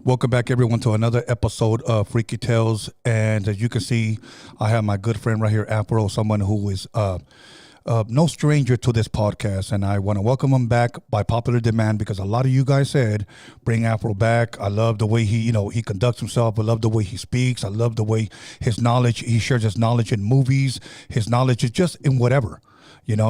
Welcome back, everyone, to another episode of Freaky Tales. And as you can see, I have my good friend right here, Afro, someone who is no stranger to this podcast. And I want to welcome him back by popular demand because a lot of you guys said, bring Afro back. I love the way he conducts himself. I love the way he speaks. I love the way he shares his knowledge in movies. His knowledge is just in whatever.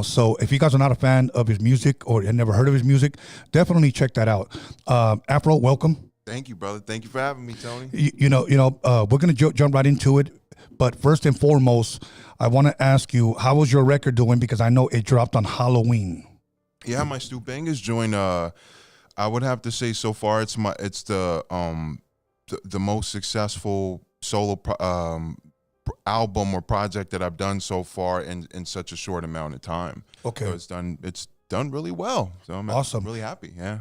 So if you guys are not a fan of his music or have never heard of his music, definitely check that out. Afro, welcome. Thank you, brother. Thank you for having me, Tony. We're going to jump right into it. But first and foremost, I want to ask you, how was your record doing? Because I know it dropped on Halloween. Yeah, my Stu Bangers joint. I would have to say so far it's the most successful solo album or project that I've done so far in such a short amount of time. Okay, so it's done really well. So I'm awesome. Really happy. Yeah.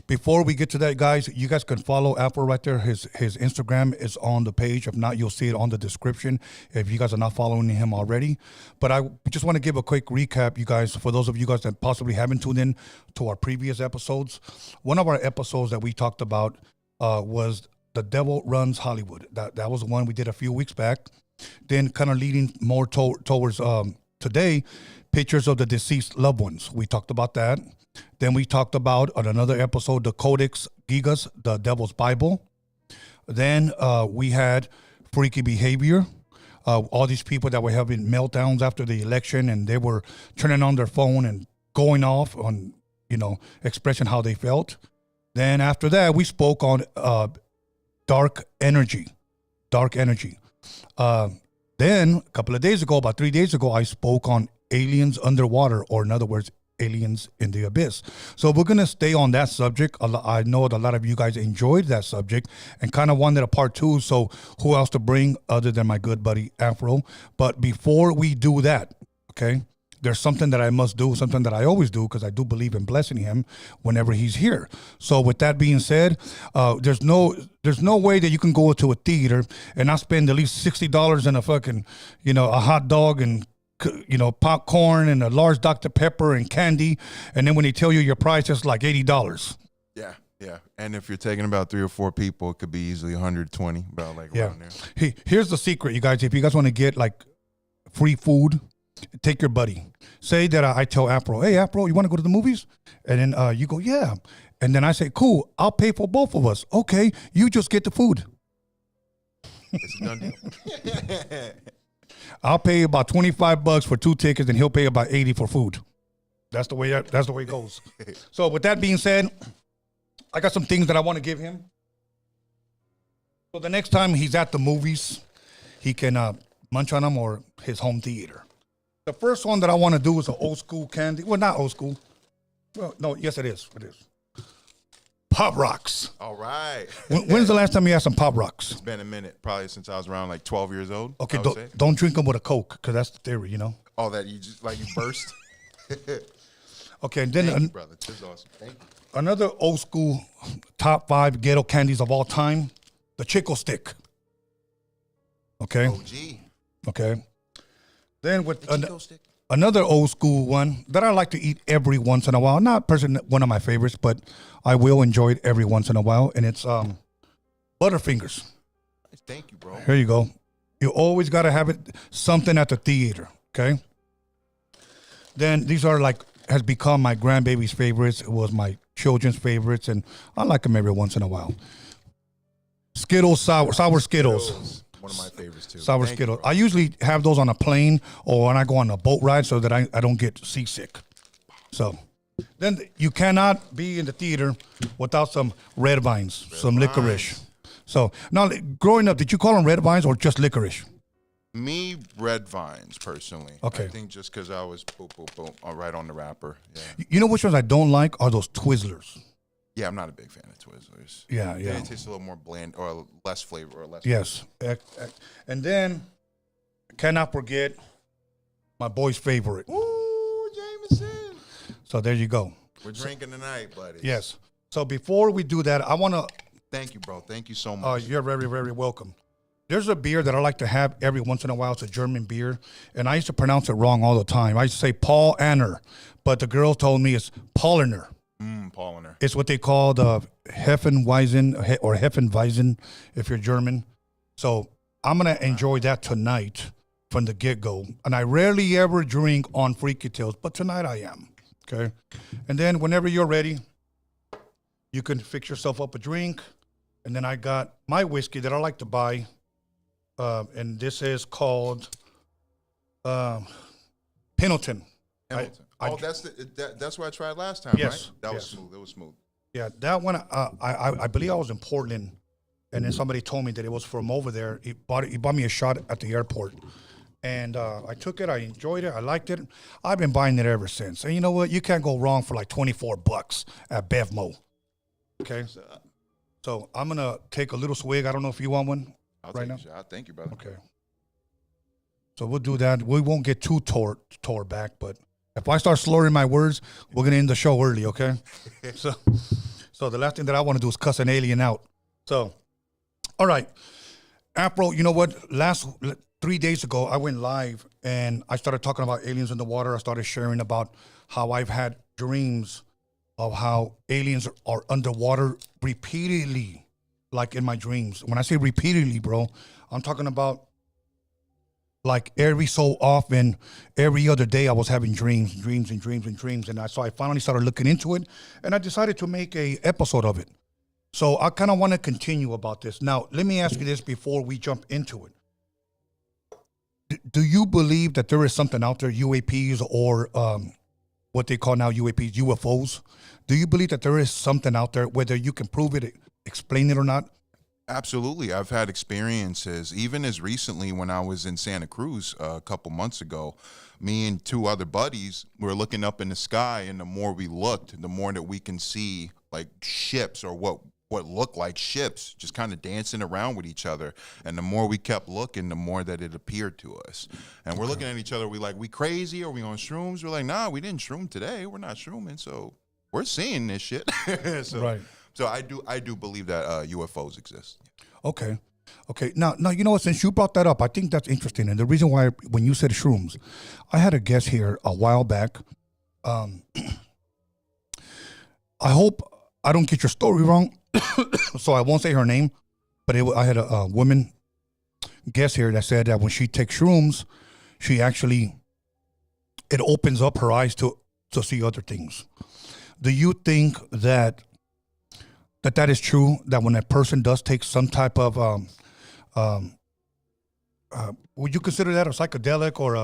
Before we get to that, guys, you guys can follow Apple right there. His Instagram is on the page. If not, you'll see it on the description if you guys are not following him already. But I just want to give a quick recap, you guys, for those of you guys that possibly haven't tuned in to our previous episodes. One of our episodes that we talked about was The Devil Runs Hollywood. That was the one we did a few weeks back. Then kind of leading more towards today, pictures of the deceased loved ones. We talked about that. Then we talked about on another episode, the Codex Gigas, the Devil's Bible. Then we had freaky behavior. All these people that were having meltdowns after the election, and they were turning on their phone and going off on, expressing how they felt. Then after that, we spoke on dark energy. Then a couple of days ago, about 3 days ago, I spoke on aliens underwater, or in other words, aliens in the abyss. So we're going to stay on that subject. I know that a lot of you guys enjoyed that subject and kind of wanted a part two. So who else to bring other than my good buddy Afro? But before we do that, okay, there's something that I must do, something that I always do, because I do believe in blessing him whenever he's here. So with that being said, there's no way that you can go to a theater and not spend at least $60 in a fucking, a hot dog and popcorn and a large Dr. Pepper and candy, and then when they tell you your price is like $80. Yeah. And if you're taking about 3 or 4 people, it could be easily 120, about like around there. Here's the secret, you guys. If you guys want to get like free food, take your buddy. Say that I tell Afro, hey, Afro, you want to go to the movies? And then you go, yeah. And then I say, cool, I'll pay for both of us. Okay, you just get the food. It's a done deal. I'll pay about $25 for 2 tickets, and he'll pay about $80 for food. That's the way it goes. So with that being said, I got some things that I want to give him. So the next time he's at the movies, he can munch on them or his home theater. The first one that I want to do is an old school candy. Well, not old school. Well, no, yes, it is. It is. Pop Rocks. All right. When's the last time you had some Pop Rocks? It's been a minute, probably since I was around like 12 years old. Okay, don't drink them with a Coke, because that's the theory, Oh, that you just like you burst. Okay, and then Thank you, brother. This is awesome. Thank you. Another old school top 5 ghetto candies of all time, the Chico Stick. Okay. OG. Okay. Then with another old school one that I like to eat every once in a while. Not personally one of my favorites, but I will enjoy it every once in a while. And it's Butterfingers. Thank you, bro. Here you go. You always got to have it something at the theater, okay? Then these are like, has become my grandbaby's favorites. It was my children's favorites, and I like them every once in a while. Skittles, sour Skittles. One of my favorites too. Sour Skittles. I usually have those on a plane or when I go on a boat ride so that I don't get seasick. So then you cannot be in the theater without some red vines, some licorice. So now, growing up, did you call them red vines or just licorice? Me, red vines, personally. Okay. I think just because I was boom, boom, boom, right on the wrapper. Yeah. You know which ones I don't like are those Twizzlers. Yeah, I'm not a big fan of Twizzlers. Yeah. They taste a little more bland or less flavor or less. Yes. And then, cannot forget my boy's favorite. Ooh, Jameson. So there you go. We're drinking tonight, buddy. Yes. So before we do that, I want to... Thank you, bro. Thank you so much. You're very, very welcome. There's a beer that I like to have every once in a while. It's a German beer, and I used to pronounce it wrong all the time. I used to say Paul Anner, but the girl told me it's Paulaner. Paulaner. It's what they call the Hefeweizen or Hefeweizen if you're German. So I'm going to enjoy that tonight from the get-go. And I rarely ever drink on Freaky Tales, but tonight I am. Okay? And then whenever you're ready, you can fix yourself up a drink. And then I got my whiskey that I like to buy. And this is called Pendleton. That's what I tried last time, yes, right? That was smooth. It was smooth. Yeah, that one, I believe I was in Portland, and then somebody told me that it was from over there. He bought me a shot at the airport, and I took it. I enjoyed it. I liked it. I've been buying it ever since. And you know what? You can't go wrong for like $24 at Bevmo. Okay? So I'm going to take a little swig. I don't know if you want one. I'll right take now. a shot. Thank you, brother. Okay. So we'll do that. We won't get too tore back, but if I start slurring my words, we're going to end the show early, okay? So the last thing that I want to do is cuss an alien out. So, all right. Afro, you know what? 3 days ago, I went live, and I started talking about aliens in the water. I started sharing about how I've had dreams of how aliens are underwater repeatedly, like in my dreams. When I say repeatedly, bro, I'm talking about like every so often, every other day I was having dreams. And so I finally started looking into it, and I decided to make a episode of it. So I kind of want to continue about this. Now, let me ask you this before we jump into it. Do you believe that there is something out there, UAPs or what they call now UAPs, UFOs? Do you believe that there is something out there, whether you can prove it, explain it or not? Absolutely. I've had experiences, even as recently when I was in Santa Cruz a couple months ago. Me and two other buddies were looking up in the sky, and the more we looked, the more that we can see like ships or what looked like ships just kind of dancing around with each other. And the more we kept looking, the more that it appeared to us. And we're looking at each other. We like, we crazy? Are we on shrooms? We're like, nah, we didn't shroom today. We're not shrooming. So we're seeing this shit. Right. So I do believe that UFOs exist. Okay. Now, you know what? Since you brought that up, I think that's interesting. And the reason why, when you said shrooms, I had a guest here a while back. I hope I don't get your story wrong, so I won't say her name. But I had a woman guest here that said that when she takes shrooms, it opens up her eyes to see other things. Do you think that is true, that when a person does take some type of, would you consider that a psychedelic or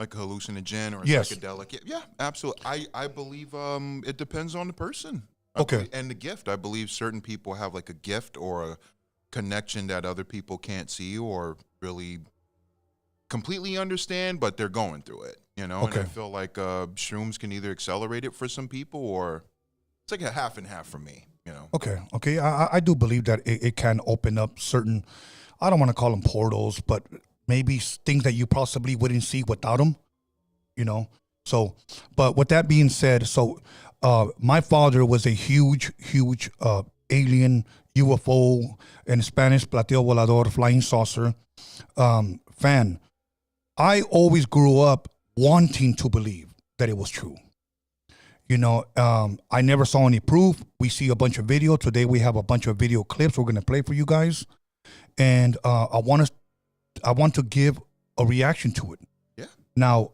like a hallucinogen or a yes. psychedelic? Yeah, absolutely. I believe it depends on the person. Okay. And the gift. I believe certain people have like a gift or a connection that other people can't see or really completely understand, but they're going through it, you know? Okay. And I feel like shrooms can either accelerate it for some people, or it's like a half and half for me. You know. Okay. I do believe that it can open up certain, I don't want to call them portals, but maybe things that you possibly wouldn't see without them, you know. So, but with that being said, my father was a huge alien, UFO, in Spanish, platillo volador, flying saucer fan. I always grew up wanting to believe that it was true. You know, I never saw any proof. We see a bunch of video. Today we have a bunch of video clips we're going to play for you guys. And I want I want to give a reaction to it. Yeah. Now,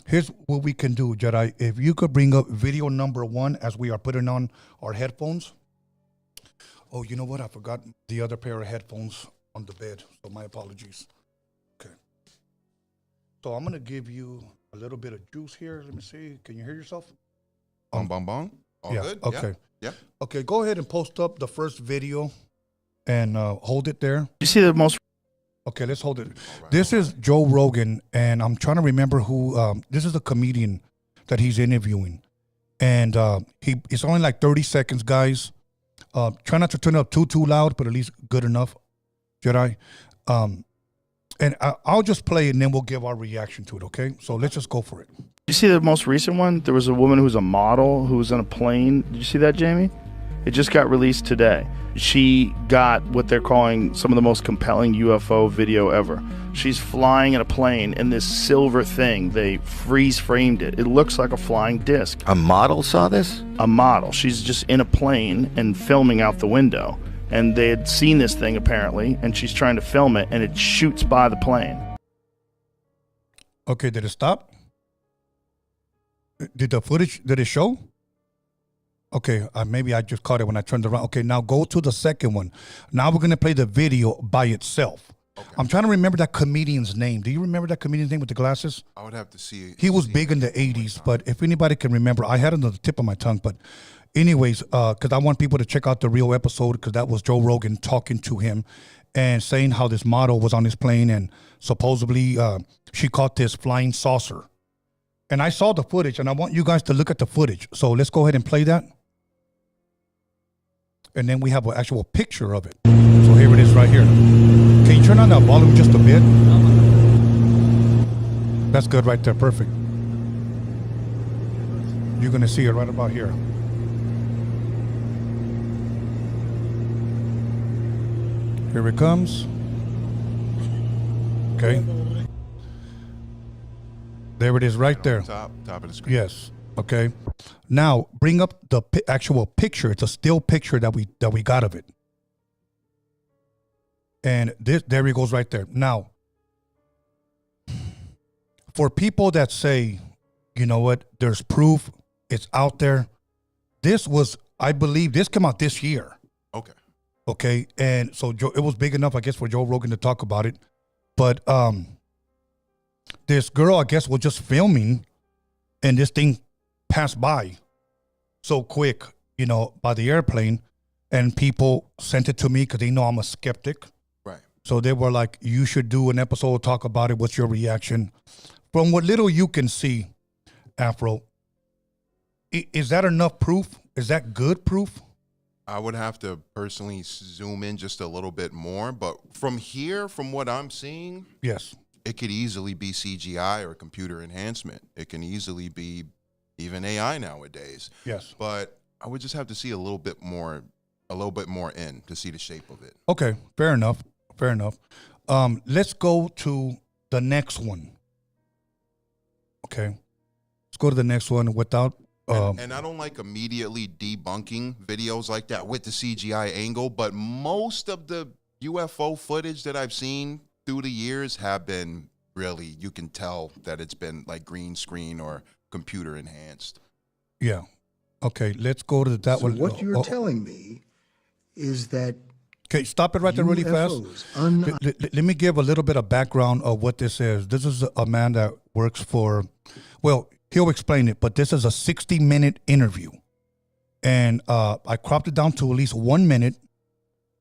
here's what we can do, Jedi. If you could bring up video number 1 as we are putting on our headphones. Oh, you know what? I forgot the other pair of headphones on the bed, so my apologies. Okay. So I'm going to give you a little bit of juice here. Let me see. Can you hear yourself? Bong, bong, bong. All yeah, good? okay. Yeah. Okay, go ahead and post up the first video and hold it there. You see the most. Okay, let's hold it. This is Joe Rogan, and I'm trying to remember who. This is a comedian that he's interviewing, and it's only like 30 seconds, guys. Try not to turn it up too loud, but at least good enough, Jedi. And I'll just play it, and then we'll give our reaction to it. Okay, so let's just go for it. You see the most recent one? There was a woman who was a model who was on a plane. Did you see that, Jamie? It just got released today. She got what they're calling some of the most compelling UFO video ever. She's flying in a plane in this silver thing. They freeze framed it. It looks like a flying disc. A model saw this? A model. She's just in a plane and filming out the window. And they had seen this thing apparently, and she's trying to film it, and it shoots by the plane. Okay, did it stop? Did the footage, did it show? Okay, maybe I just caught it when I turned around. Okay, now go to the second one. Now we're going to play the video by itself. Okay. I'm trying to remember that comedian's name. Do you remember that comedian's name with the glasses? I would have to see. He was big in the 80s, but if anybody can remember, I had it on the tip of my tongue. But anyways, because I want people to check out the real episode, because that was Joe Rogan talking to him and saying how this model was on his plane and supposedly she caught this flying saucer. And I saw the footage, and I want you guys to look at the footage. So let's go ahead and play that. And then we have an actual picture of it. So here it is right here. Can you turn on that volume just a bit? That's good right there. Perfect. You're going to see it right about here. Here it comes. Okay. There it is right there. Top of the screen. Yes. Okay. Now bring up the actual picture. It's a still picture that we got of it. And there he goes right there. Now, for people that say, you know what, there's proof, it's out there. This was, I believe, this came out this year. Okay. Okay. And so it was big enough, I guess, for Joe Rogan to talk about it. But this girl, I guess, was just filming, and this thing passed by so quick, you know, by the airplane, and people sent it to me because they know I'm a skeptic. Right. So they were like, you should do an episode, talk about it. What's your reaction? From what little you can see, Afro, is that enough proof? Is that good proof? I would have to personally zoom in just a little bit more, but from here, from what I'm seeing, yes, it could easily be CGI or computer enhancement. It can easily be even AI nowadays. Yes. But I would just have to see a little bit more in to see the shape of it. Okay, fair enough. Fair enough. Let's go to the next one. Okay. Let's go to the next one without and I don't like immediately debunking videos like that with the CGI angle, but most of the UFO footage that I've seen through the years have been really, you can tell that it's been like green screen or computer enhanced. Yeah. Okay, let's go to that one. What you're telling me is that okay, stop it right there really fast. Let me give a little bit of background of what this is. This is a man that works for, well, he'll explain it, but this is a 60-minute interview. And I cropped it down to at least 1 minute,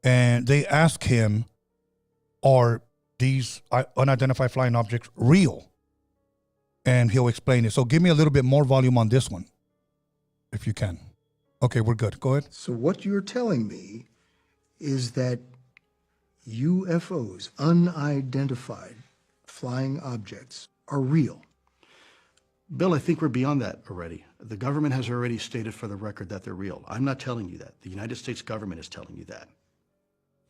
and they ask him, are these unidentified flying objects real? And he'll explain it. So give me a little bit more volume on this one, if you can. Okay, we're good. Go ahead. So what you're telling me is that UFOs, unidentified flying objects, are real. Bill, I think we're beyond that already. The government has already stated for the record that they're real. I'm not telling you that. The United States government is telling you that.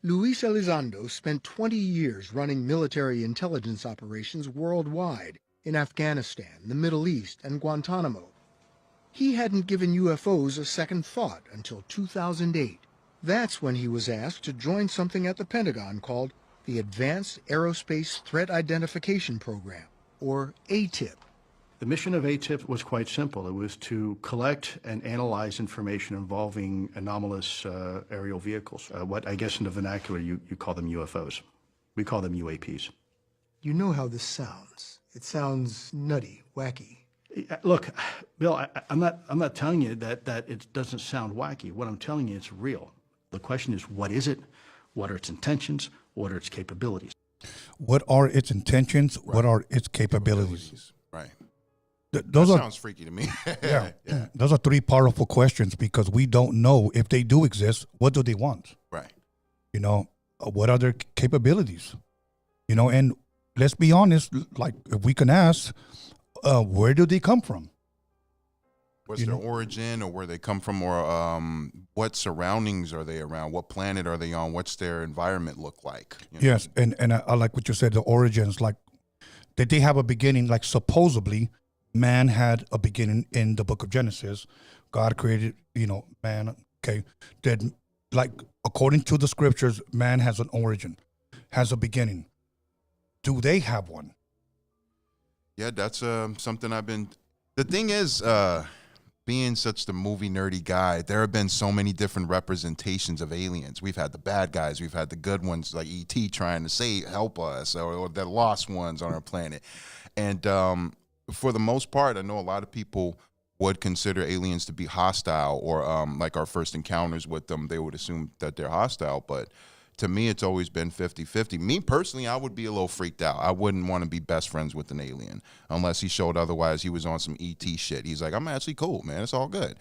Luis Elizondo spent 20 years running military intelligence operations worldwide in Afghanistan, the Middle East, and Guantanamo. He hadn't given UFOs a second thought until 2008. That's when he was asked to join something at the Pentagon called the Advanced Aerospace Threat Identification Program, or ATIP. The mission of ATIP was quite simple. It was to collect and analyze information involving anomalous aerial vehicles. What I guess in the vernacular you call them UFOs. We call them UAPs. You know how this sounds. It sounds nutty, wacky. Look, Bill, I'm not telling you that it doesn't sound wacky. What I'm telling you, it's real. The question is, what is it? What are its intentions? What are its capabilities? What are its intentions? Right. What are its capabilities? Right. Those That are sounds freaky to me. yeah. Those are three powerful questions because we don't know if they do exist. What do they want? Right. You know, what are their capabilities? You know, and let's be honest. Like, if we can ask, where do they come from? What's their origin, or where they come from, or what surroundings are they around? What planet are they on? What's their environment look like? You know? Yes, and I like what you said. The origins, like, did they have a beginning? Like, supposedly, man had a beginning in the book of Genesis. God created, man. Okay, did, like, according to the scriptures, man has an origin, has a beginning. Do they have one? Yeah, that's something I've been. The thing is, being such the movie nerdy guy, there have been so many different representations of aliens. We've had the bad guys, we've had the good ones like E.T. trying to help us, or the lost ones on our planet. And for the most part, I know a lot of people would consider aliens to be hostile, or like our first encounters with them, they would assume that they're hostile. But to me, it's always been 50-50. Me personally, I would be a little freaked out. I wouldn't want to be best friends with an alien unless he showed otherwise. He was on some ET shit. He's like, I'm actually cool, man. It's all good.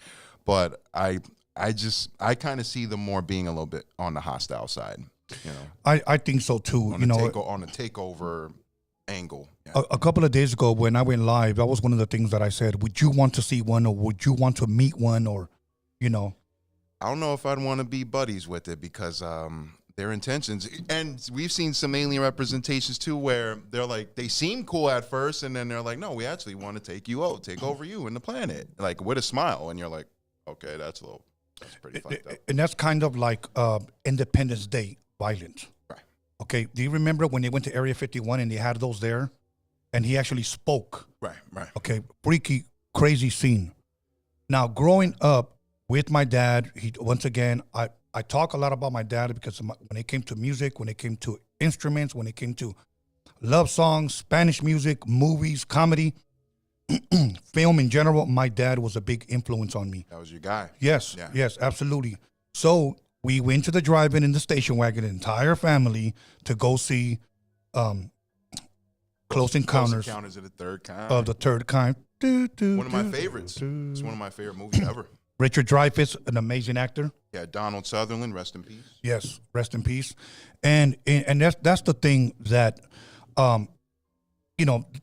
But I kind of see them more being a little bit on the hostile side. You know, I think so too. on on a takeover angle. Yeah. A couple of days ago when I went live, that was one of the things that I said. Would you want to see one, or would you want to meet one, or, I don't know if I'd want to be buddies with it because their intentions, and we've seen some alien representations too where they're like, they seem cool at first, and then they're like, no, we actually want to take over you and the planet, like with a smile, and you're like, okay, that's pretty fucked up. And that's kind of like Independence Day violence. Right. Okay, do you remember when they went to Area 51 and they had those there, and he actually spoke? Right. Okay, freaky, crazy scene. Now, growing up with my dad, I talk a lot about my dad because when it came to music, when it came to instruments, when it came to love songs, Spanish music, movies, comedy, film in general, my dad was a big influence on me. That was your guy. Yes, Yeah. Yes, absolutely. So we went to the drive-in in the station wagon, the entire family, to go see Close Encounters of the Third Kind. of the Third Kind. One of my favorites. It's one of my favorite movies ever. Richard Dreyfuss, an amazing actor. Yeah, Donald Sutherland, rest in peace. Yes, rest in peace. And that's the thing that, that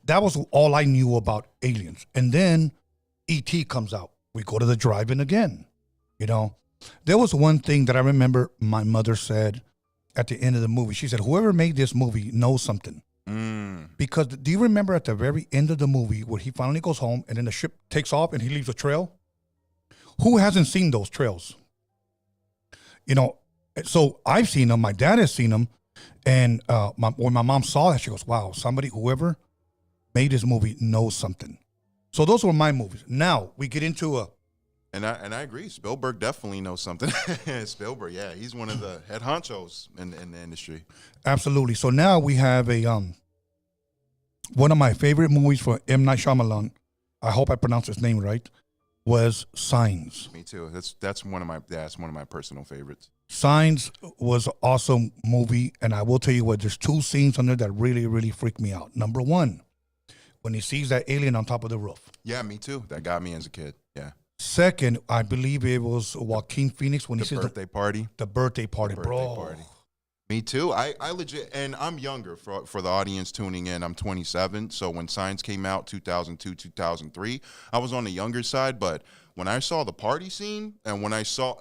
was all I knew about aliens. And then E.T. comes out. We go to the drive-in again. There was one thing that I remember my mother said at the end of the movie. She said, whoever made this movie knows something. Because do you remember at the very end of the movie where he finally goes home and then the ship takes off and he leaves a trail? Who hasn't seen those trails? So I've seen them. My dad has seen them. And when my mom saw that, she goes, wow, whoever made this movie knows something. So those were my movies. Now we get into And I agree. Spielberg definitely knows something. Spielberg, yeah, he's one of the head honchos in the industry. Absolutely. So now we have one of my favorite movies for M. Night Shyamalan. I hope I pronounced his name right. Was Signs. Me too. That's one of my personal favorites. Signs was an awesome movie, and I will tell you what. There's two scenes on there that really, really freak me out. Number one, when he sees that alien on top of the roof. Yeah, me too. That got me as a kid. Yeah. Second, I believe it was Joaquin Phoenix when he sees the birthday party. The birthday party, bro. Party. Me too. I legit, and I'm younger for the audience tuning in. I'm 27. So when Signs came out, 2002, 2003, I was on the younger side. But when I saw the party scene and when I saw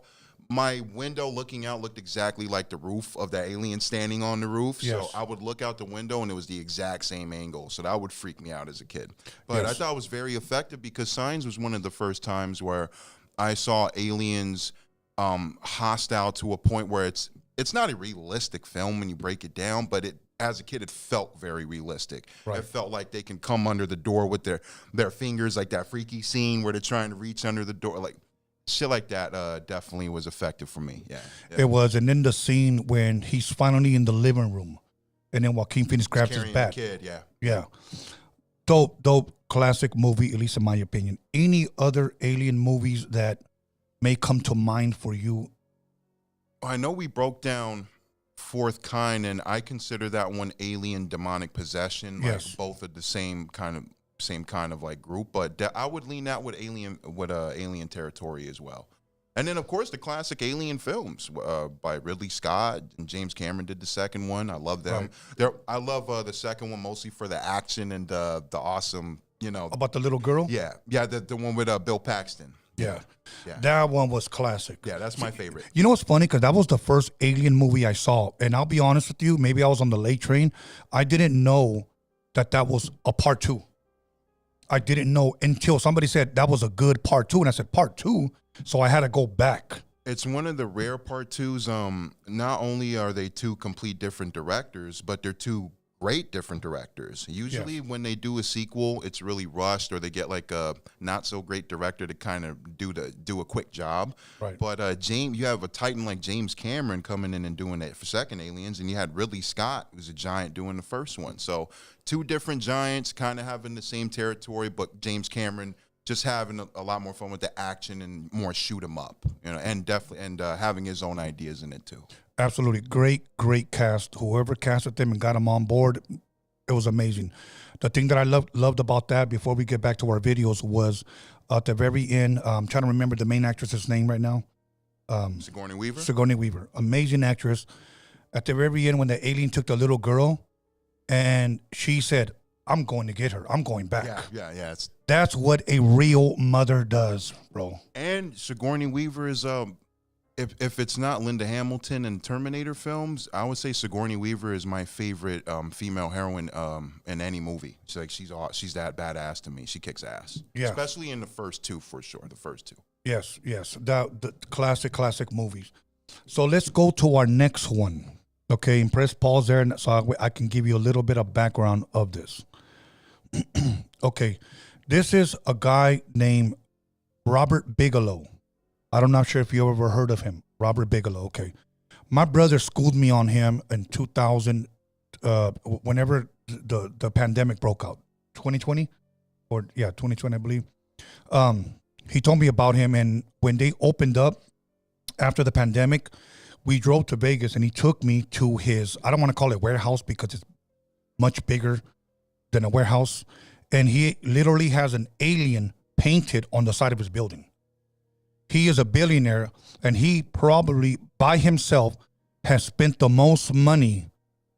my window looking out looked exactly like the roof of the alien standing on the roof. Yes. So I would look out the window and it was the exact same angle. So that would freak me out as a kid. But Yes. I thought it was very effective because Signs was one of the first times where I saw aliens hostile to a point where it's it's not a realistic film when you break it down, but as a kid, it felt very realistic. Right. It felt like they can come under the door with their fingers, like that freaky scene where they're trying to reach under the door, like shit like that. Definitely was effective for me. Yeah. It was, and then the scene when he's finally in the living room, and then Joaquin Phoenix grabs his Carrying bat. the kid, yeah. Yeah. Dope classic movie, at least in my opinion. Any other alien movies that may come to mind for you? I know we broke down Fourth Kind, and I consider that one Alien Demonic Possession. Like Yes. both are the same kind of like group, but I would lean out with Alien Territory as well. And then, of course, the classic Alien films by Ridley Scott, and James Cameron did the second one. I love them. I love the second one mostly for the action and the awesome, About the little girl? Yeah, the one with Bill Paxton. Yeah. Yeah. That one was classic. Yeah, that's my favorite. You know what's funny? Because that was the first alien movie I saw. And I'll be honest with you, maybe I was on the late train. I didn't know that was a part 2. I didn't know until somebody said that was a good part 2. And I said, part 2? So I had to go back. It's one of the rare part 2s. Not only are they two complete different directors, but they're two great different directors. Usually when they do a sequel, it's really rushed, or they get like a not so great director to kind of do a quick job. Right. But you have a titan like James Cameron coming in and doing it for second Aliens, and you had Ridley Scott, who's a giant, doing the first one. So two different giants kind of having the same territory, but James Cameron just having a lot more fun with the action and more shoot 'em up, and definitely having his own ideas in it too. Absolutely. Great cast. Whoever casted them and got them on board, it was amazing. The thing that I loved about that, before we get back to our videos, was at the very end, I'm trying to remember the main actress's name right now. Sigourney Weaver? Sigourney Weaver. Amazing actress. At the very end, when the alien took the little girl, and she said, I'm going to get her. I'm going back. Yeah. That's what a real mother does, bro. And Sigourney Weaver is if it's not Linda Hamilton in Terminator films, I would say Sigourney Weaver is my favorite female heroine in any movie. She's that badass to me. She kicks ass. Yeah. Especially in the first two, for sure. The first two. Yes. The classic movies. So let's go to our next one. Okay, and press pause there so I can give you a little bit of background of this. Okay, this is a guy named Robert Bigelow. I'm not sure if you ever heard of him. Robert Bigelow, okay. My brother schooled me on him in 2000, whenever the pandemic broke out. 2020? 2020, I believe. He told me about him, and when they opened up after the pandemic, we drove to Vegas, and he took me to his, I don't want to call it warehouse because it's much bigger than a warehouse. And he literally has an alien painted on the side of his building. He is a billionaire, and he probably by himself has spent the most money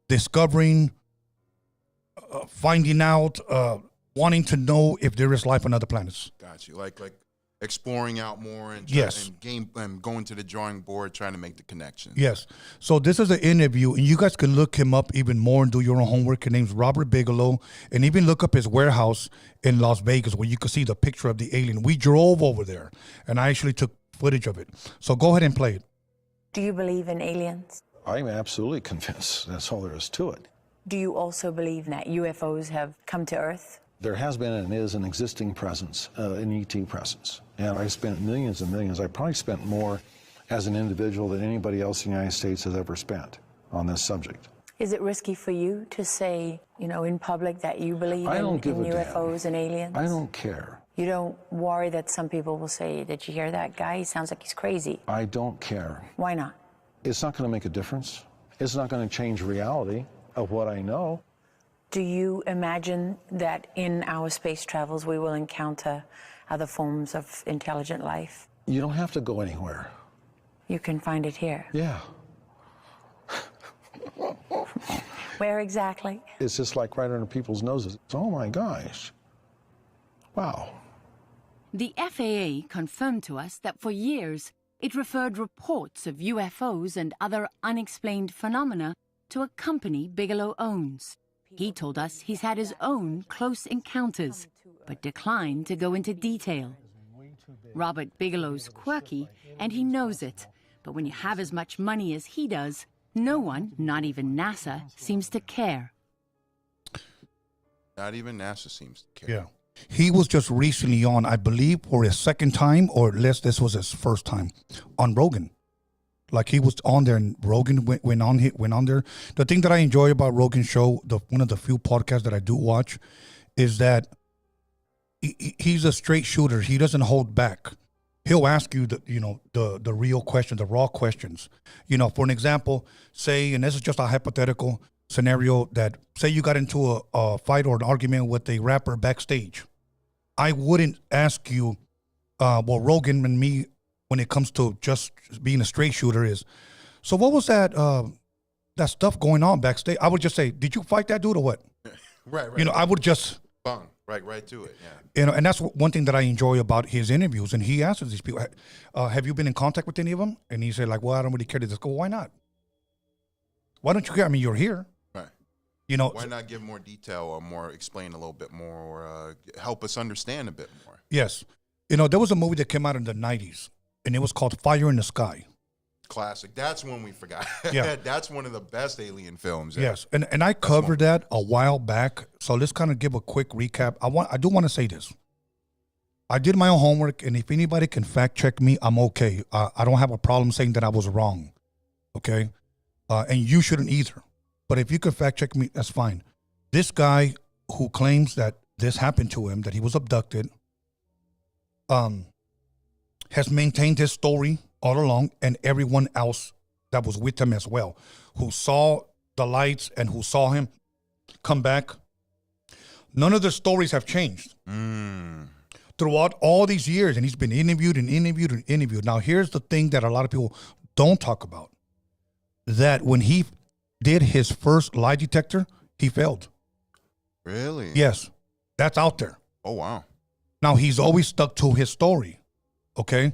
discovering, finding out, wanting to know if there is life on other planets. Got you. Like exploring out more and going to the drawing board, trying to make the connection. Yes. So this is an interview, and you guys can look him up even more and do your own homework. His name's Robert Bigelow, and even look up his warehouse in Las Vegas where you can see the picture of the alien. We drove over there, and I actually took footage of it. So go ahead and play it. Do you believe in aliens? I'm absolutely convinced. That's all there is to it. Do you also believe that UFOs have come to Earth? There has been and is an existing presence, an ET presence. And I spent millions and millions. I probably spent more as an individual than anybody else in the United States has ever spent on this subject. Is it risky for you to say, in public that you believe in UFOs and aliens? I don't care. You don't worry that some people will say, did you hear that guy? He sounds like he's crazy. I don't care. Why not? It's not going to make a difference. It's not going to change reality of what I know. Do you imagine that in our space travels we will encounter other forms of intelligent life? You don't have to go anywhere. You can find it here. Yeah. Where exactly? It's just like right under people's noses. Oh my gosh. Wow. The FAA confirmed to us that for years it referred reports of UFOs and other unexplained phenomena to a company Bigelow owns. He told us he's had his own close encounters, but declined to go into detail. Robert Bigelow's quirky, and he knows it, But when you have as much money as he does, no one, not even NASA, seems to care. Not even NASA seems to care. Yeah. He was just recently on, I believe, for his second time, or unless this was his first time, on Rogan. Like he was on there, and Rogan went on there. The thing that I enjoy about Rogan's show, one of the few podcasts that I do watch, is that he's a straight shooter. He doesn't hold back. He'll ask you the real questions, the raw questions. For an example, say, and this is just a hypothetical scenario, that say you got into a fight or an argument with a rapper backstage. I wouldn't ask you, well, Rogan and me, when it comes to just being a straight shooter, is, so what was that stuff going on backstage? I would just say, did you fight that dude or what? Right. I would just bang, right to it. Yeah. And that's one thing that I enjoy about his interviews. And he asks these people, have you been in contact with any of them? And he said, like, well, I don't really care to this. Go, why not? Why don't you care? I mean, you're here. Right. Why not give more detail or more, explain a little bit more, or help us understand a bit more? Yes. There was a movie that came out in the 90s, and it was called Fire in the Sky. Classic. That's one we forgot. Yeah. That's one of the best alien films. Yes. And I covered that a while back. So let's kind of give a quick recap. I do want to say this. I did my own homework, and if anybody can fact check me, I'm okay. I don't have a problem saying that I was wrong. Okay? And you shouldn't either. But if you can fact check me, that's fine. This guy who claims that this happened to him, that he was abducted, has maintained his story all along, and everyone else that was with him as well, who saw the lights and who saw him come back. None of the stories have changed throughout all these years, and he's been interviewed and interviewed and interviewed. Now, here's the thing that a lot of people don't talk about, that when he did his first lie detector, he failed. Really? Yes, that's out there. Oh, wow. Now, he's always stuck to his story, okay?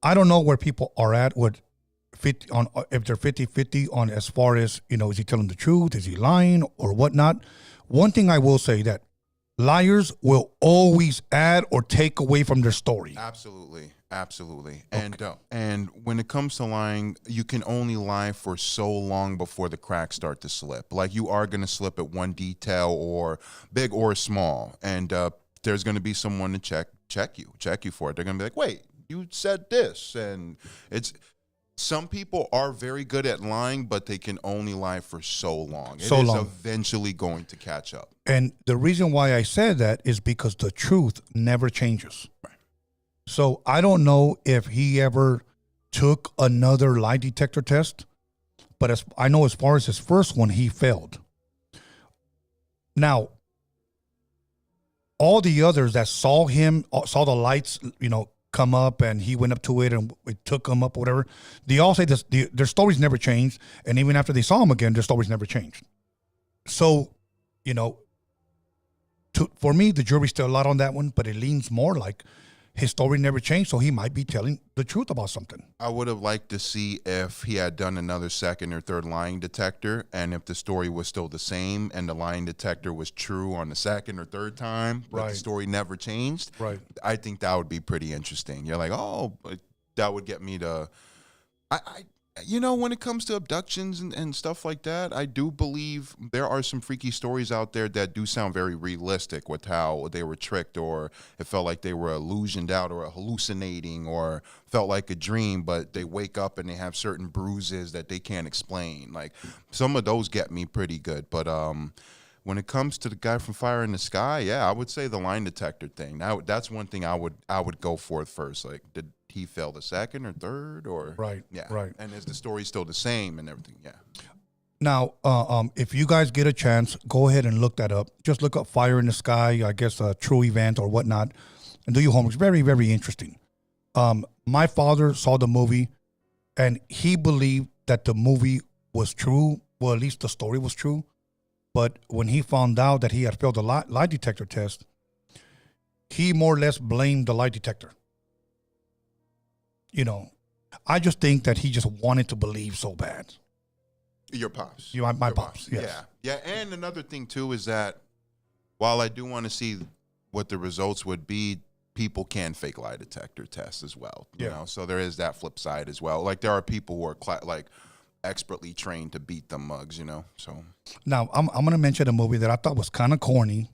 I don't know where people are at with if they're 50-50 on as far as, is he telling the truth? Is he lying or whatnot? One thing I will say, that liars will always add or take away from their story. Absolutely. Okay. And when it comes to lying, you can only lie for so long before the cracks start to slip. Like, you are going to slip at one detail, or big or small, and there's going to be someone to check you for it. They're going to be like, wait, you said this. And some people are very good at lying, but they can only lie for so long. It is eventually going to catch up. And the reason why I said that is because the truth never changes. Right. So I don't know if he ever took another lie detector test, but I know as far as his first one, he failed. Now, all the others that saw the lights, come up, and he went up to it and it took him up, or whatever, they all say this, their stories never changed. And even after they saw him again, their stories never changed. So, for me, the jury's still a lot on that one, but it leans more like his story never changed, so he might be telling the truth about something. I would have liked to see if he had done another second or third lying detector, and if the story was still the same and the lying detector was true on the second or third time, but the story never changed. Right. I think that would be pretty interesting. You're like, oh, that would get me to... when it comes to abductions and stuff like that, I do believe there are some freaky stories out there that do sound very realistic with how they were tricked, or it felt like they were illusioned out or hallucinating, or felt like a dream, but they wake up and they have certain bruises that they can't explain. Like, some of those get me pretty good. But when it comes to the guy from Fire in the Sky, yeah, I would say the line detector thing. That's one thing I would go for first. Like, did he fail the second or third, or right? And is the story still the same and everything? Yeah. Now, if you guys get a chance, go ahead and look that up. Just look up Fire in the Sky, I guess a true event or whatnot, and do your homework. It's very, very interesting. My father saw the movie, and he believed that the movie was true. Well, at least the story was true. But when he found out that he had failed the lie detector test, he more or less blamed the lie detector. I just think that he just wanted to believe so bad. Your pops. My pops, yes. Yeah, and another thing, too, is that while I do want to see what the results would be, people can fake lie detector tests as well. You Yeah. know, so there is that flip side as well. Like there are people who are like expertly trained to beat them mugs. You know, so Now, I'm going to mention a movie that I thought was kind of corny,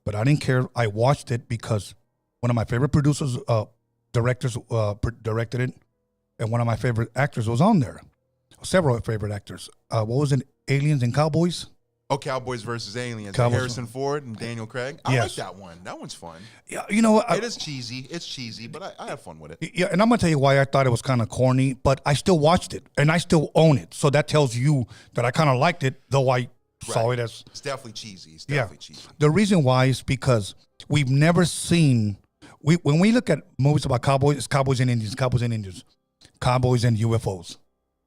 but I didn't care. I watched it because one of my favorite producers, directors directed it, and one of my favorite actors was on there. Several favorite actors. What was it? Aliens and Cowboys? oh, Cowboys versus Aliens, Cowboys. Harrison Ford and Daniel Craig. I Yes. like that one. That one's fun. Yeah, you know what? It is cheesy. It's cheesy, but I have fun with it. Yeah, and I'm going to tell you why I thought it was kind of corny, but I still watched it, and I still own it. So that tells you that I kind of liked it, though I saw it as... It's definitely cheesy. It's Yeah. definitely cheesy. The reason why is because we've never seen... when we look at movies about cowboys, it's cowboys and Indians, cowboys and Indians, cowboys and UFOs.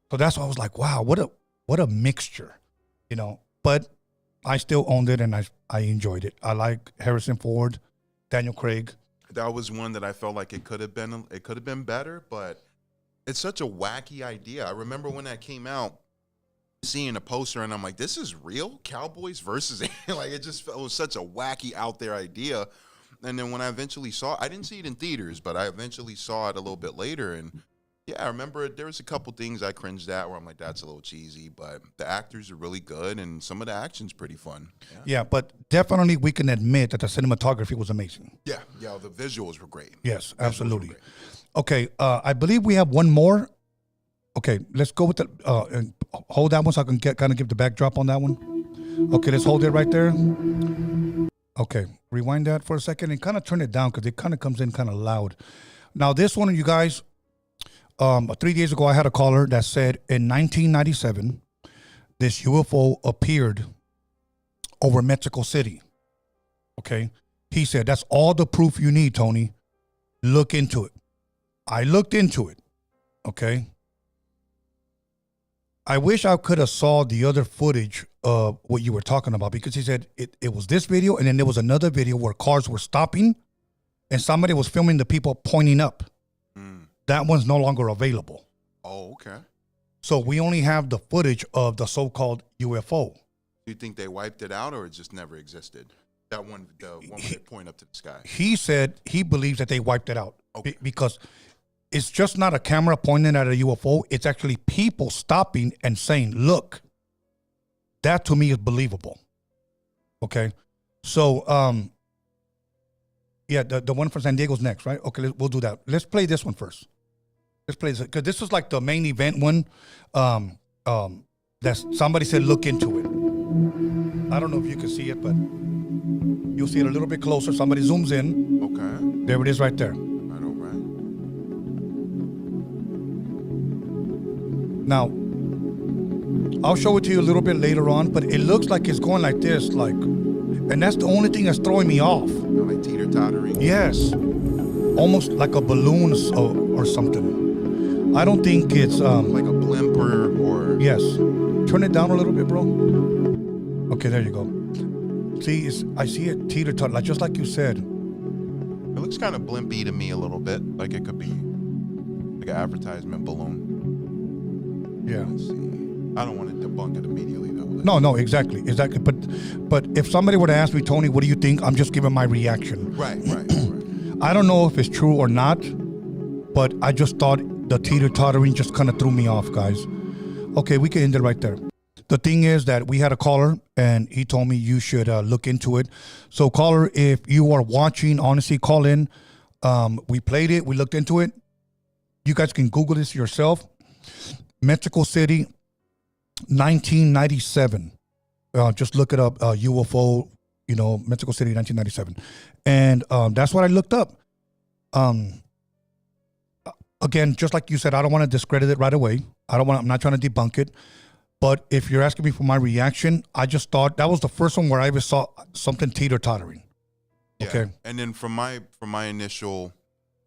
So that's why I was like, wow, what a mixture, you know. But I still owned it, and I enjoyed it. I like Harrison Ford, Daniel Craig. That was one that I felt like it could have been better, but it's such a wacky idea. I remember when that came out, seeing a poster, and I'm like, this is real? Cowboys versus like it was such a wacky out there idea. And then when I eventually saw it, I didn't see it in theaters, but I eventually saw it a little bit later, and yeah, I remember there was a couple things I cringed at where I'm like, that's a little cheesy, but the actors are really good, and some of the action's pretty fun. Yeah, but definitely we can admit that the cinematography was amazing. Yeah, the visuals were great. Yes, Visuals were absolutely. great. Okay, I believe we have one more. Okay, let's go with the and hold that one so I can kind of give the backdrop on that one. Okay, let's hold it right there. Okay, rewind that for a second and kind of turn it down because it kind of comes in kind of loud. Now this one, you guys, 3 days ago I had a caller that said in 1997 this UFO appeared over Mexico City. Okay, he said that's all the proof you need, Tony. Look into it. I looked into it. Okay. I wish I could have saw the other footage of what you were talking about, because he said it was this video, and then there was another video where cars were stopping and somebody was filming the people pointing up. That one's no longer available. Oh, okay. So we only have the footage of the so-called UFO. Do you think they wiped it out, or it just never existed? That one, the one where they point up to the sky. He said he believes that they wiped it out. Okay. Because it's just not a camera pointing at a UFO. It's actually people stopping and saying, look. That to me is believable. Okay. So, yeah, the one from San Diego's next, right? Okay, we'll do that. Let's play this one first. Let's play this, because this is like the main event one. That somebody said look into it. I don't know if you can see it, but you'll see it a little bit closer. Somebody zooms in. Okay. There it is right there. Right, all right. Now, I'll show it to you a little bit later on, but it looks like it's going like this, like, and that's the only thing that's throwing me off. Like teeter-tottering. Yes, almost like a balloon or something. I don't think it's Like a blimp or... Yes, turn it down a little bit, bro. Okay, there you go. See, I see it teeter-totter, like just like you said. It looks kind of blimpy to me a little bit. Like it could be like an advertisement balloon. Yeah. Let's see. I don't want to debunk it immediately, though. No, exactly. But if somebody were to ask me, Tony, what do you think? I'm just giving my reaction. Right. I don't know if it's true or not, but I just thought the teeter-tottering just kind of threw me off, guys. Okay, we can end it right there. The thing is that we had a caller, and he told me you should look into it. So, caller, if you are watching, honestly, call in. We played it. We looked into it. You guys can Google this yourself. Mexico City, 1997. Just look it up, UFO, Mexico City, 1997. And that's what I looked up. Again, just like you said, I don't want to discredit it right away. I'm not trying to debunk it. But if you're asking me for my reaction, I just thought that was the first one where I ever saw something teeter-tottering. Yeah. Okay. And then from my initial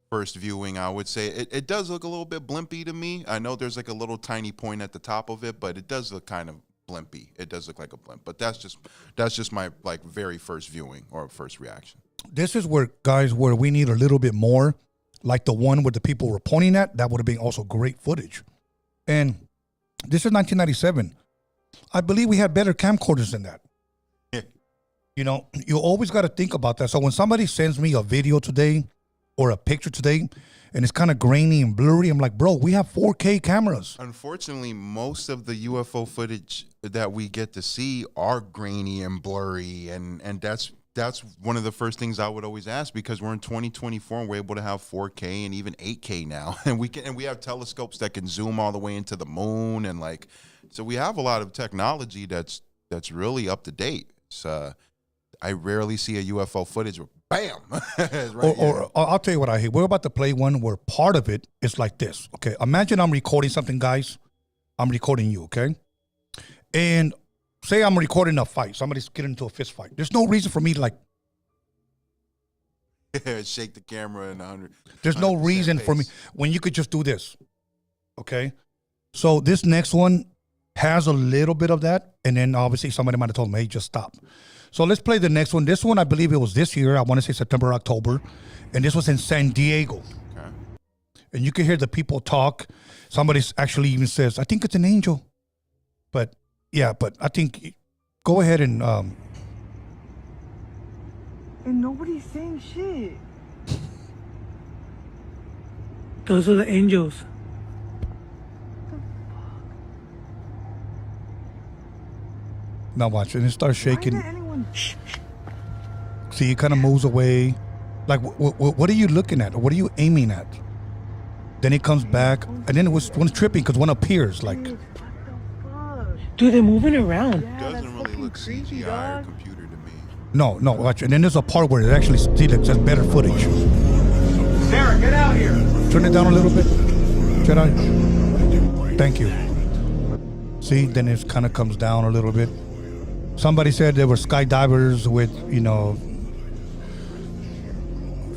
first viewing, I would say it does look a little bit blimpy to me. I know there's like a little tiny point at the top of it, but it does look kind of blimpy. It does look like a blimp. But that's just my like very first viewing or first reaction. This is where we need a little bit more, like the one where the people were pointing at. That would have been also great footage. And this is 1997. I believe we had better camcorders than that. Yeah. You always got to think about that. So when somebody sends me a video today or a picture today, and it's kind of grainy and blurry. I'm like, bro, we have 4K cameras. Unfortunately, most of the UFO footage that we get to see are grainy and blurry, and that's one of the first things I would always ask, because we're in 2024 and we're able to have 4K and even 8K now, and we have telescopes that can zoom all the way into the moon, and like, so we have a lot of technology that's really up to date. So I rarely see a UFO footage where bam. Right, or I'll tell you what I hate. We're about to play one where part of it is like this. Okay, imagine I'm recording something, guys. I'm recording you, okay? And say I'm recording a fight. Somebody's getting into a fist fight. There's no reason for me to like shake the camera in 100. There's no reason for me when you could just do this. Okay? So this next one has a little bit of that, and then obviously somebody might have told me, hey, just stop. So let's play the next one. This one, I believe it was this year. I want to say September, October. And this was in San Diego. Okay. And you can hear the people talk. Somebody actually even says, I think it's an angel. But, yeah, but I think, go ahead and... And nobody's saying shit. Those are the angels. Now watch, and it starts shaking. Why did anyone... See, he kind of moves away. Like, what are you looking at? Or what are you aiming at? Then it comes back, and then one's tripping because one appears. Like, Dude, what the fuck? Dude, they're moving around. Yeah, Doesn't that's really fucking look creepy, CGI or dog. computer to me. no, watch. And then there's a part where it actually see that says better footage. Sarah, get out here. Turn it down a little bit. Jedi. Thank you. See, then it kind of comes down a little bit. Somebody said there were skydivers with,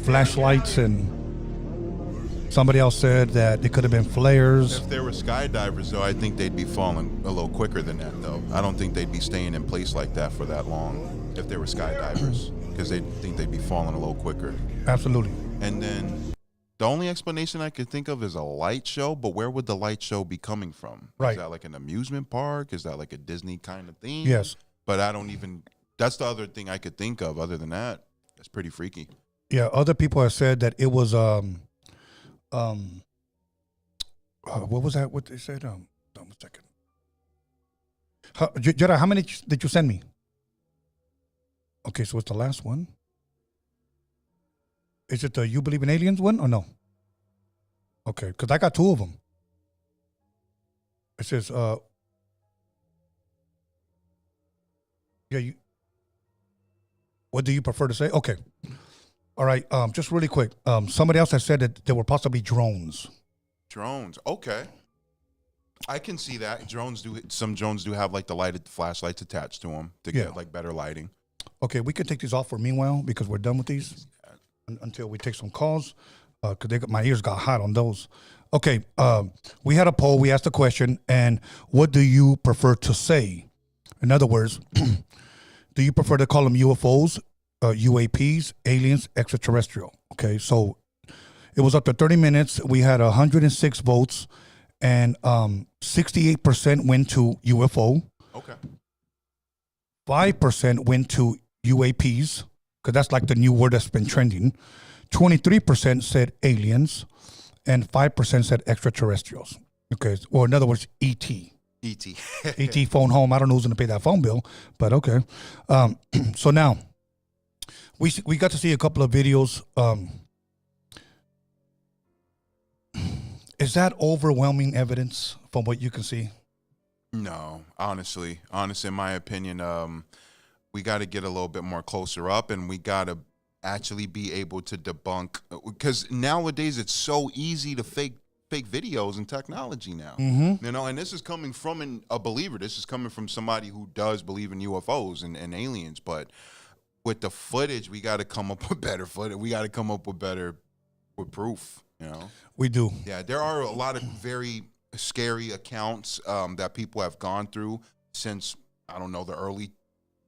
flashlights, and somebody else said that it could have been flares. If there were skydivers, though, I think they'd be falling a little quicker than that, though. I don't think they'd be staying in place like that for that long if they were skydivers, because they think they'd be falling a little quicker. Absolutely. And then the only explanation I could think of is a light show, but where would the light show be coming from? Right. Is that like an amusement park? Is that like a Disney kind of thing? Yes. But that's the other thing I could think of. Other than that, that's pretty freaky. Yeah, other people have said that it was what was that? What they said? Hold on a second. Jedi, how many did you send me? Okay, so it's the last one. Is it the You Believe in Aliens one or no? Okay, because I got two of them. It says, what do you prefer to say? Okay. All right, just really quick. Somebody else has said that there were possibly drones. Drones, okay. I can see that. Some drones do have like the lighted flashlights attached to them to get like better lighting. Okay, we can take these off for meanwhile because we're done with these until we take some calls because my ears got hot on those. Okay, we had a poll. We asked a question, and what do you prefer to say? In other words, do you prefer to call them UFOs, UAPs, aliens, extraterrestrial? Okay, so it was up to 30 minutes. We had 106 votes, and 68% went to UFO. Okay. 5% went to UAPs, because that's like the new word that's been trending. 23% said aliens, and 5% said extraterrestrials. Okay, or in other words, ET. ET. ET phone home. I don't know who's going to pay that phone bill, but okay. So now, we got to see a couple of videos. Is that overwhelming evidence from what you can see? No, honestly, in my opinion, we got to get a little bit more closer up, and we got to actually be able to debunk, because nowadays it's so easy to fake videos and technology now. Mm-hmm. And this is coming from a believer. This is coming from somebody who does believe in UFOs and aliens. But with the footage, we got to come up with better footage. We got to come up with with proof. We do. Yeah, there are a lot of very scary accounts that people have gone through since, I don't know, the early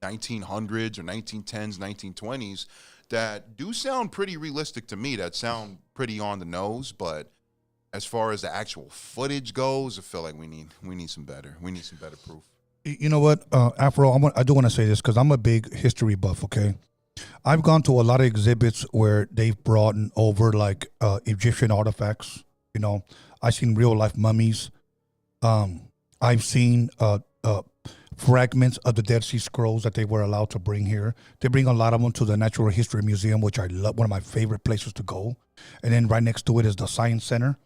1900s or 1910s, 1920s that do sound pretty realistic to me, that sound pretty on the nose. But as far as the actual footage goes, I feel like we need some better proof. You know what, Afro, I do want to say this because I'm a big history buff, okay? I've gone to a lot of exhibits where they've brought over like Egyptian artifacts. You know, I've seen real life mummies. I've seen fragments of the Dead Sea Scrolls that they were allowed to bring here. They bring a lot of them to the Natural History Museum, which I love, one of my favorite places to go. And then right next to it is the Science Center,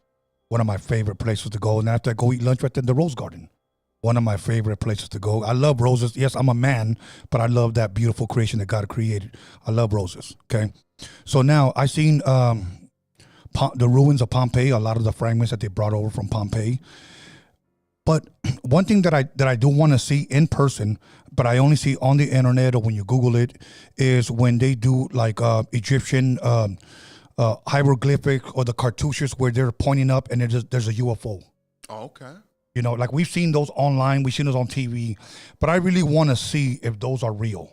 one of my favorite places to go. And after I go eat lunch right there in the Rose Garden, one of my favorite places to go. I love roses. Yes, I'm a man, but I love that beautiful creation that God created. I love roses, okay? So now I've seen the ruins of Pompeii, a lot of the fragments that they brought over from Pompeii. But one thing that I do want to see in person, but I only see on the internet or when you Google it, is when they do like Egyptian hieroglyphic or the cartouches where they're pointing up and there's a UFO. Oh, okay. You know, like we've seen those online, we've seen those on TV, but I really want to see if those are real.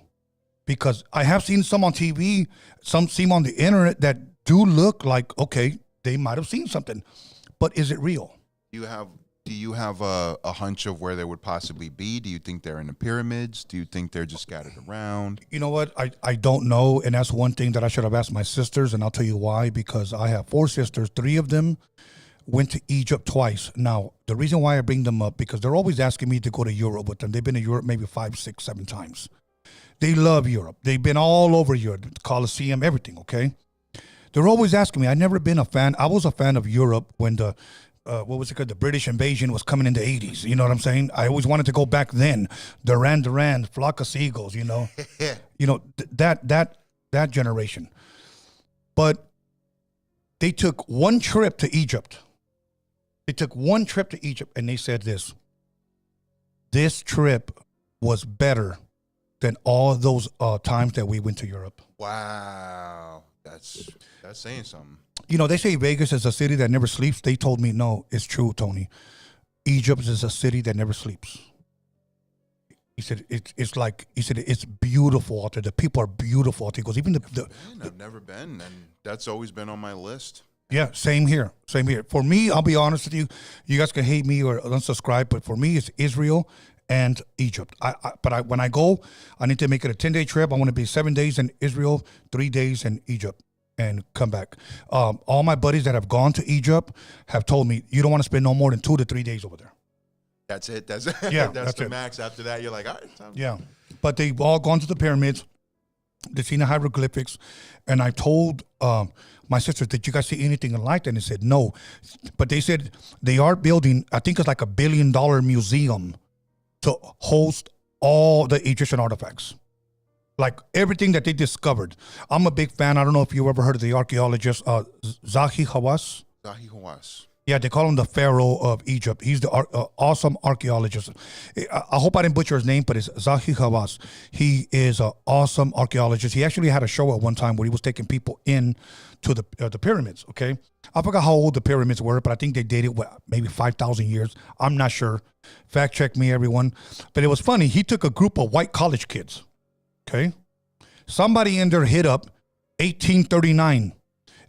Because I have seen some on TV, some seem on the internet that do look like, okay, they might have seen something, but is it real? Do you have a hunch of where they would possibly be? Do you think they're in the pyramids? Do you think they're just scattered around? You know what? I don't know. And that's one thing that I should have asked my sisters. And I'll tell you why. Because I have 4 sisters. 3 of them went to Egypt twice. Now, the reason why I bring them up, because they're always asking me to go to Europe with them. They've been to Europe maybe 5, 6, 7 times. They love Europe. They've been all over Europe, the Colosseum, everything, okay? They're always asking me. I've never been a fan. I was a fan of Europe when the what was it called? The British invasion was coming in the 80s. You know what I'm saying? I always wanted to go back then. Duran, Flock of Seagulls, you know. You know, that generation. But they took one trip to Egypt. And they said this trip was better than all those times that we went to Europe. Wow. That's saying something. You know, they say Vegas is a city that never sleeps. They told me, no, it's true, Tony. Egypt is a city that never sleeps. He said, it's beautiful out there. The people are beautiful out there. He goes, even I've never been, and that's always been on my list. Yeah, same here. For me, I'll be honest with you. You guys can hate me or unsubscribe, but for me, it's Israel and Egypt. When I go, I need to make it a 10-day trip. I want to be 7 days in Israel, 3 days in Egypt, and come back. All my buddies that have gone to Egypt have told me, you don't want to spend no more than 2 to 3 days over there. That's it. That's the it. max. After that, you're like, all right. Yeah, but they've all gone to the pyramids. They've seen the hieroglyphics, and I told my sisters, did you guys see anything like that? And they said no, but they said they are building, I think it's like $1 billion museum to host all the Egyptian artifacts, like everything that they discovered. I'm a big fan. I don't know if you ever heard of the archaeologist Zahi Hawass. Zahi Hawass. Yeah, they call him the Pharaoh of Egypt. He's the awesome archaeologist. I hope I didn't butcher his name, but it's Zahi Hawass. He is an awesome archaeologist. He actually had a show at one time where he was taking people in to the pyramids, okay? I forgot how old the pyramids were, but I think they dated, maybe 5,000 years. I'm not sure. Fact check me, everyone. But it was funny. He took a group of white college kids, okay? Somebody in there hit up 1839,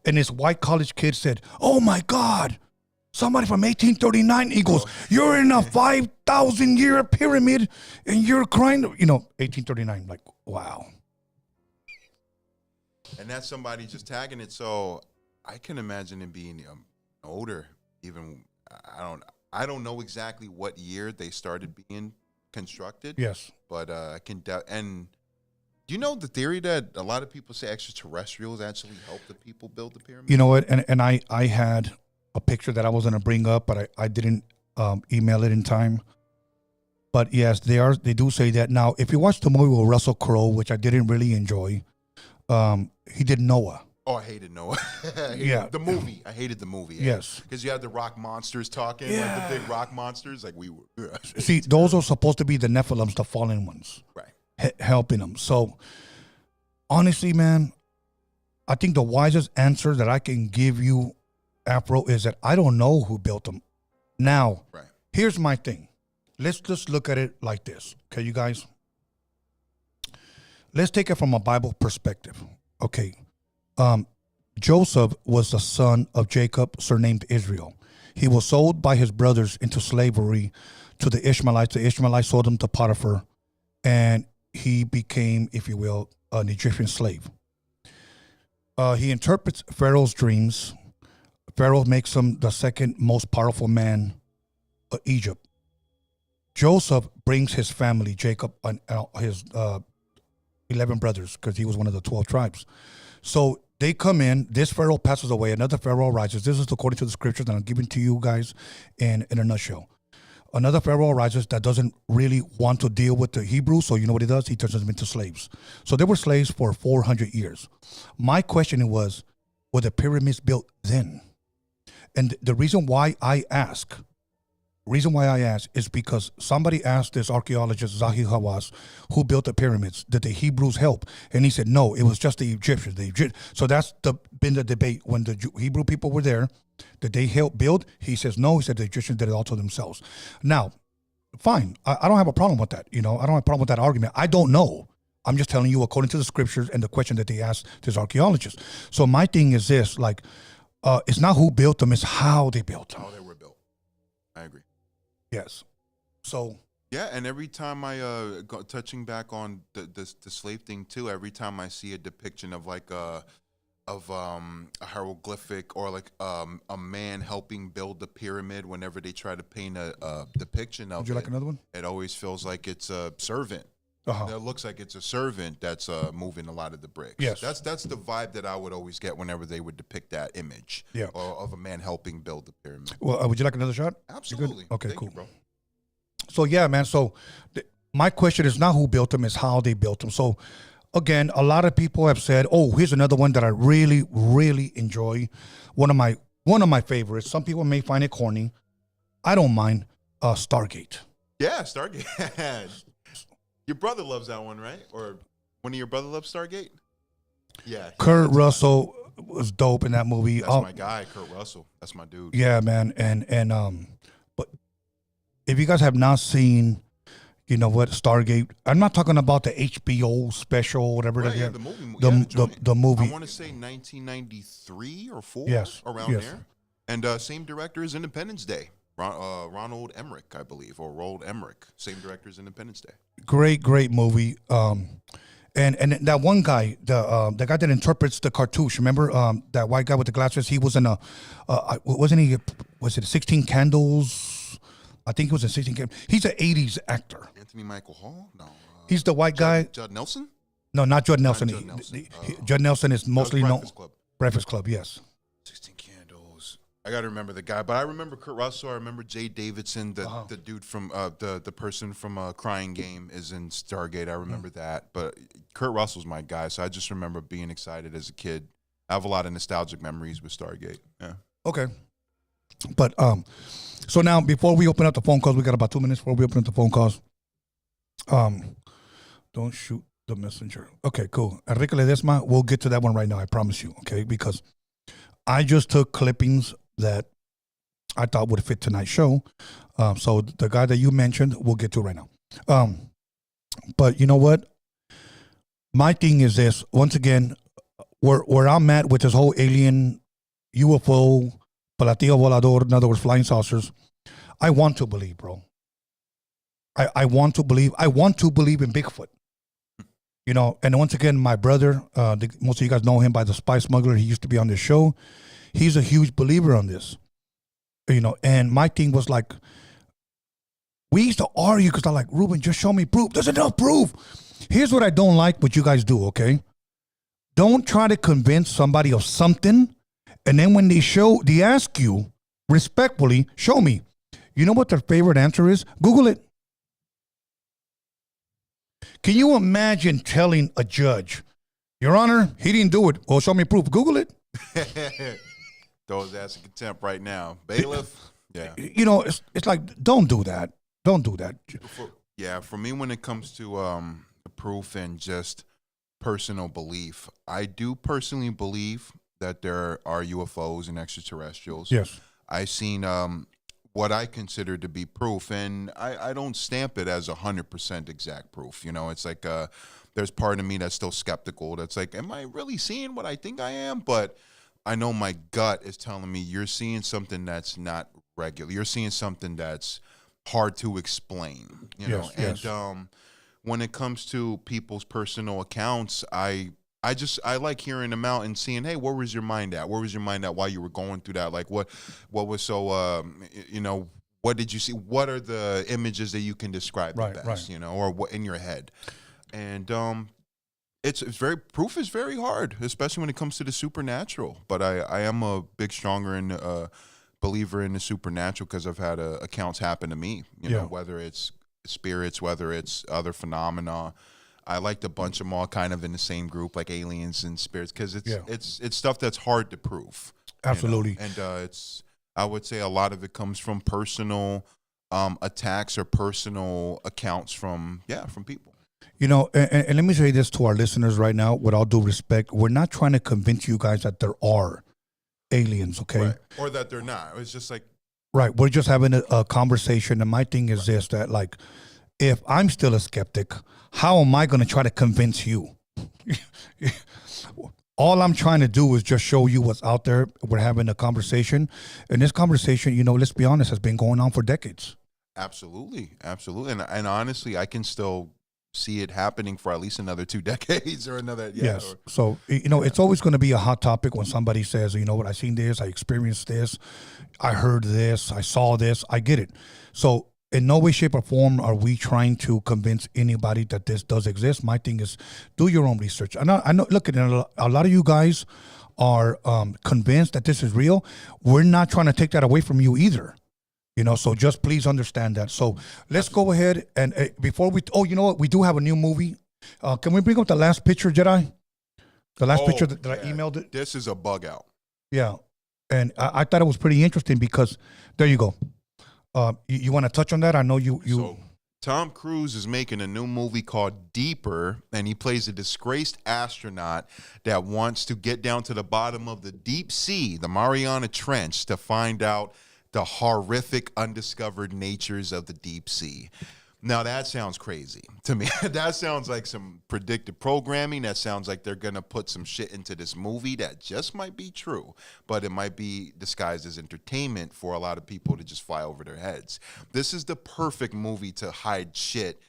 and this white college kid said, oh, my God. Somebody from 1839, he goes, you're in a 5,000-year pyramid, and you're crying, 1839. Like, wow. And that's somebody just tagging it. So I can imagine it being older. Even I don't know exactly what year they started being constructed. Yes, but I can. And do you know the theory that a lot of people say extraterrestrials actually helped the people build the pyramid? You know what? And I had a picture that I was going to bring up, but I didn't email it in time. But yes, they do say that. Now, if you watch the movie with Russell Crowe, which I didn't really enjoy, he did Noah. Oh, I hated Noah. The movie. I hated the movie. Yes. Because you had the rock monsters talking, like the big rock monsters. Like we were. See, those are supposed to be the Nephilims, the fallen ones. Right. Helping them. So, honestly, man, I think the wisest answer that I can give you, Afro, is that I don't know who built them. Now, Here's my thing. Let's just look at it like this. Okay, you guys? Let's take it from a Bible perspective. Okay. Joseph was the son of Jacob, surnamed Israel. He was sold by his brothers into slavery to the Ishmaelites. The Ishmaelites sold him to Potiphar, and he became, if you will, an Egyptian slave. He interprets Pharaoh's dreams. Pharaoh makes him the second most powerful man of Egypt. Joseph brings his family, Jacob, and his 11 brothers, because he was one of the 12 tribes. So they come in, this Pharaoh passes away, another Pharaoh arises. This is according to the scriptures that I'm giving to you guys in a nutshell. Another Pharaoh arises that doesn't really want to deal with the Hebrews, so you know what he does? He turns them into slaves. So they were slaves for 400 years. My question was, were the pyramids built then? And the reason why I ask is because somebody asked this archaeologist, Zahi Hawass, who built the pyramids, did the Hebrews help? And he said, no, it was just the Egyptians. So that's been the debate. When the Hebrew people were there, did they help build? He says, no. He said the Egyptians did it all to themselves. Now, fine. I don't have a problem with that. I don't have a problem with that argument. I don't know. I'm just telling you according to the scriptures and the question that they asked this archaeologist. So my thing is this, it's not who built them, it's how they built them. How they were built. I agree. Yes. So. Yeah, and every time I touching back on the slave thing too, every time I see a depiction of a hieroglyphic or a man helping build the pyramid, whenever they try to paint a depiction of Would you like another one? It always feels like it's a servant. Uh-huh. It looks like it's a servant that's moving a lot of the bricks. Yes. That's the vibe that I would always get whenever they would depict that image of a man helping build the pyramid. Well, would you like another shot? Absolutely. Okay, Thank cool. you, bro. So, yeah, man. So my question is not who built them, it's how they built them. So, again, a lot of people have said, oh, here's another one that I really, really enjoy. One of my favorites. Some people may find it corny. I don't mind. Stargate. Yeah, Stargate. Your brother loves that one, right? Or one of your brother loves Stargate? Yeah. Kurt Russell was dope in that movie. That's my guy, Kurt Russell. That's my dude. Yeah, man. But if you guys have not seen, Stargate, I'm not talking about the HBO special, whatever Right, that yeah, is. the movie. The movie. I want to say 1993 or 4, Yes, around yes. there. And same director as Independence Day. Ronald Emmerich, I believe, or Roald Emmerich. Same director as Independence Day. Great movie. And that one guy, the guy that interprets the cartouche, remember that white guy with the glasses? He was in was it 16 Candles? I think he was in 16 Candles. He's an 80s actor. Anthony Michael Hall? No. He's the white guy. Judd Nelson? No, not Judd Nelson. Judd Nelson. Judd Nelson is mostly known. Breakfast Club. Breakfast Club, yes. 16 Candles. I got to remember the guy, but I remember Kurt Russell. I remember Jay Davidson, the dude from the person from Crying Game is in Stargate. I remember that, but Kurt Russell's my guy, so I just remember being excited as a kid. I have a lot of nostalgic memories with Stargate. Yeah. Okay. But so now before we open up the phone calls, we got about 2 minutes before we open up the phone calls. Don't shoot the messenger. Okay, cool. Enrique Ledesma, we'll get to that one right now, I promise you, okay? Because I just took clippings that I thought would fit tonight's show. So the guy that you mentioned, we'll get to right now. But you know what? My thing is this. Once again, where I'm at with this whole alien UFO, platillo volador, in other words, flying saucers, I want to believe, bro. I want to believe. I want to believe in Bigfoot. And once again, my brother, most of you guys know him by the Spy Smuggler. He used to be on this show. He's a huge believer on this. And my thing was like, we used to argue because I'm like, Ruben, just show me proof. There's enough proof. Here's what I don't like what you guys do, okay? Don't try to convince somebody of something, and then when they ask you respectfully, show me. You know what their favorite answer is? Google it. Can you imagine telling a judge, Your Honor, he didn't do it. Well, show me proof. Google it. Throw his ass in contempt right now. Bailiff. Yeah. It's like, don't do that. Don't do that. For me, when it comes to proof and just personal belief, I do personally believe that there are UFOs and extraterrestrials. Yes. I've seen what I consider to be proof, and I don't stamp it as 100% exact proof. It's like there's part of me that's still skeptical. That's like, am I really seeing what I think I am? But I know my gut is telling me you're seeing something that's not regular. You're seeing something that's hard to explain. Yes. And when it comes to people's personal accounts, I I like hearing them out and seeing, hey, where was your mind at? Where was your mind at while you were going through that? Like what was so you know, what did you see? What are the images that you can describe the best, you know, or what in your head? And it's very, proof is very hard, especially when it comes to the supernatural. But I am a big stronger in believer in the supernatural because I've had accounts happen to me, you know, whether it's spirits, whether it's other phenomena. I like to bunch them all kind of in the same group, like aliens and spirits, because it's stuff that's hard to prove. Absolutely. You know? And I would say a lot of it comes from personal attacks or personal accounts from people. You know, and let me say this to our listeners right now, with all due respect, we're not trying to convince you guys that there are aliens, okay? Right. Or that they're not. It's just like... Right. We're just having a conversation, and my thing is this, that like, if I'm still a skeptic, how am I going to try to convince you? All I'm trying to do is just show you what's out there. We're having a conversation, and this conversation, you know, let's be honest, has been going on for decades. Absolutely. Absolutely. And honestly, I can still see it happening for at least another 2 decades or another. Yeah, yes. So, you know, it's always going to be a hot topic when somebody says, you know what, I seen this, I experienced this, I heard this, I saw this, I get it. So in no way, shape, or form are we trying to convince anybody that this does exist. My thing is, do your own research. I know. Look, at a lot of you guys are convinced that this is real. We're not trying to take that away from you either. You know, so just please understand that. So let's go ahead and before we, you know what? We do have a new movie. Can we bring up the last picture, Jedi? The last picture that I emailed it. This is a bug out. Yeah, and I thought it was pretty interesting because there you go. You want to touch on that? I know you. So Tom Cruise is making a new movie called Deeper, and he plays a disgraced astronaut that wants to get down to the bottom of the deep sea, the Mariana Trench, to find out the horrific undiscovered natures of the deep sea. Now that sounds crazy to me. That sounds like some predictive programming. That sounds like they're going to put some shit into this movie that just might be true, but it might be disguised as entertainment for a lot of people to just fly over their heads. This is the perfect movie to hide shit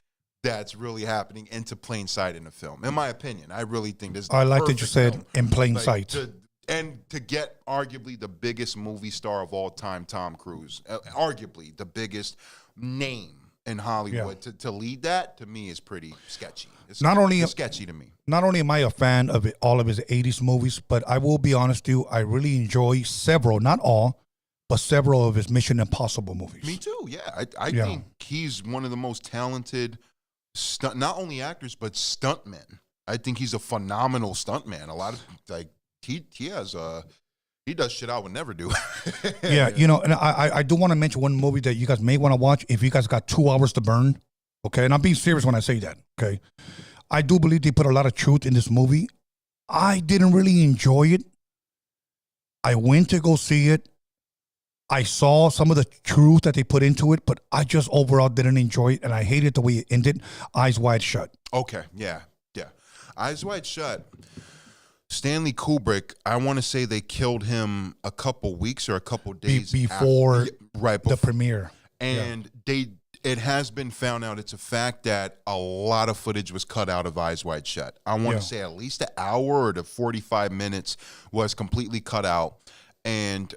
that's really happening into plain sight in a film. In my opinion, I really think this is I like that you said in plain sight. And to get arguably the biggest movie star of all time, Tom Cruise, arguably the biggest name in Hollywood, to lead that, to me, is pretty sketchy. It's sketchy to me. Not only am I a fan of all of his 80s movies, but I will be honest with you, I really enjoy several, not all, but several of his Mission Impossible movies. Me too, yeah. I think he's one of the most talented, not only actors, but stuntmen. I think he's a phenomenal stuntman. A lot of, like, he does shit I would never do. Yeah, you know, and I do want to mention one movie that you guys may want to watch if you guys got 2 hours to burn, okay? And I'm being serious when I say that, okay? I do believe they put a lot of truth in this movie. I didn't really enjoy it. I went to go see it. I saw some of the truth that they put into it, but I just overall didn't enjoy it, and I hated the way it ended. Eyes Wide Shut. Okay, yeah. Eyes Wide Shut. Stanley Kubrick, I want to say they killed him a couple weeks or a couple days before the premiere. And it has been found out, it's a fact that a lot of footage was cut out of Eyes Wide Shut. I want to say at least an hour to 45 minutes was completely cut out. And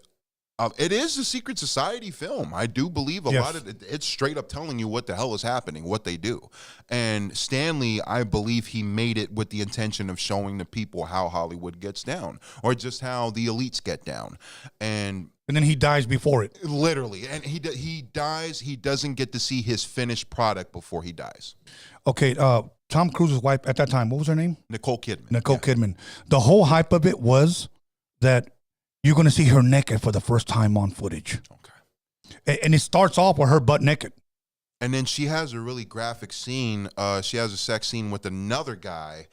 it is a secret society film. I do believe a lot of it's straight up telling you what the hell is happening, what they do. And Stanley, I believe he made it with the intention of showing the people how Hollywood gets down, or just how the elites get down. And then he dies before it. Literally. And he dies. He doesn't get to see his finished product before he dies. Okay, Tom Cruise's wife at that time, what was her name? Nicole Kidman. Nicole Kidman. The whole hype of it was that you're going to see her naked for the first time on footage. Okay. And it starts off with her butt naked. And then she has a really graphic scene. She has a sex scene with another guy.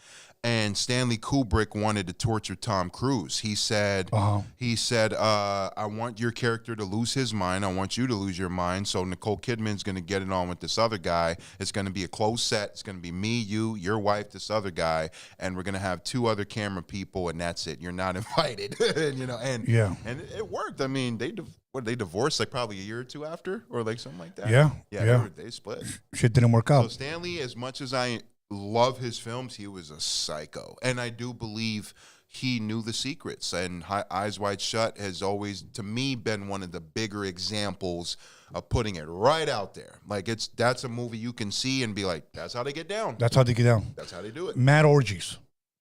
And Stanley Kubrick wanted to torture Tom Cruise. He said, I want your character to lose his mind. I want you to lose your mind. So Nicole Kidman's going to get it on with this other guy. It's going to be a closed set. It's going to be me, you, your wife, this other guy. And we're going to have 2 other camera people, and that's it. You're not invited. And it worked. I mean, they divorced like probably a year or 2 after, or like something like that. Yeah. They split. Shit didn't work out. So Stanley, as much as I love his films. He was a psycho. And I do believe he knew the secrets. And Eyes Wide Shut has always, to me, been one of the bigger examples of putting it right out there. Like, that's a movie you can see and be like, that's how they get down. That's how they get down. That's how they do it. Mad orgies.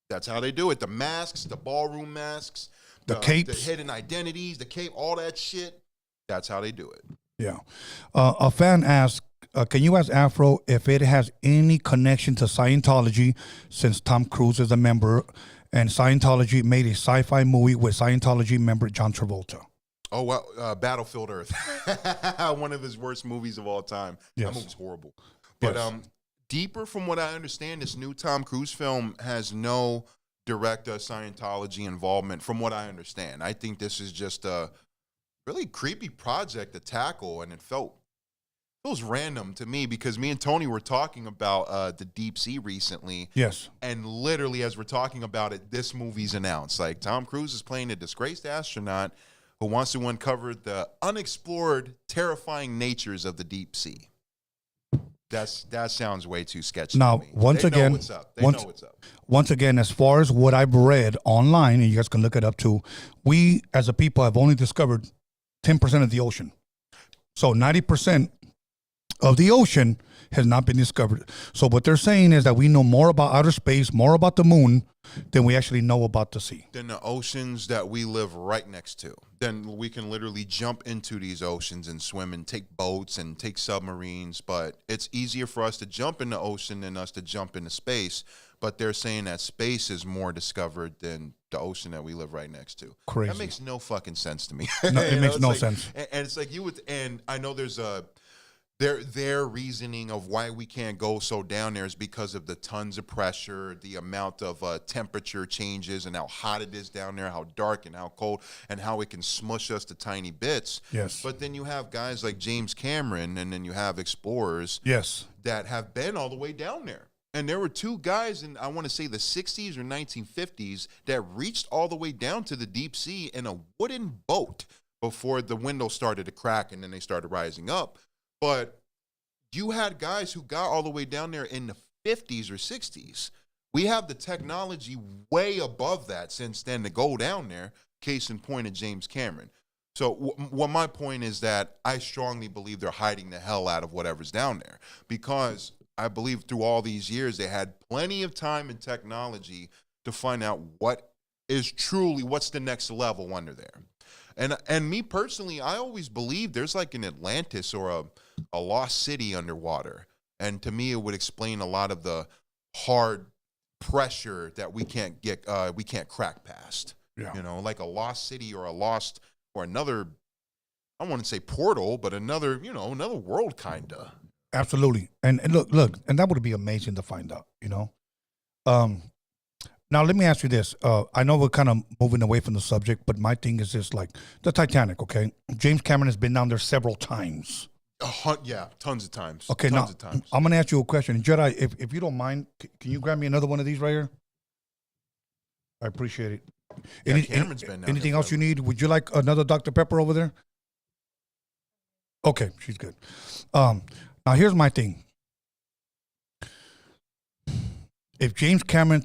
That's how they do it. The masks, the ballroom masks, the capes, the hidden identities, the cape, all that shit. That's how they do it. Yeah. A fan asked, can you ask Afro if it has any connection to Scientology, since Tom Cruise is a member and Scientology made a sci-fi movie with Scientology member John Travolta? Oh, well, Battlefield Earth. One of his worst movies of all time. Yes. That movie's horrible. But Yes. Deeper, from what I understand, this new Tom Cruise film has no direct Scientology involvement, from what I understand. I think this is just a really creepy project to tackle, and it feels random to me, because me and Tony were talking about the deep sea recently. Yes. And literally, as we're talking about it, this movie's announced. Like, Tom Cruise is playing a disgraced astronaut who wants to uncover the unexplored, terrifying natures of the deep sea. That sounds way too sketchy Now, to me. once They again, know what's up. They know what's up. Once again, as far as what I've read online, and you guys can look it up too, we as a people have only discovered 10% of the ocean. So 90% of the ocean has not been discovered. So what they're saying is that we know more about outer space, more about the moon, than we actually know about the sea. Than the oceans that we live right next to. Then we can literally jump into these oceans and swim and take boats and take submarines. But it's easier for us to jump in the ocean than us to jump into space. But they're saying that space is more discovered than the ocean that we live right next to. Crazy. That makes no fucking sense to me. No, it makes it's no like, sense. And it's like you would, and I know there's their reasoning of why we can't go so down there is because of the tons of pressure, the amount of temperature changes, and how hot it is down there, how dark and how cold, and how it can smush us to tiny bits. Yes. But then you have guys like James Cameron, and then you have explorers Yes. that have been all the way down there. And there were two guys in, I want to say, the 60s or 1950s that reached all the way down to the deep sea in a wooden boat before the window started to crack and then they started rising up. But you had guys who got all the way down there in the 50s or 60s. We have the technology way above that since then to go down there. Case in point of James Cameron. So what my point is that I strongly believe they're hiding the hell out of whatever's down there, because I believe through all these years they had plenty of time and technology to find out what's the next level under there. And me personally, I always believe there's like an Atlantis or a lost city underwater. And to me, it would explain a lot of the hard pressure that we can't crack past. Yeah. You know, like a lost city or another, I wouldn't say portal, but another world kinda. Absolutely. And look, and that would be amazing to find out, you know? Now, let me ask you this. I know we're kind of moving away from the subject, but my thing is this, like the Titanic, okay? James Cameron has been down there several times. Yeah, tons of times. Okay, tons now, of times. I'm going to ask you a question. Jedi, if you don't mind, can you grab me another one of these right here? I appreciate it. Yeah, Cameron's been down anything there else you need? Would you like another Dr. Pepper over there? Okay, she's good. Now, here's my thing. If James Cameron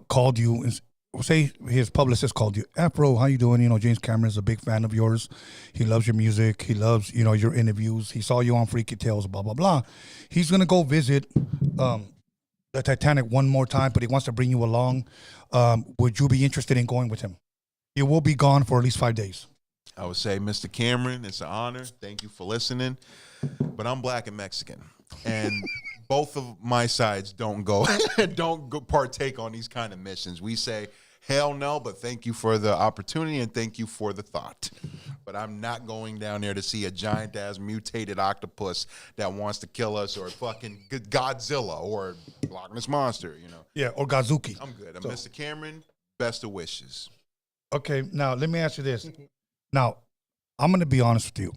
called you, and say his publicist called you, Afro, how you doing? You know, James Cameron is a big fan of yours. He loves your music. He loves, your interviews. He saw you on Freaky Tales, blah, blah, blah. He's going to go visit the Titanic one more time, but he wants to bring you along. Would you be interested in going with him? You will be gone for at least 5 days. I would say, Mr. Cameron, it's an honor. Thank you for listening. But I'm black and Mexican, and both of my sides don't partake on these kind of missions. We say, hell no, but thank you for the opportunity and thank you for the thought. But I'm not going down there to see a giant-ass mutated octopus that wants to kill us, or fucking Godzilla or Loch Ness Monster, Yeah, or Gazuki. I'm good. Mr. Cameron, best of wishes. Okay, now let me ask you this. Now, I'm going to be honest with you.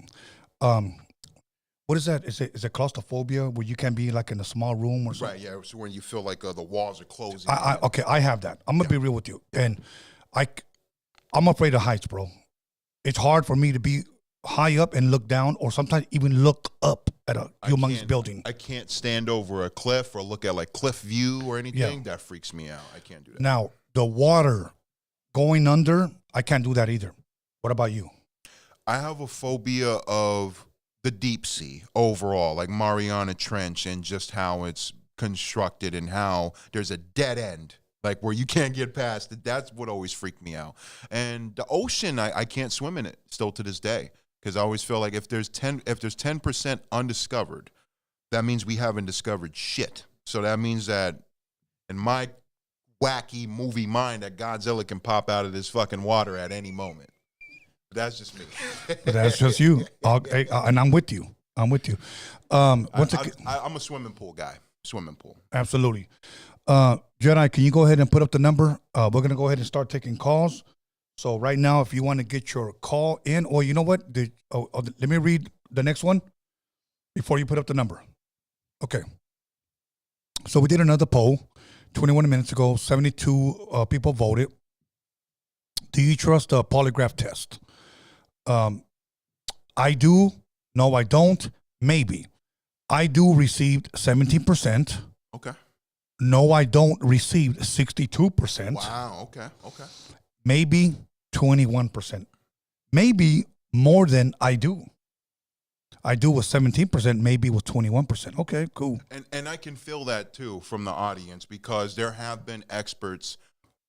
What is that? Is it claustrophobia, where you can be like in a small room or something? Right, yeah. So when you feel like the walls are closing. Okay, I have that. I'm going to be real with you. And I'm afraid of heights, bro. It's hard for me to be high up and look down, or sometimes even look up at a humongous building. I can't stand over a cliff or look at like cliff view or anything. That freaks me out. I can't do that. Now, the water going under, I can't do that either. What about you? I have a phobia of the deep sea overall, like Mariana Trench, and just how it's constructed and how there's a dead end, like where you can't get past it. That's what always freaked me out. And the ocean, I can't swim in it still to this day, because I always feel like if there's 10% undiscovered, that means we haven't discovered shit. So that means that in my wacky movie mind, that Godzilla can pop out of this fucking water at any moment. That's just me. That's just you. And I'm with you. I'm a swimming pool guy. Swimming pool. Absolutely. Jedi, can you go ahead and put up the number? We're going to go ahead and start taking calls. So right now, if you want to get your call in, or you know what? Let me read the next one before you put up the number. Okay. So we did another poll 21 minutes ago. 72 people voted. Do you trust a polygraph test? I do. No, I don't. Maybe. I do received 17%. Okay. No, I don't received 62%. Wow. Okay. Maybe 21%. Maybe more than I do. I do with 17%, maybe with 21%. Okay, cool. And I can feel that too from the audience, because there have been experts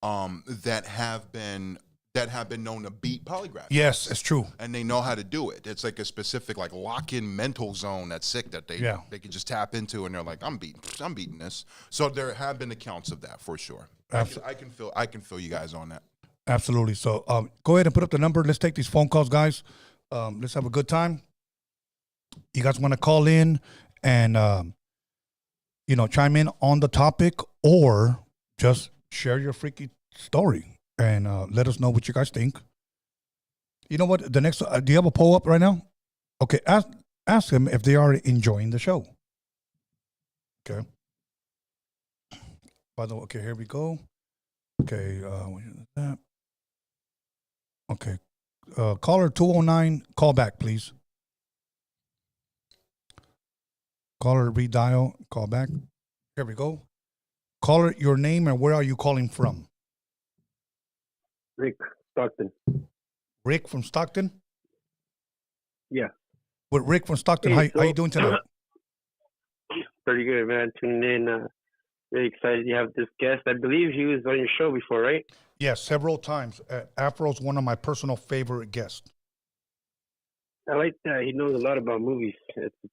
that have been known to beat polygraph. Yes, it's true. And they know how to do it. It's like a specific like lock-in mental zone that's sick that they can just tap into, and they're like, I'm beating this. So there have been accounts of that for sure. I can feel you guys on that. Absolutely. So go ahead and put up the number. Let's take these phone calls, guys. Let's have a good time. You guys want to call in and chime in on the topic, or just share your freaky story and let us know what you guys think. You know what? The next, do you have a poll up right now? Okay, ask them if they are enjoying the show. Okay. By the way, okay, here we go. Okay, okay. Caller 209, call back, please. Caller, redial, call back. Here we go. Caller, your name and where are you calling from? Rick, Stockton. Rick from Stockton? Yeah. Well, Rick from Stockton, how you doing tonight? Pretty good, man. Tuning in. Really excited you have this guest. I believe he was on your show before, right? Yes, several times. Afro's one of my personal favorite guests. I like that. He knows a lot about movies.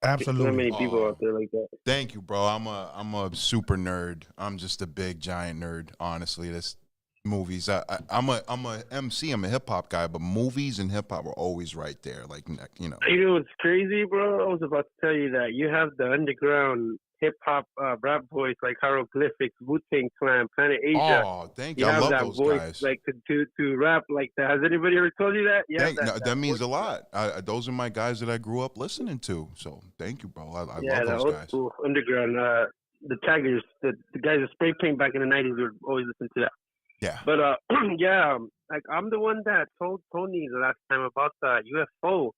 Absolutely. Not many people out there like that. Thank you, bro. I'm a super nerd. I'm just a big giant nerd. Honestly, this movies. I'm a MC. I'm a hip hop guy, but movies and hip hop are always right there. Like, you know. You know what's crazy, bro? I was about to tell you that you have the underground hip hop rap voice like Hieroglyphics, Wu-Tang Clan, Planet Asia. Oh, thank you. I love those voice, guys. like to rap like that. Has anybody ever told you that? Yeah, that means a lot. Those are my guys that I grew up listening to. So thank you, bro. I love those old guys. School underground. The Taggers, the guys that spray paint back in the 90s would always listen to that. Yeah. But yeah, like I'm the one that told Tony the last time about the UFO.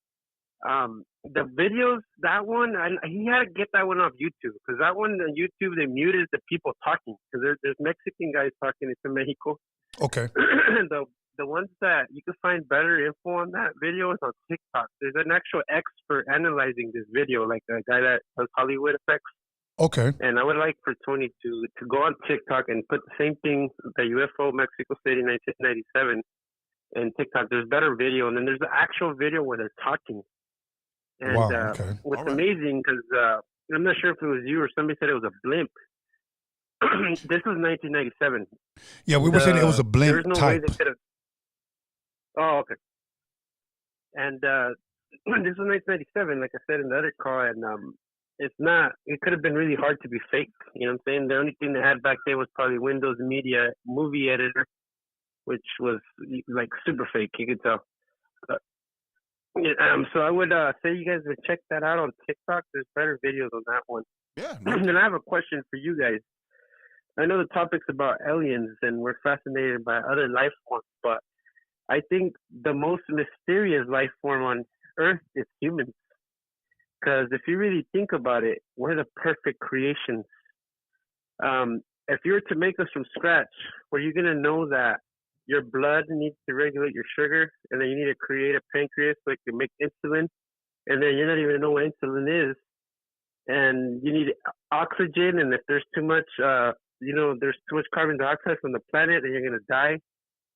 The videos, that one, he had to get that one off YouTube, because that one on YouTube, they muted the people talking, because there's Mexican guys talking in Mexico. Okay. The ones that you can find better info on that video is on TikTok. There's an actual expert analyzing this video, like a guy that does Hollywood effects. Okay. And I would like for Tony to go on TikTok and put the same thing, the UFO Mexico City 1997, and TikTok. There's better video, and then there's the actual video where they're talking. And wow, okay. What's amazing, because I'm not sure if it was you or somebody said it was a blimp. This was 1997. Yeah, we were saying it was a blimp There's no type. way they could have. Oh, okay. And this was 1997, like I said in the other call, and it's not. It could have been really hard to be fake. You know what I'm saying? The only thing they had back then was probably Windows Media Movie Editor, which was like super fake. You could tell. So I would say you guys would check that out on TikTok. There's better videos on that one. Yeah. And I have a question for you guys. I know the topic's about aliens and we're fascinated by other life forms, but I think the most mysterious life form on Earth is humans. Because if you really think about it, we're the perfect creations. If you were to make us from scratch, were you gonna know that your blood needs to regulate your sugar, and then you need to create a pancreas so it can make insulin, and then you're not even know what insulin is, and you need oxygen, and if there's too much, there's too much carbon dioxide from the planet, then you're gonna die,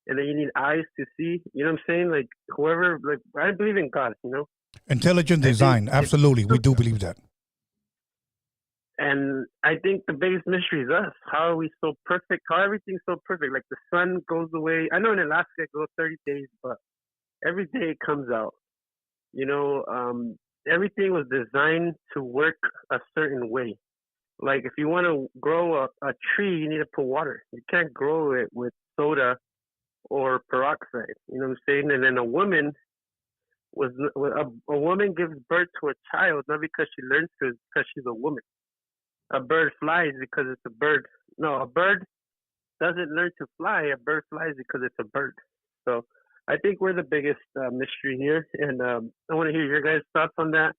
and then you need eyes to see. You know what I'm saying? Like whoever, like I believe in God. Intelligent design, absolutely, we do believe that. And I think the biggest mystery is us. How are we so perfect? How everything's so perfect? Like the sun goes away. I know in Alaska it goes 30 days, but every day it comes out. Everything was designed to work a certain way. Like if you want to grow a tree, you need to put water. You can't grow it with soda or peroxide. You know what I'm saying? And then a woman gives birth to a child not because she learns to, it's because she's a woman. A bird flies because it's a bird. No, a bird doesn't learn to fly. A bird flies because it's a bird. So I think we're the biggest mystery here, and I want to hear your guys' thoughts on that.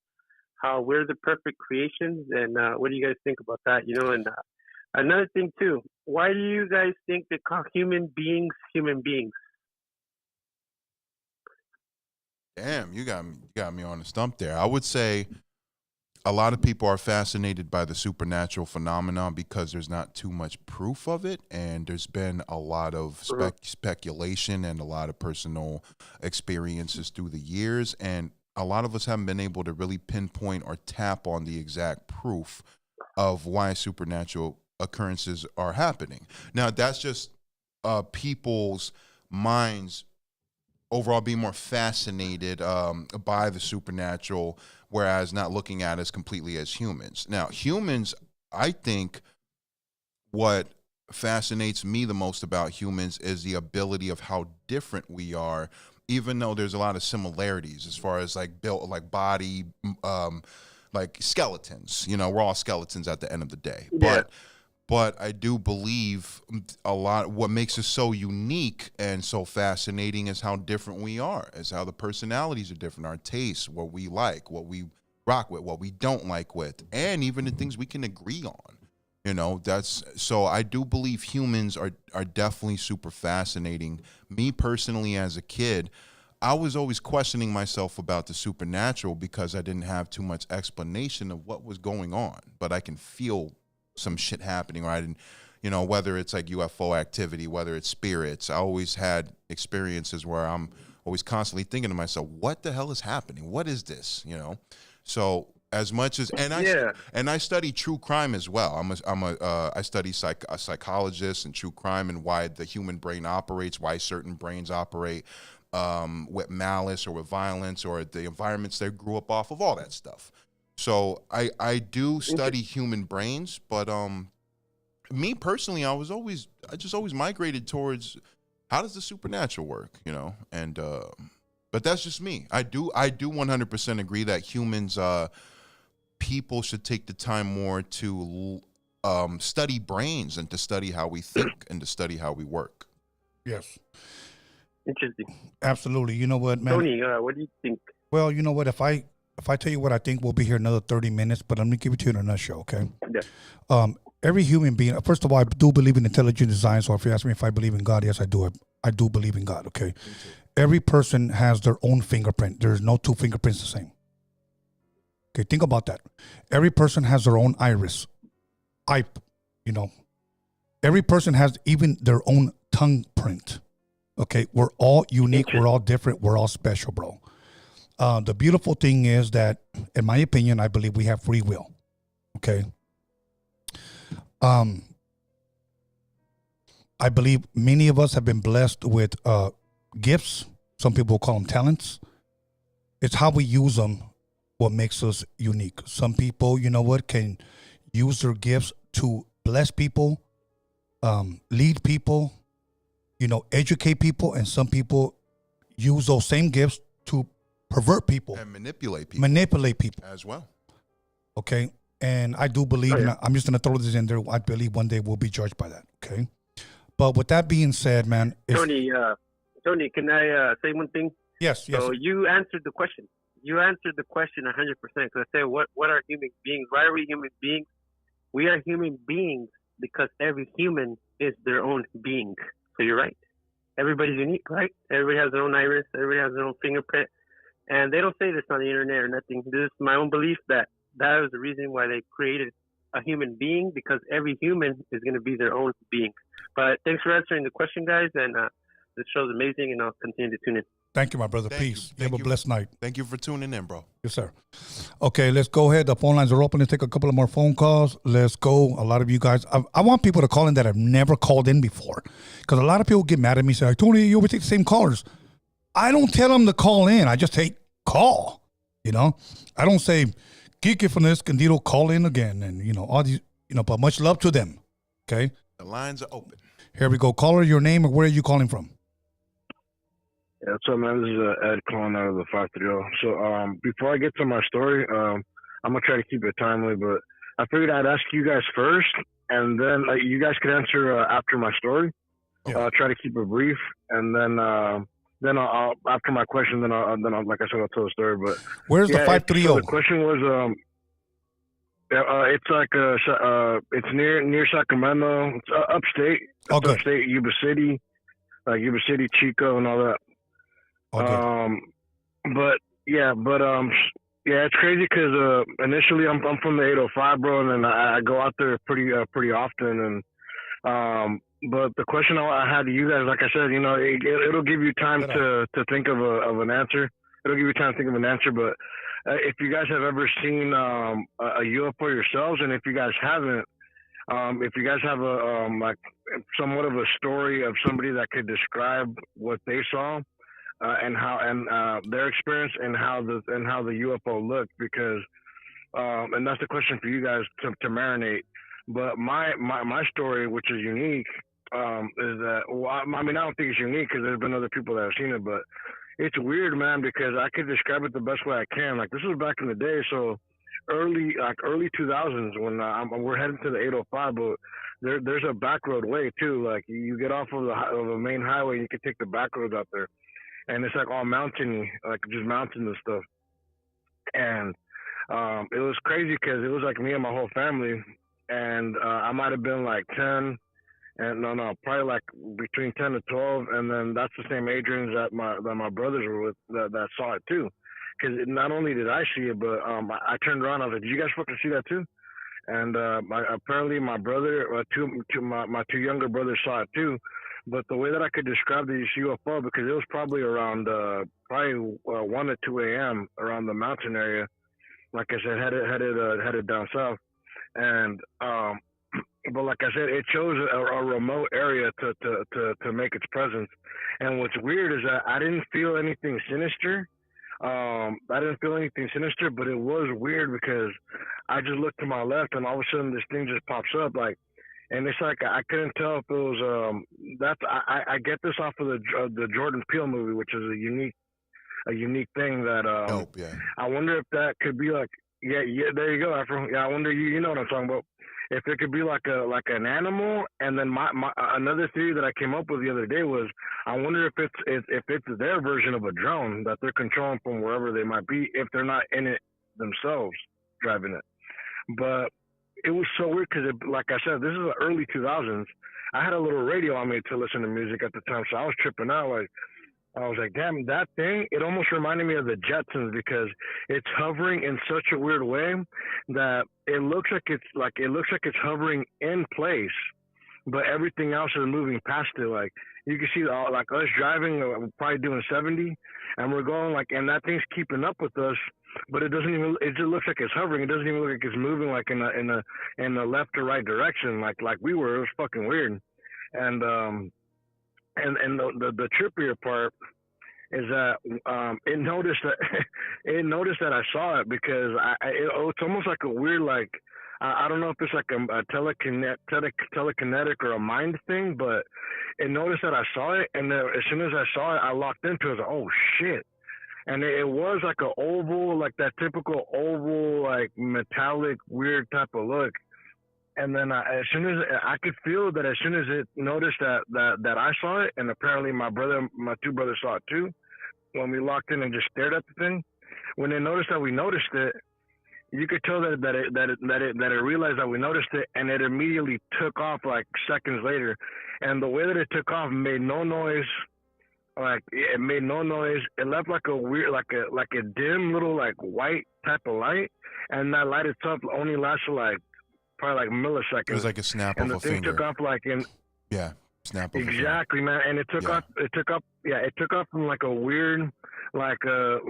How we're the perfect creations, and what do you guys think about that? And another thing too, why do you guys think they call human beings human beings? Damn, you got me on the stump there. I would say a lot of people are fascinated by the supernatural phenomenon because there's not too much proof of it, and there's been a lot of speculation and a lot of personal experiences through the years, and a lot of us haven't been able to really pinpoint or tap on the exact proof of why supernatural occurrences are happening. Now, that's just people's minds overall being more fascinated by the supernatural, whereas not looking at us completely as humans. Now, humans, I think what fascinates me the most about humans is the ability of how different we are, even though there's a lot of similarities as far as like built, like body, like skeletons. We're all skeletons at the end of the day. Yeah. But I do believe a lot. What makes us so unique and so fascinating is how different we are, is how the personalities are different, our tastes, what we like, what we rock with, what we don't like with, and even the things we can agree on. So I do believe humans are definitely super fascinating. Me personally, as a kid, I was always questioning myself about the supernatural because I didn't have too much explanation of what was going on, but I can feel some shit happening, or I didn't, whether it's like UFO activity, whether it's spirits. I always had experiences where I'm always constantly thinking to myself, what the hell is happening? What is this? So as much as, and I study true crime as well. I study a psychologist and true crime and why the human brain operates, why certain brains operate with malice or with violence or the environments they grew up off of, all that stuff. So I do study human brains, but me personally, I just always migrated towards how does the supernatural work, and but that's just me. I do 100% agree that humans, people should take the time more to study brains and to study how we think and to study how we work. Yes. Interesting. Absolutely. You know what, man? Tony, what do you think? Well, you know what? If I tell you what I think, we'll be here another 30 minutes, but I'm going to give it to you in a nutshell, okay? Yeah. Every human being, first of all, I do believe in intelligent design, so if you ask me if I believe in God, yes, I do. I do believe in God, okay? Every person has their own fingerprint. There's no two fingerprints the same. Okay, think about that. Every person has their own iris. Every person has even their own tongue print, okay? We're all unique. We're all different. We're all special, bro. The beautiful thing is that, in my opinion, I believe we have free will. Okay. I believe many of us have been blessed with gifts. Some people call them talents. It's how we use them what makes us unique. Some people, can use their gifts to bless people, lead people, educate people, and some people use those same gifts to pervert people and manipulate people as well. Okay, and I do believe, and I'm just going to throw this in there, I believe one day we'll be judged by that. Okay, but with that being said, man, Tony, can I say one thing? Yes. So you answered the question. you answered the question 100%. Because I said, what are human beings? Why are we human beings? We are human beings because every human is their own being. So you're right. Everybody's unique, right? Everybody has their own iris. Everybody has their own fingerprint. And they don't say this on the internet or nothing. This is my own belief that is the reason why they created a human being, because every human is going to be their own being. But thanks for answering the question, guys. And this show's amazing, and I'll continue to tune in. Thank you, my brother. Peace. You have a blessed night. Thank you for tuning in, bro. Yes, sir. Okay, let's go ahead. The phone lines are open. Let's take a couple of more phone calls. Let's go. A lot of you guys, I want people to call in that have never called in before, because a lot of people get mad at me, say, Tony, you always take the same callers. I don't tell them to call in. I just say call. You know, I don't say Geeky from this Candido, call in again, and all these. But much love to them. Okay. The lines are open. Here we go. Caller, your name, or where are you calling from? Yeah, what's up, man? This is Ed calling out of the 530. So before I get to my story, I'm going to try to keep it timely, but I figured I'd ask you guys first, and then you guys could answer after my story. Yeah. I'll try to keep it brief, and then I'll after my question, then I'll like I said, I'll tell the story. But where's the 530? So the question was, it's like it's near Sacramento. It's upstate. Oh, good. Upstate, Yuba City, Chico, and all that. But it's crazy because initially I'm from the 805, bro, and then I go out there pretty often, and but the question I had to you guys, like I said, it'll give you time to think of an answer. It'll give you time to think of an answer, but if you guys have ever seen a UFO yourselves, and if you guys haven't, if you guys have a like somewhat of a story of somebody that could describe what they saw. And how their experience and how the UFO looked, because and that's the question for you guys to marinate. But my story, which is unique, is that I don't think it's unique because there's been other people that have seen it, but it's weird, man, because I could describe it the best way I can. Like, this was back in the day, so early 2000s when we're heading to the 805, but there's a back road way too. Like, you get off of the main highway, you can take the back roads out there. And it's like all mountainy, like just mountains and stuff. And it was crazy because it was like me and my whole family. And I might have been like 10, and probably like between 10 to 12. And then that's the same age range that my brothers were with that saw it too. Because not only did I see it, but I turned around. I was like, "Did you guys fucking see that too?" And apparently my brother, my two younger brothers saw it too. But the way that I could describe this UFO, because it was probably around 1 to 2 a.m. around the mountain area, like I said, headed down south, and but like I said, it chose a remote area to make its presence. And what's weird is that I didn't feel anything sinister. But it was weird because I just looked to my left, and all of a sudden this thing just pops up, like. And it's like I couldn't tell if it was I get this off of the Jordan Peele movie, which is a unique thing that I wonder if that could be like there you go, Afro. Yeah, I wonder you know what I'm talking about. If it could be like an animal, and then my another theory that I came up with the other day was I wonder if it's their version of a drone that they're controlling from wherever they might be if they're not in it themselves driving it, but. It was so weird because, like I said, this is the early 2000s. I had a little radio on me to listen to music at the time, so I was tripping out. Like, I was like, damn, that thing, it almost reminded me of the Jetsons because it's hovering in such a weird way that it looks like it's hovering in place, but everything else is moving past it. Like, you can see like us driving, we're probably doing 70, and we're going like, and that thing's keeping up with us. But it just looks like it's hovering. It doesn't even look like it's moving like in a left or right direction like we were. It was fucking weird. And the trippier part is that it noticed that I saw it because it's almost like a weird, like, I don't know if it's like a telekinetic or a mind thing, but it noticed that I saw it, and as soon as I saw it, I locked into it. I was like, oh shit. And it was like an oval, like that typical oval, like metallic, weird type of look. And then as soon as I could feel that, as soon as it noticed that I saw it, and apparently my two brothers saw it too, when we locked in and just stared at the thing, when they noticed that we noticed it, you could tell that it realized that we noticed it, and it immediately took off like seconds later. And the way that it took off made no noise. Like it made no noise. It left like a weird, like a dim little like white type of light, and that light itself only lasted like probably like milliseconds. It was like a snap and of a the thing finger. Took off like in snap of exactly, man. And it took off. It took off from like a weird, like a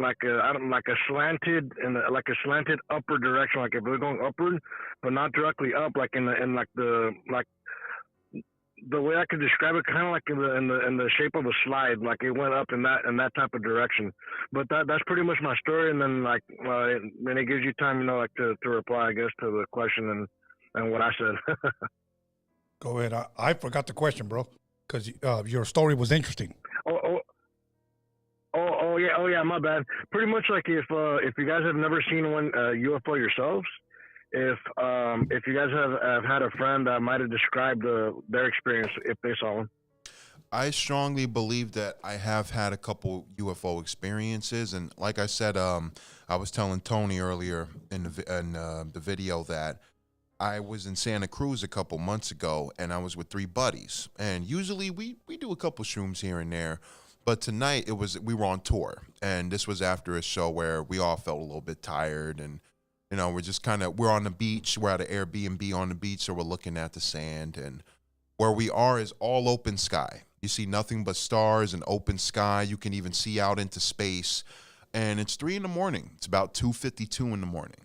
slanted like a slanted upward direction. Like if we're going upward, but not directly up. Like in the way I could describe it, kind of like in the shape of a slide. Like it went up in that type of direction. But that's pretty much my story. And then like then it gives you time, like to reply, I guess, to the question and what I said. Go ahead. I forgot the question, bro, because your story was interesting. Oh yeah, my bad. Pretty much like if you guys have never seen one UFO yourselves, if you guys have had a friend that might have described their experience if they saw one. I strongly believe that I have had a couple UFO experiences, and like I said, I was telling Tony earlier in the video that I was in Santa Cruz a couple months ago, and I was with 3 buddies. And usually we do a couple shrooms here and there, but tonight we were on tour, and this was after a show where we all felt a little bit tired, and we're on the beach. We're at an Airbnb on the beach, so we're looking at the sand, and where we are is all open sky. You see nothing but stars and open sky. You can even see out into space, and it's 3 a.m. It's about 2:52 in the morning.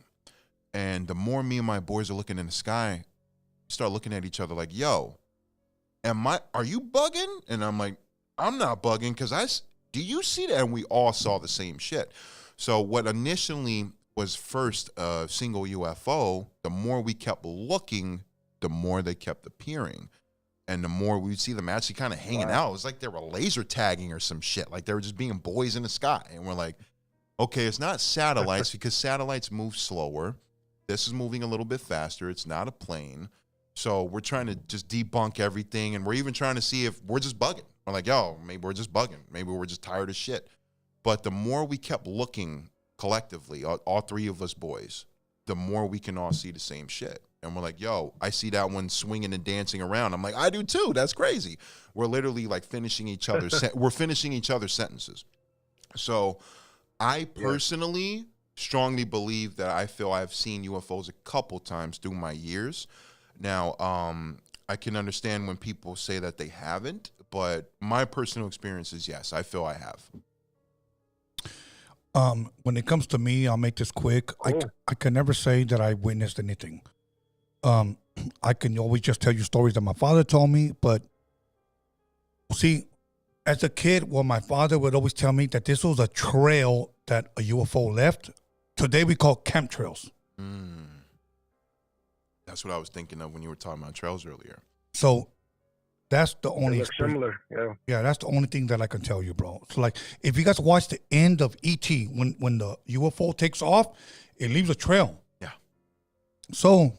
And the more me and my boys are looking in the sky, we start looking at each other like, yo, are you bugging? And I'm like, I'm not bugging, because do you see that? And we all saw the same shit. So what initially was first a single UFO, the more we kept looking, the more they kept appearing. And the more we'd see them actually kind of hanging out. It was like they were laser tagging or some shit. Like they were just being boys in the sky. And we're like, okay, it's not satellites, because satellites move slower. This is moving a little bit faster. It's not a plane. So we're trying to just debunk everything. And we're even trying to see if we're just bugging. We're like, yo, maybe we're just bugging. Maybe we're just tired of shit. But the more we kept looking collectively, all 3 of us boys, the more we can all see the same shit. And we're like, yo, I see that one swinging and dancing around. I'm like, I do too. That's crazy. We're literally like finishing each other's sentences. So I personally strongly believe that I feel I've seen UFOs a couple times through my years. Now, I can understand when people say that they haven't, but my personal experience is yes, I feel I have. When it comes to me, I'll make this quick. I can never say that I witnessed anything. I can always just tell you stories that my father told me, but see, as a kid, my father would always tell me that this was a trail that a UFO left. Today we call chemtrails. That's what I was thinking of when you were talking about trails earlier. So that's the only similar, yeah, that's the only thing that I can tell you, bro. So like, if you guys watch the end of E.T., when the UFO takes off, it leaves a trail. Yeah. So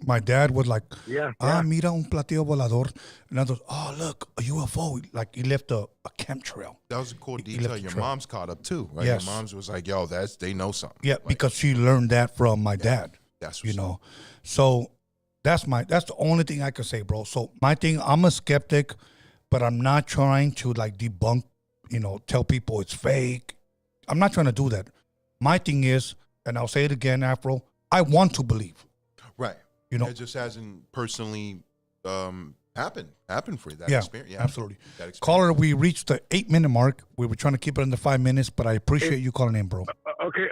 my dad was like, mira un platillo volador. And I was, oh, look, a UFO. Like, he left a chemtrail. That was a cool detail. Your mom's caught up too, right? Yes. Your mom's was like, yo, they know something. Yeah, because she learned that from my dad. That's you know. So that's the only thing I can say, bro. So my thing, I'm a skeptic, but I'm not trying to like debunk, tell people it's fake. I'm not trying to do that. My thing is, and I'll say it again, Afro, I want to believe. Right. It just hasn't personally happened for you. That experience. Yeah, absolutely. Caller, we reached the 8-minute mark. We were trying to keep it under 5 minutes, but I appreciate you calling in, bro. Okay.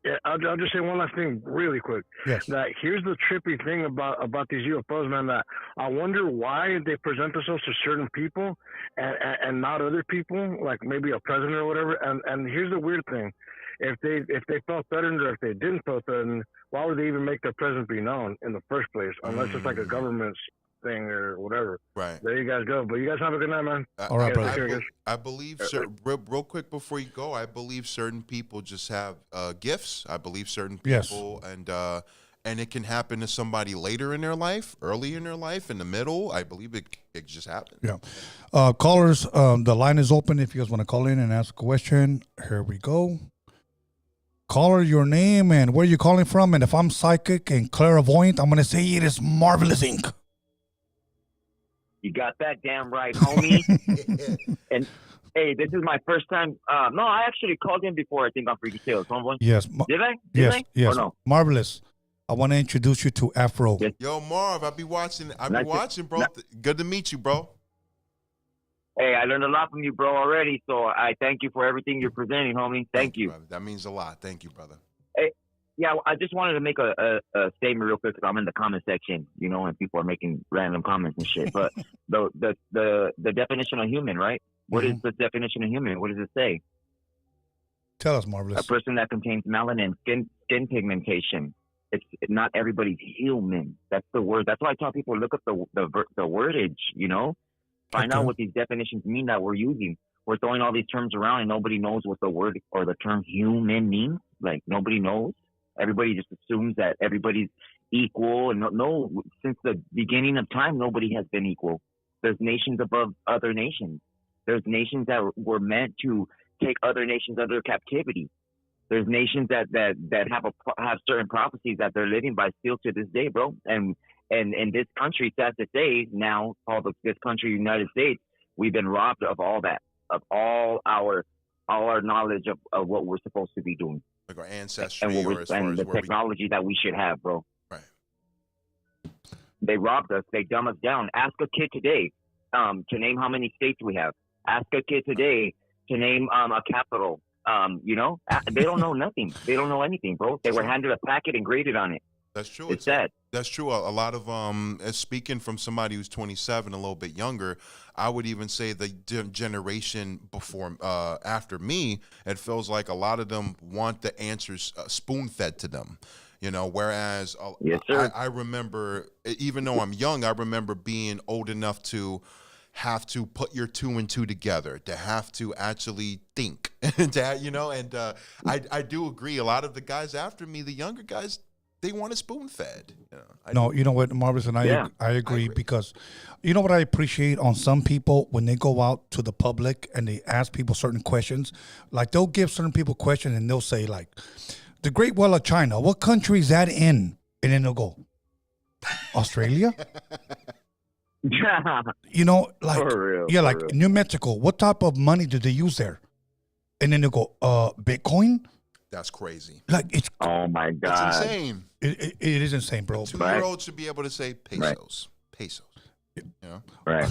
Yeah, I'll just say one last thing really quick. Yes. That here's the trippy thing about these UFOs, man, that I wonder why they present themselves to certain people and not other people, like maybe a president or whatever. And here's the weird thing. If they felt threatened or if they didn't feel threatened, why would they even make their presence be known in the first place? Unless it's like a government thing or whatever. Right. There you guys go. But you guys have a good night, man. All right, brother. I believe, real quick before you go, I believe certain people just have gifts. I believe certain people, and it can happen to somebody later in their life, early in their life, in the middle. I believe it just happened. Yeah. Callers, the line is open if you guys want to call in and ask a question. Here we go. Caller, your name and where you calling from. And if I'm psychic and clairvoyant, I'm going to say it is Marvelous Inc. You got that damn right, homie. And hey, this is my first time. No, I actually called in before, I think, on Freaky Tales. Yes. Did I? Yes. Or no? Marvelous. I want to introduce you to Afro. Yes. Yo, Marv, I be watching, bro. Good to meet you, bro. Hey, I learned a lot from you, bro, already. So I thank you for everything you're presenting, homie. Thank you. Brother. That means a lot. Thank you, brother. Hey, yeah, I just wanted to make a statement real quick because I'm in the comment section, you know, and people are making random comments and shit. But the definition of human, right? What is the definition of human? What does it say? Tell us, Marvelous. A person that contains melanin, skin pigmentation. It's not everybody's human. That's the word. That's why I tell people look up the wordage, you know? Find out what these definitions mean that we're using. We're throwing all these terms around and nobody knows what the word or the term human means. Like, nobody knows. Everybody just assumes that everybody's equal. And no, since the beginning of time, nobody has been equal. There's nations above other nations. There's nations that were meant to take other nations under captivity. There's nations that have certain prophecies that they're living by still to this day, bro. And in this country, sad to say, now called this country, United States, we've been robbed of all that, of all our knowledge of what we're supposed to be doing, like our ancestry, and the technology that we should have, bro. Right. They robbed us. They dumb us down. Ask a kid today to name how many states we have. Ask a kid today to name a capital. You know, they don't know nothing. They don't know anything, bro. They were handed a packet and graded on it. That's true. It's sad. That's true. A lot of speaking from somebody who's 27, a little bit younger, I would even say the generation before, after me, it feels like a lot of them want the answers spoon-fed to them. You know, whereas yes, sir. I remember, even though I'm young, I remember being old enough to have to put your 2 and 2 together, to have to actually think, you know, and I do agree. A lot of the guys after me, the younger guys, they want it spoon-fed. You know, you know what, Marvelous, and I agree because you know what I appreciate on some people when they go out to the public and they ask people certain questions, like they'll give certain people questions and they'll say like, the Great Wall of China, what country is that in? And then they'll go, Australia? You know, like, like New Mexico, what type of money do they use there? And then they'll go, Bitcoin? That's crazy. Like, it's, oh my God. It's insane. It is insane, bro. 2-year-old should be able to say pesos. Pesos. You know? Right.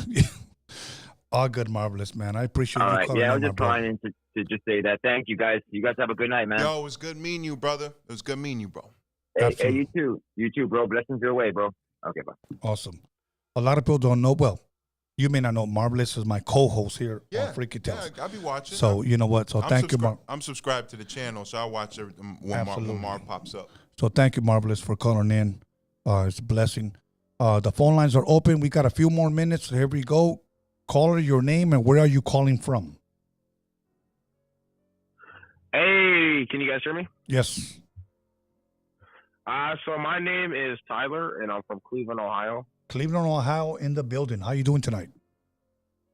All good, Marvelous, man. I appreciate you calling I was in, just calling in to just say that. Thank you, guys. You guys have a good night, man. Yo, it was good meeting you, brother. It was good meeting you, bro. Hey, you too. You too, bro. Blessings your way, bro. Okay, bye. Awesome. A lot of people don't know, well, you may not know, Marvelous is my co-host here on Freaky Tales. Yeah, I'll be watching. So, you know what? So, thank you, Marv. I'm subscribed to the channel, so I watch when Marv pops up. So, thank you, Marvelous, for calling in. It's a blessing. The phone lines are open. We got a few more minutes. Here we go. Caller, your name and where are you calling from? Hey, can you guys hear me? Yes. So my name is Tyler, and I'm from Cleveland, Ohio. Cleveland, Ohio, in the building. How you doing tonight?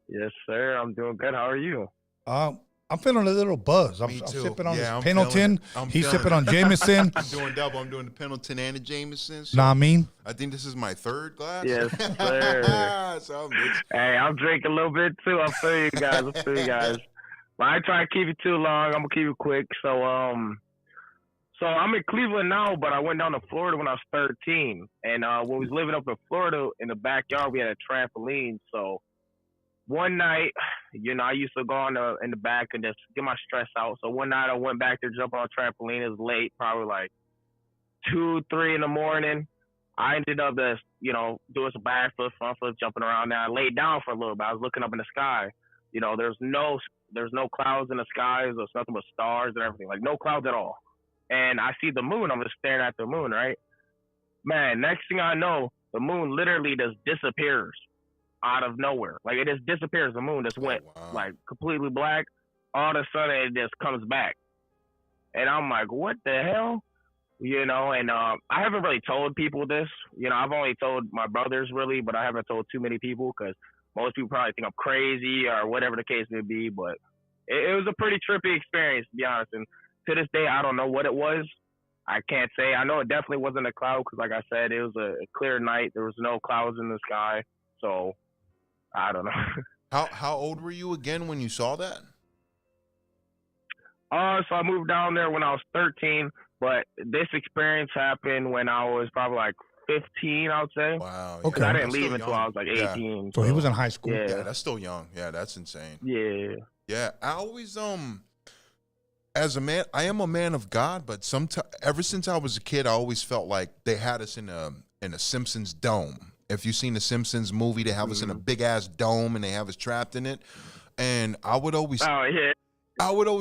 Yes, sir. I'm doing good. How are you? I'm feeling a little buzz. I'm sipping on this Pendleton. He's sipping on Jameson. I'm doing double. I'm doing the Pendleton and the Jameson. So I mean? I think this is my third glass. Yes, sir. Hey, I'm drinking a little bit too. I'll feel you guys. But I try to keep it too long. I'm gonna keep it quick. So I'm in Cleveland now, but I went down to Florida when I was 13. And when we was living up in Florida, in the backyard, we had a trampoline. So one night, you know, I used to go in the back and just get my stress out. So one night I went back there, jump on a trampoline. It was late, probably like 2, 3 in the morning. I ended up just, you know, doing some backflips, front flips, jumping around there. I laid down for a little bit. I was looking up in the sky. You know, there's no clouds in the skies. There's nothing but stars and everything. Like, no clouds at all. And I see the moon. I'm just staring at the moon, right? Man, next thing I know, the moon literally just disappears out of nowhere. Like, it just disappears. The moon just went, like, completely black. All of a sudden, it just comes back. And I'm like, what the hell? You know, and I haven't really told people this. You know, I've only told my brothers, really, but I haven't told too many people because most people probably think I'm crazy or whatever the case may be. But it was a pretty trippy experience, to be honest. And to this day, I don't know what it was. I can't say. I know it definitely wasn't a cloud because, like I said, it was a clear night. There was no clouds in the sky. So, I don't know. How old were you again when you saw that? So I moved down there when I was 13, but this experience happened when I was probably like 15, I would say. Wow. Okay. I didn't That's leave still until young. I was like 18. So he was in high school. Yeah, that's still young. Yeah, that's insane. Yeah. Yeah, I always as a man, I am a man of God, but ever since I was a kid, I always felt like they had us in a Simpsons dome. If you've seen the Simpsons movie, they have us in a big ass dome and they have us trapped in it. And I would always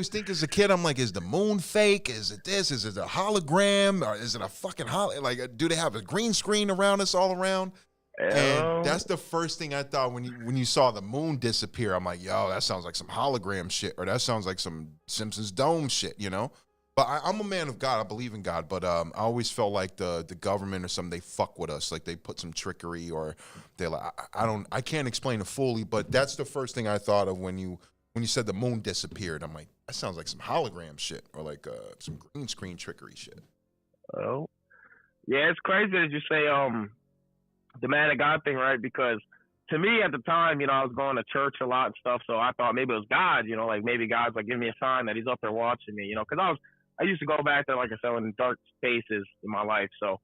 think as a kid, I'm like, is the moon fake? Is it this? Is it a hologram? Or is it a fucking like, do they have a green screen around us all around? And that's the first thing I thought when you saw the moon disappear. I'm like, yo, that sounds like some hologram shit, or that sounds like some Simpsons dome shit, you know? But I'm a man of God. I believe in God, but I always felt like the government or something, they fuck with us, like they put some trickery, or they like I can't explain it fully, but that's the first thing I thought of when you said the moon disappeared. I'm like, that sounds like some hologram shit, or like some green screen trickery shit. Oh, yeah, it's crazy that you say the man of God thing, right? Because to me at the time, you know, I was going to church a lot and stuff, so I thought maybe it was God, you know, like maybe God's like giving me a sign that he's up there watching me, you know, because I used to go back there, like I said, in dark spaces in my life, so,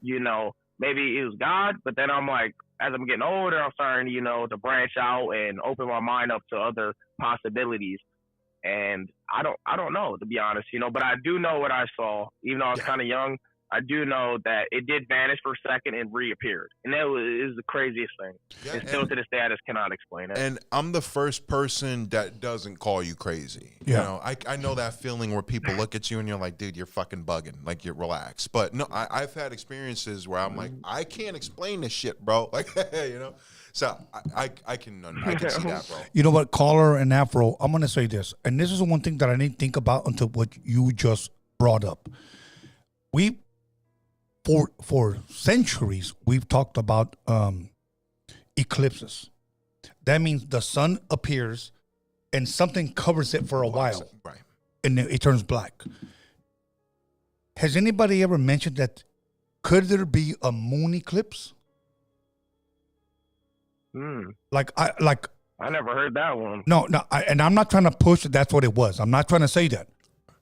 you know, maybe it was God, but then I'm like, as I'm getting older, I'm starting, you know, to branch out and open my mind up to other possibilities, and I don't know, to be honest, you know, but I do know what I saw, even though I was kind of young. I do know that it did vanish for a second and reappeared. And that is the craziest thing. Yeah, and still to this day, I just cannot explain it. And I'm the first person that doesn't call you crazy. Yeah. You know, I know that feeling where people look at you and you're like, dude, you're fucking bugging. Like, you're relaxed. But no, I've had experiences where I'm like, I can't explain this shit, bro. Like, you know? So I can see that, bro. You know what, caller and Afro, I'm going to say this. And this is the one thing that I didn't think about until what you just brought up. For centuries, we've talked about eclipses. That means the sun appears and something covers it for a while. Right. And then it turns black. Has anybody ever mentioned that could there be a moon eclipse? I never heard that one. No, and I'm not trying to push that that's what it was. I'm not trying to say that.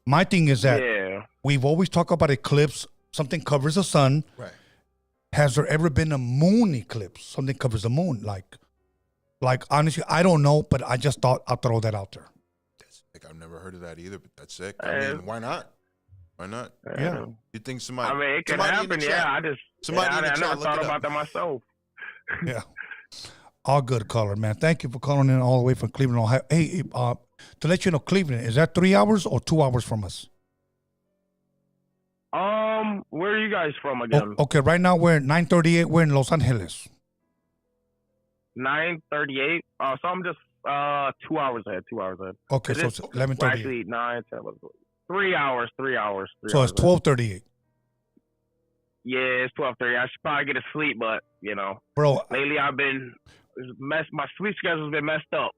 My thing is that we've always talked about eclipse. Something covers the sun. Right. Has there ever been a moon eclipse? Something covers the moon. Like honestly, I don't know, but I just thought I'll throw that out there. I've never heard of that either, but that's sick. I mean, why not? Why not? Yeah. You think somebody? I mean, it can happen. Yeah, I never thought about that myself. Yeah. All good, caller, man. Thank you for calling in all the way from Cleveland, Ohio. Hey, to let you know, Cleveland, is that 3 hours or 2 hours from us? Where are you guys from again? Okay, right now we're 9:38. We're in Los Angeles. 9:38. So I'm just 2 hours ahead. 2 hours ahead. Okay, so it's 11:38. Actually, 9, 10, 11, 3 hours. 3 hours. So it's 12:38. Yeah, it's 12:30. I should probably get to sleep, but you know, bro, lately I've been my sleep schedule's been messed up.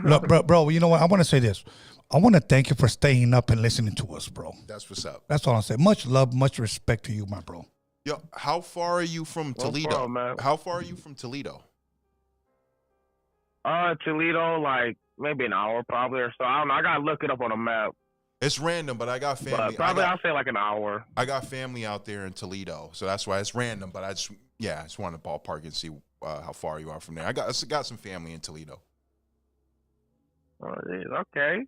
Look, bro, you know what? I want to say this. I want to thank you for staying up and listening to us, bro. That's what's up. That's all I'm saying. Much love, much respect to you, my bro. Yo, how far are you from Toledo? How far are you from Toledo? Toledo, like maybe an hour probably or so. I don't know. I gotta look it up on a map. It's random, but I got family. But I'll say like an hour. I got family out there in Toledo, so that's why it's random. But I just want to ballpark and see how far you are from there. I got some family in Toledo. Oh, okay.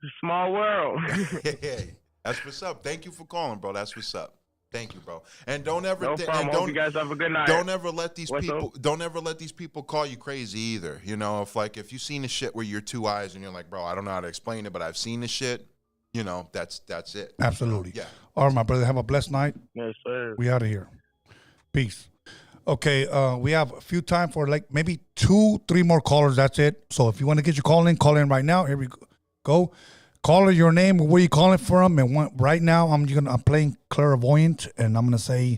It's a small world. Hey, that's what's up. Thank you for calling, bro. That's what's up. Thank you, bro. And don't ever. No problem. Hope you guys have a good night. Don't ever let these people call you crazy either. You know, if you've seen the shit where you're two eyes and you're like, bro, I don't know how to explain it, but I've seen the shit. You know, that's it. Absolutely. Yeah. All right, my brother. Have a blessed night. Yes, sir. We out of here. Peace. Okay, we have a few time for like maybe 2-3 more callers. That's it. So if you want to get your call in right now. Here we go. Caller, your name, where you calling from, and right now I'm playing clairvoyant, and I'm gonna say,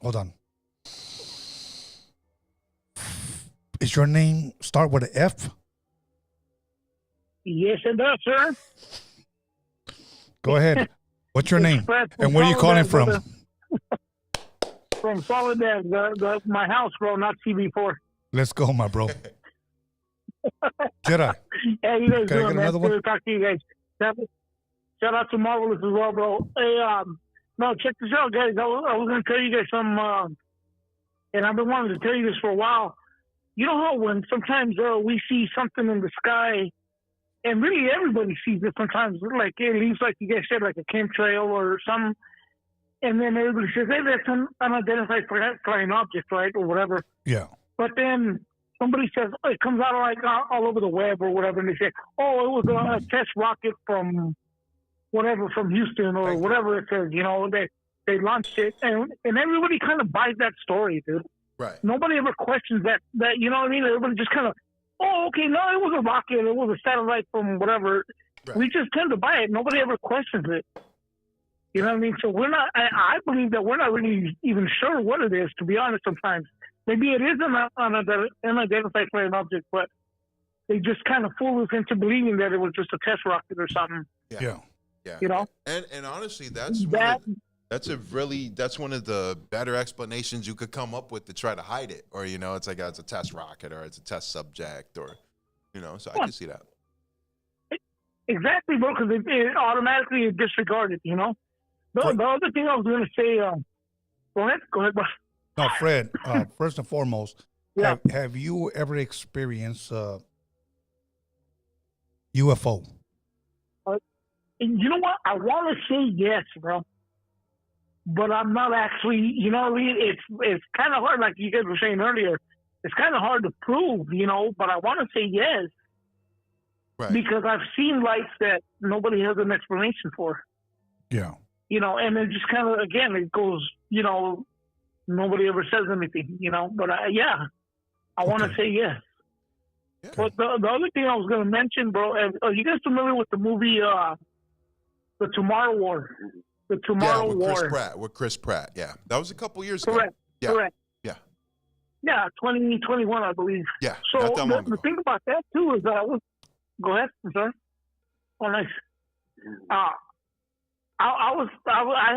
hold on. Is your name start with an F? Yes, it does, sir. Go ahead. What's your name? Fred from And where are you calling Soledad, from? From Soledad, my house, bro, not CB4. Let's go, my bro. Jedi. Hey, you guys Can I doing, get man? another Good one? to talk to you guys. Shout out to Marvelous as well, bro. Hey, no, check this out, guys. I was going to tell you guys some, and I've been wanting to tell you this for a while. You know how when sometimes we see something in the sky, and really everybody sees it sometimes, like it leaves, like you guys said, like a chemtrail or something, and then everybody says, hey, that's an unidentified flying object, right, or whatever. Yeah. But then somebody says, it comes out like all over the web or whatever, and they say, oh, it was a test rocket from whatever, from Houston or whatever it says, you know, they launched it, and everybody kind of buys that story, dude. Right. Nobody ever questions that, you know what I mean? Everybody just kind of, oh, okay, no, it was a rocket, it was a satellite from whatever. Right. We just tend to buy it. Nobody ever questions it. You know what I mean? So we're not, I believe that we're not really even sure what it is, to be honest, sometimes. Maybe it is an unidentified flying object, but they just kind of fool us into believing that it was just a test rocket or something. Yeah. You know? And honestly, that's one of the better explanations you could come up with to try to hide it. Or, you know, it's like it's a test rocket or it's a test subject or, you know, so I can see that. Exactly, bro, because it automatically is disregarded, you know? The other thing I was going to say, go ahead, bro. No, Fred, first and foremost, have you ever experienced UFO? You know what? I want to say yes, bro. But I'm not actually, you know what I mean? It's kind of hard, like you guys were saying earlier. It's kind of hard to prove, you know, but I want to say yes. Right. Because I've seen lights that nobody has an explanation for. Yeah. You know, and it just kind of, again, it goes, you know, nobody ever says anything, you know. But, I want to say yes. Yeah. But the other thing I was going to mention, bro, are you guys familiar with the movie The Tomorrow War? The Tomorrow War. With Chris Pratt, yeah. That was a couple years ago. Correct. Yeah. Yeah, 2021, I believe. Yeah, so not that long ago. The thing about that, too, is that go ahead, I'm sorry. Oh, nice. I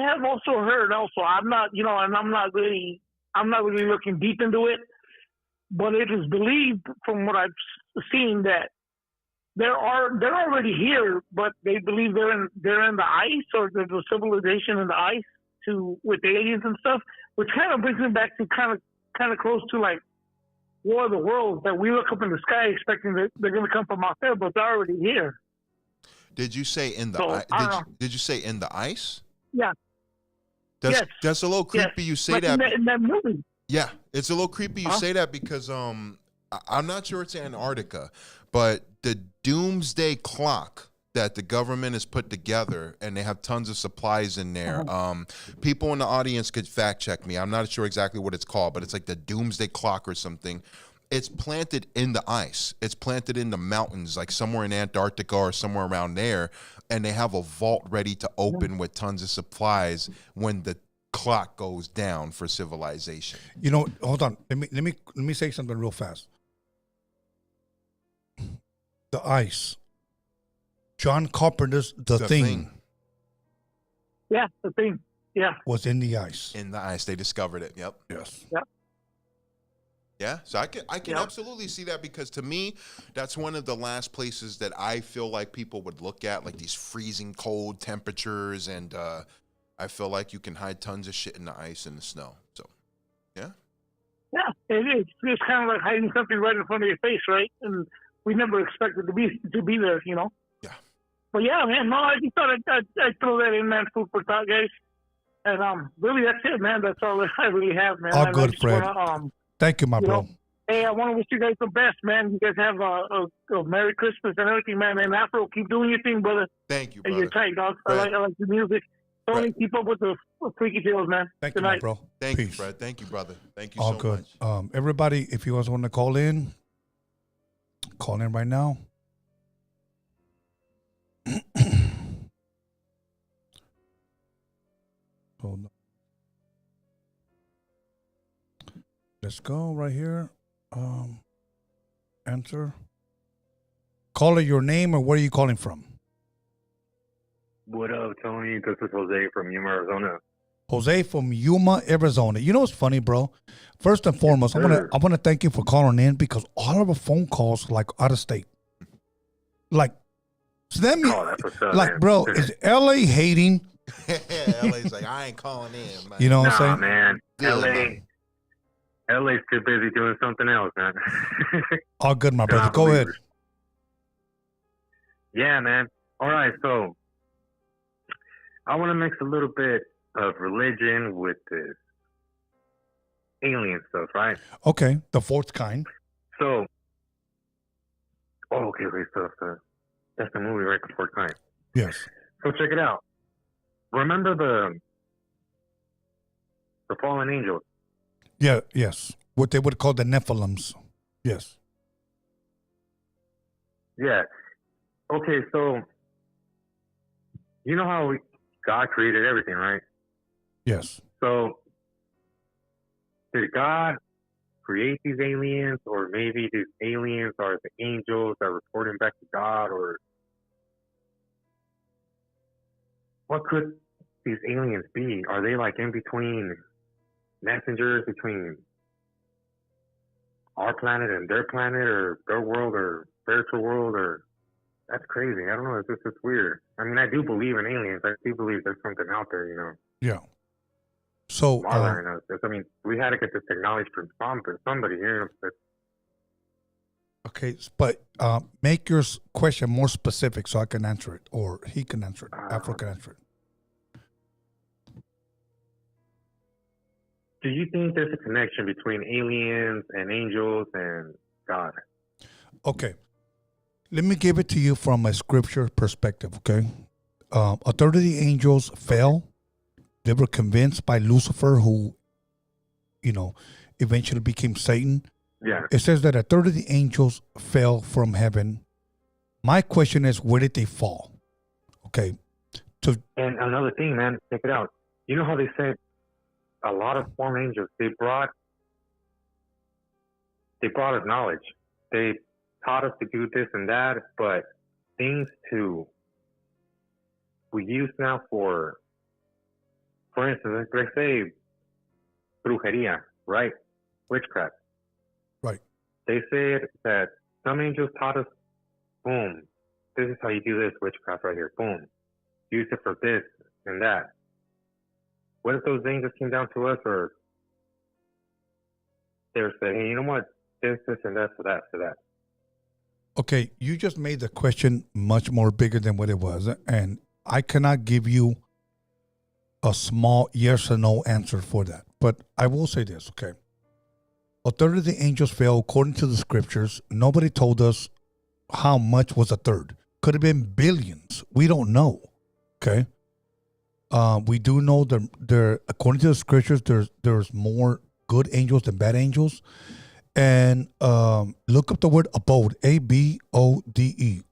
have also heard I'm not, you know, and I'm not really looking deep into it, but it is believed from what I've seen that they're already here, but they believe they're in the ice, or there's a civilization in the ice with aliens and stuff, which kind of brings me back to kind of close to like War of the Worlds, that we look up in the sky expecting that they're going to come from out there, but they're already here. Did you say in the ice? Did you say in the ice? Yeah. That's a little creepy. You say that in that movie. Yeah, it's a little creepy you say that because I'm not sure it's Antarctica, but the doomsday clock that the government has put together, and they have tons of supplies in there. People in the audience could fact check me. I'm not sure exactly what it's called, but it's like the doomsday clock or something. It's planted in the ice. It's planted in the mountains, like somewhere in Antarctica or somewhere around there, and they have a vault ready to open with tons of supplies when the clock goes down for civilization. You know, hold on. Let me say something real fast. The ice. John Carpenter's The Thing. Yeah, The Thing. Yeah. Was in the ice. In the ice. They discovered it. Yep. Yes. Yep. Yeah, so I can absolutely see that, because to me, that's one of the last places that I feel like people would look at, like these freezing cold temperatures, and I feel like you can hide tons of shit in the ice and the snow. So, yeah. Yeah, it is. It's kind of like hiding something right in front of your face, right? And we never expected to be there, you know? Yeah. But yeah, man, no, I just thought I'd throw that in, man, food for thought, guys. And really, that's it, man. That's all I really have, man. All good, Fred. Thank you, my bro. Know, hey, I want to wish you guys the best, man. You guys have a Merry Christmas and everything, man. And Afro, keep doing your thing, brother. Thank you, brother. And you're tight, dog. Right. I like the music. Tony, keep up with the freaky tales, man. Thank Good you, night. my bro. Thank Peace. you, Fred. Thank you, brother. Thank you all so good. much. Everybody, if you guys want to call in right now. Hold on. Let's go right here. Answer. Caller, your name or where are you calling from? What up, Tony. This is Jose from Yuma, Arizona. Jose from Yuma, Arizona. You know what's funny, bro? First and foremost, I want to thank you for calling in because all of our phone calls like out of state. Like, so that means, like, bro, is LA hating? LA's like, I ain't calling in, man. You know what I'm saying? Man, Good, LA's too busy doing something else, man. All good, my brother. Go ahead. Yeah, man. All right, so I want to mix a little bit of religion with this alien stuff, right? Okay, the fourth kind. So, okay, so that's the movie, right? The fourth kind. Yes. So check it out. Remember the fallen angels? Yeah, yes. What they would call the Nephilims. Yes. Yeah. Okay, so you know how God created everything, right? Yes. So did God create these aliens, or maybe these aliens are the angels that are reporting back to God, or what could these aliens be? Are they like in between messengers between our planet and their planet, or their world, or spiritual world, or that's crazy. I don't know. It's just weird. I mean, I do believe in aliens. I do believe there's something out there, you know. Yeah. So, bothering us. I mean, we had to get this acknowledged from somebody here. Okay, but make your question more specific so I can answer it, or he can answer it. Afro can answer it. Do you think there's a connection between aliens and angels and God? Okay. Let me give it to you from a scripture perspective, okay? A third of the angels fell. They were convinced by Lucifer, who, you know, eventually became Satan. Yeah. It says that a third of the angels fell from heaven. My question is, where did they fall? Okay. And another thing, man, check it out. You know how they said a lot of fallen angels, they brought us knowledge. They taught us to do this and that, but things we use now for instance, let's say brujeria, right? Witchcraft. Right. They said that some angels taught us, boom, this is how you do this witchcraft right here, boom. Use it for this and that. What if those angels came down to us, or they were saying, hey, you know what, this, and that, for that. Okay, you just made the question much more bigger than what it was, and I cannot give you a small yes or no answer for that. But I will say this, okay? A third of the angels fell according to the scriptures. Nobody told us how much was a third. Could have been billions. We don't know, okay? We do know there according to the scriptures, there's more good angels than bad angels. And look up the word abode, A-B-O-D-E.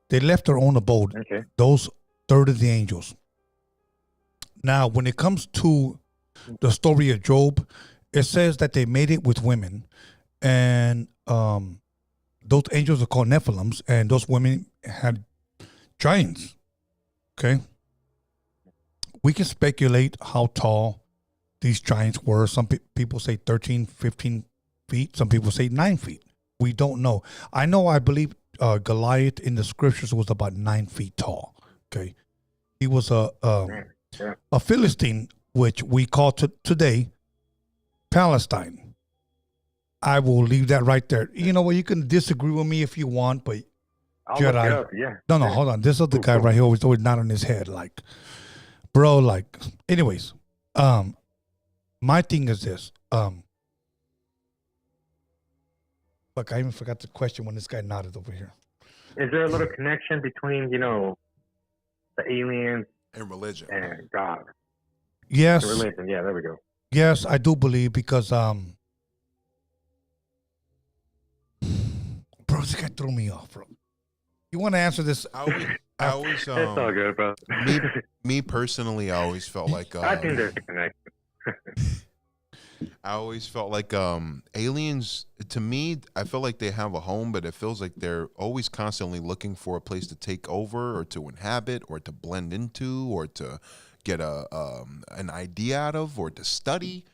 They left their own abode, okay. Those third of the angels. Now, when it comes to the story of Job, it says that they made it with women. And those angels are called Nephilims, and those women had giants, okay? We can speculate how tall these giants were. Some people say 13, 15 feet. Some people say 9 feet. We don't know. I believe Goliath in the scriptures was about 9 feet tall. Okay, he was a Philistine, which we call today Palestine. I will leave that right there. You know what? You can disagree with me if you want, but I'll look it up, yeah. No, hold on. This other guy right here always not on his head, like, bro. Like, anyways, my thing is this. Look, I even forgot the question when this guy nodded over here. Is there a little connection between, the aliens and religion and God? Yes. Religion, yeah, there we go. Yes, I do believe because, bro, this guy threw me off, bro. You want to answer this? I always it's all good, bro. me personally, I always felt like I think there's a connection. I always felt like aliens, to me, I feel like they have a home, but it feels like they're always constantly looking for a place to take over or to inhabit or to blend into or to get an idea out of or to study.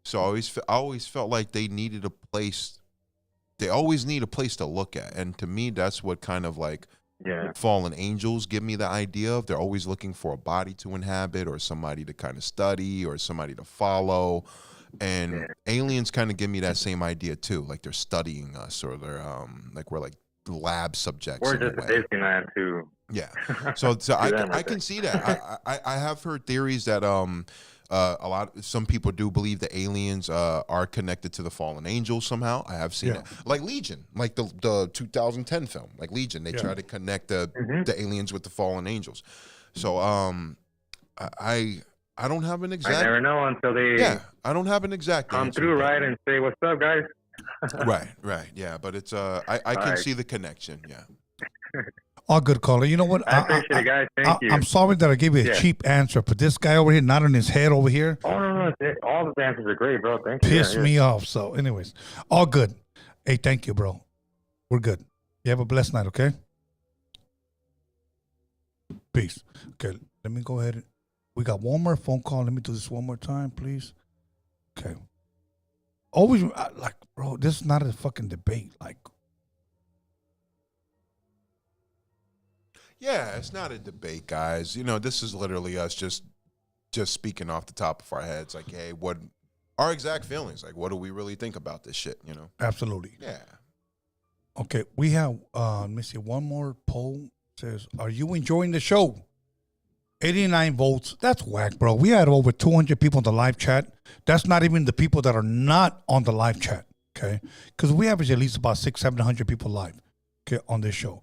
So I always felt like they needed a place. They always need a place to look at. And to me, that's what kind of like fallen angels give me the idea of. They're always looking for a body to inhabit or somebody to kind of study or somebody to follow. And aliens kind of give me that same idea too. Like they're studying us or they're like we're like lab subjects. Or just a Disneyland too. Yeah. So I can see that. I have heard theories that some people do believe the aliens are connected to the fallen angels somehow. I have seen it, like Legion, like the 2010 film, like Legion. They try to connect the aliens with the fallen angels. So I don't have an exact. I never know until they I don't have an exact come answer, through, right, and say, "What's up, guys?" right, yeah. But it's I can see the connection, yeah. All good, caller. You know what? I appreciate it, guys. Thank you. I'm sorry that I gave you a cheap answer, but this guy over here, not on his head over here, Oh no, all the answers are great, bro. Thank you. pissed me off. So, anyways, all good. Hey, thank you, bro. We're good. You have a blessed night, okay? Peace. Okay, let me go ahead. We got one more phone call. Let me do this one more time, please. Okay. Always, like, bro, this is not a fucking debate. Like, Yeah, it's not a debate, guys. You know, this is literally us just speaking off the top of our heads. Like, hey, what our exact feelings? Like, what do we really think about this shit? You know? absolutely. Yeah. Okay, we have, let me see, one more poll. Says, are you enjoying the show? 89 votes. That's whack, bro. We had over 200 people in the live chat. That's not even the people that are not on the live chat, okay? Because we average at least about 600-700 people live, okay, on this show.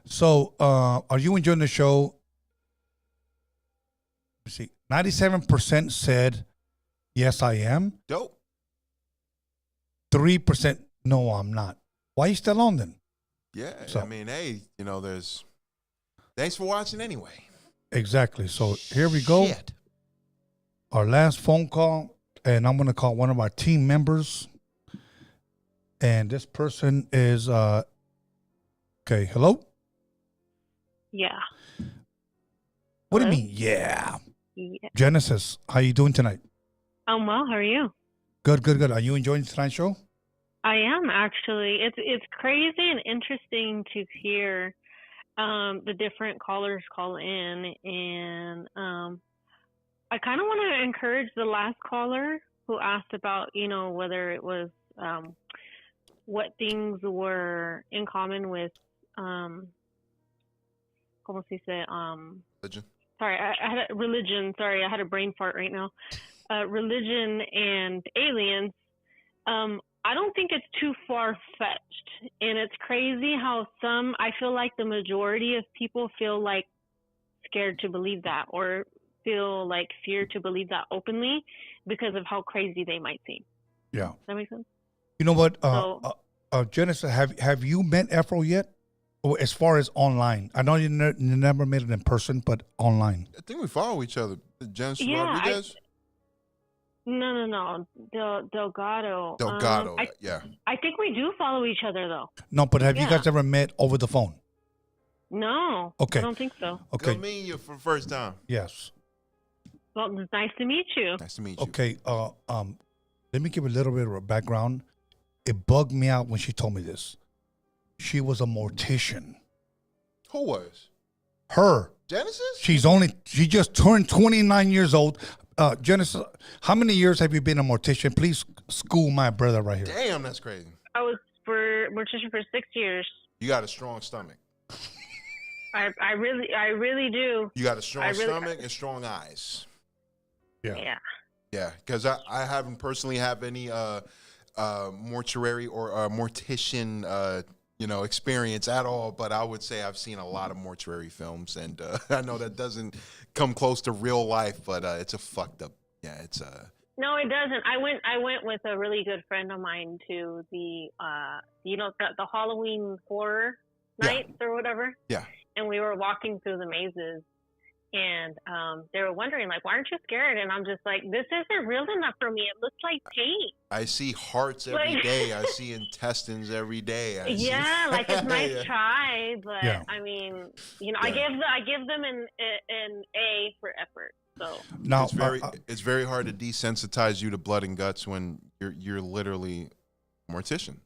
So, are you enjoying the show? Let's see, 97% said, yes, I am. Dope. 3%, no, I'm not. Why are you still on then? Yeah, So- I mean, hey, you know, thanks for watching anyway. Exactly. So here we go. Shit. Our last phone call, and I'm going to call one of our team members. And this person is, okay, hello? Yeah. What do Hello? you mean, yeah? Yeah. Genesis, how you doing tonight? I'm well. How are you? Good, good, good. Are you enjoying tonight's show? I am actually. It's crazy and interesting to hear the different callers call in, and I kind of want to encourage the last caller who asked about, you know, whether it was what things were in common with ¿cómo se dice? Religion. Sorry, I had a religion. Sorry, I had a brain fart right now. Religion and aliens. I don't think it's too far-fetched, and it's crazy how I feel like the majority of people feel like scared to believe that or feel like fear to believe that openly because of how crazy they might seem. Yeah. Does that make sense? You know what? So- Genesis, have you met Afro yet? Or as far as online? I know you never met it in person, but online. I think we follow each other. Genesis Yeah, Rodriguez? No. Delgado. Delgado, yeah. I think we do follow each other, though. No, but have you Yeah. guys ever met over the phone? No. Okay. I don't think so. Okay. Good meeting you for the first time. Yes. Well, it's nice to meet you. Nice to meet you. Okay. Let me give a little bit of a background. It bugged me out when she told me this. She was a mortician. Who was? Her. Genesis? She just turned 29 years old. Genesis, how many years have you been a mortician? Please school my brother right here. Damn, that's crazy. I was mortician for 6 years. You got a strong stomach. I really do. You got a strong stomach and strong eyes. Yeah. Yeah, because I haven't personally have any mortuary or mortician experience at all, but I would say I've seen a lot of mortuary films, and I know that doesn't come close to real life, but it's a fucked up. Yeah, it's No, it doesn't. I went with a really good friend of mine to the the Halloween horror nights or whatever. Yeah. And we were walking through the mazes, and they were wondering, like, why aren't you scared? And I'm just like, this isn't real enough for me. It looks like paint. I see hearts every Like- day. I see intestines every day. Yeah, like it's nice Yeah. try, but Yeah. I mean, you know, Yeah. I give them an A for effort. So Now, It's very hard to desensitize you to blood and guts when you're literally a mortician.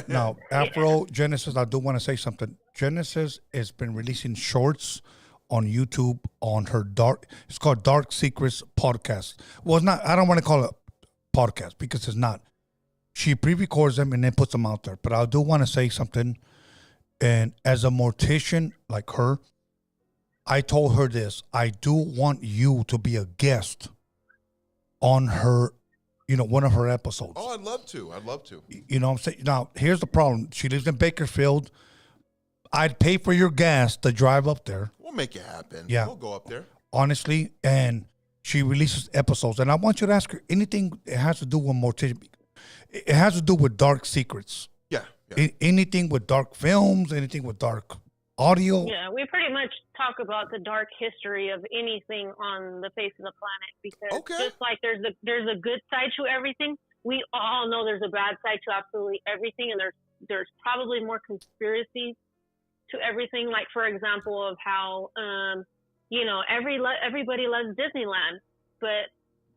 now, Afro Genesis, I do want to say something. Genesis has been releasing shorts on YouTube on her it's called Dark Secrets Podcast. Well, it's not, I don't want to call it podcast because it's not. She pre-records them and then puts them out there. But I do want to say something. And as a mortician like her, I told her this. I do want you to be a guest on her, one of her episodes. Oh, I'd love to. I'd love to. You know what I'm saying? Now, here's the problem. She lives in Bakersfield. I'd pay for your gas to drive up there. We'll make it happen. Yeah. We'll go up there. Honestly, and she releases episodes. And I want you to ask her anything that has to do with mortician. It has to do with dark secrets. Yeah. Anything with dark films, anything with dark audio. yeah, we pretty much talk about the dark history of anything on the face of the planet because just like there's a good side to everything, we all know there's a bad side to absolutely everything, and there's probably more conspiracies to everything. Like for example, of how everybody loves Disneyland, but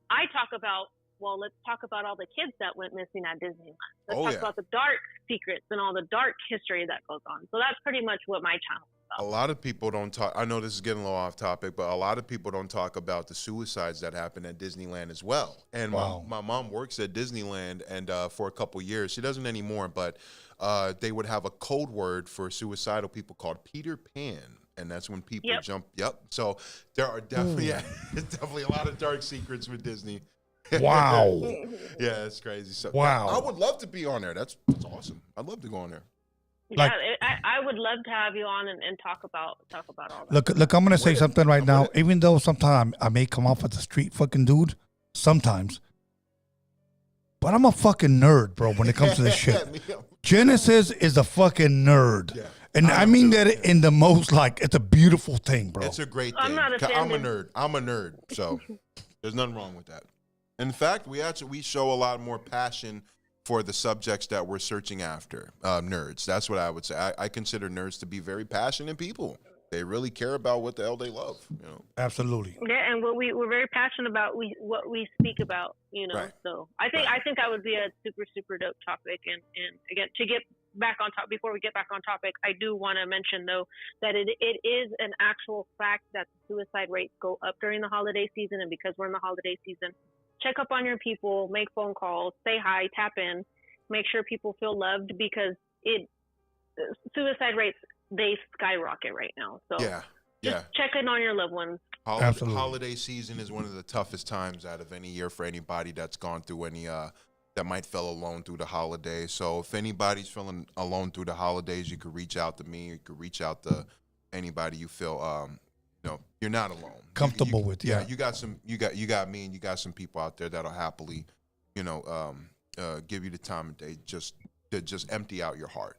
I talk about, well, let's talk about all the kids that went missing at Disneyland. Let's talk about the dark secrets and all the dark history that goes on. So that's pretty much what my channel is A lot of people don't talk. I know this is getting a little off topic, but a lot of people don't talk about the suicides that happen at Disneyland as well. And my mom works at Disneyland, and for a couple years, she doesn't anymore, but they would have a code word for suicidal people called Peter Pan. And that's when people jump. Yep. So there are definitely, definitely a lot of dark secrets with Disney. Wow. Yeah, it's crazy. So, wow. I would love to be on there. That's awesome. I'd love to go on there. Yeah, I would love to have you on and talk about all that. Look, I'm gonna say something right now. Even though sometimes I may come off as a street fucking dude, sometimes, but I'm a fucking nerd, bro. When it comes to this shit, Genesis is a fucking nerd, and I mean that in the most it's a beautiful thing, bro. It's a great thing. I'm not I'm a offended. nerd. I'm a nerd. So there's nothing wrong with that. In fact, we show a lot more passion for the subjects that we're searching after, nerds. That's what I would say. I consider nerds to be very passionate people. They really care about what the hell they love. Absolutely. Yeah, and we're very passionate about what we speak about. Right. So I think that would be a super dope topic. And again, to get back on top, before we get back on topic, I do want to mention though that it is an actual fact that the suicide rates go up during the holiday season, and because we're in the holiday season, check up on your people, make phone calls, say hi, tap in, make sure people feel loved, because suicide rates, they skyrocket right now. So just check in on your loved ones. Holiday season is one of the toughest times out of any year for anybody that's gone through any that might feel alone through the holidays. So if anybody's feeling alone through the holidays, you could reach out to me. You could reach out to anybody you feel you're not alone. Comfortable with, you got me, and you got some people out there that'll happily, give you the time of day just empty out your heart.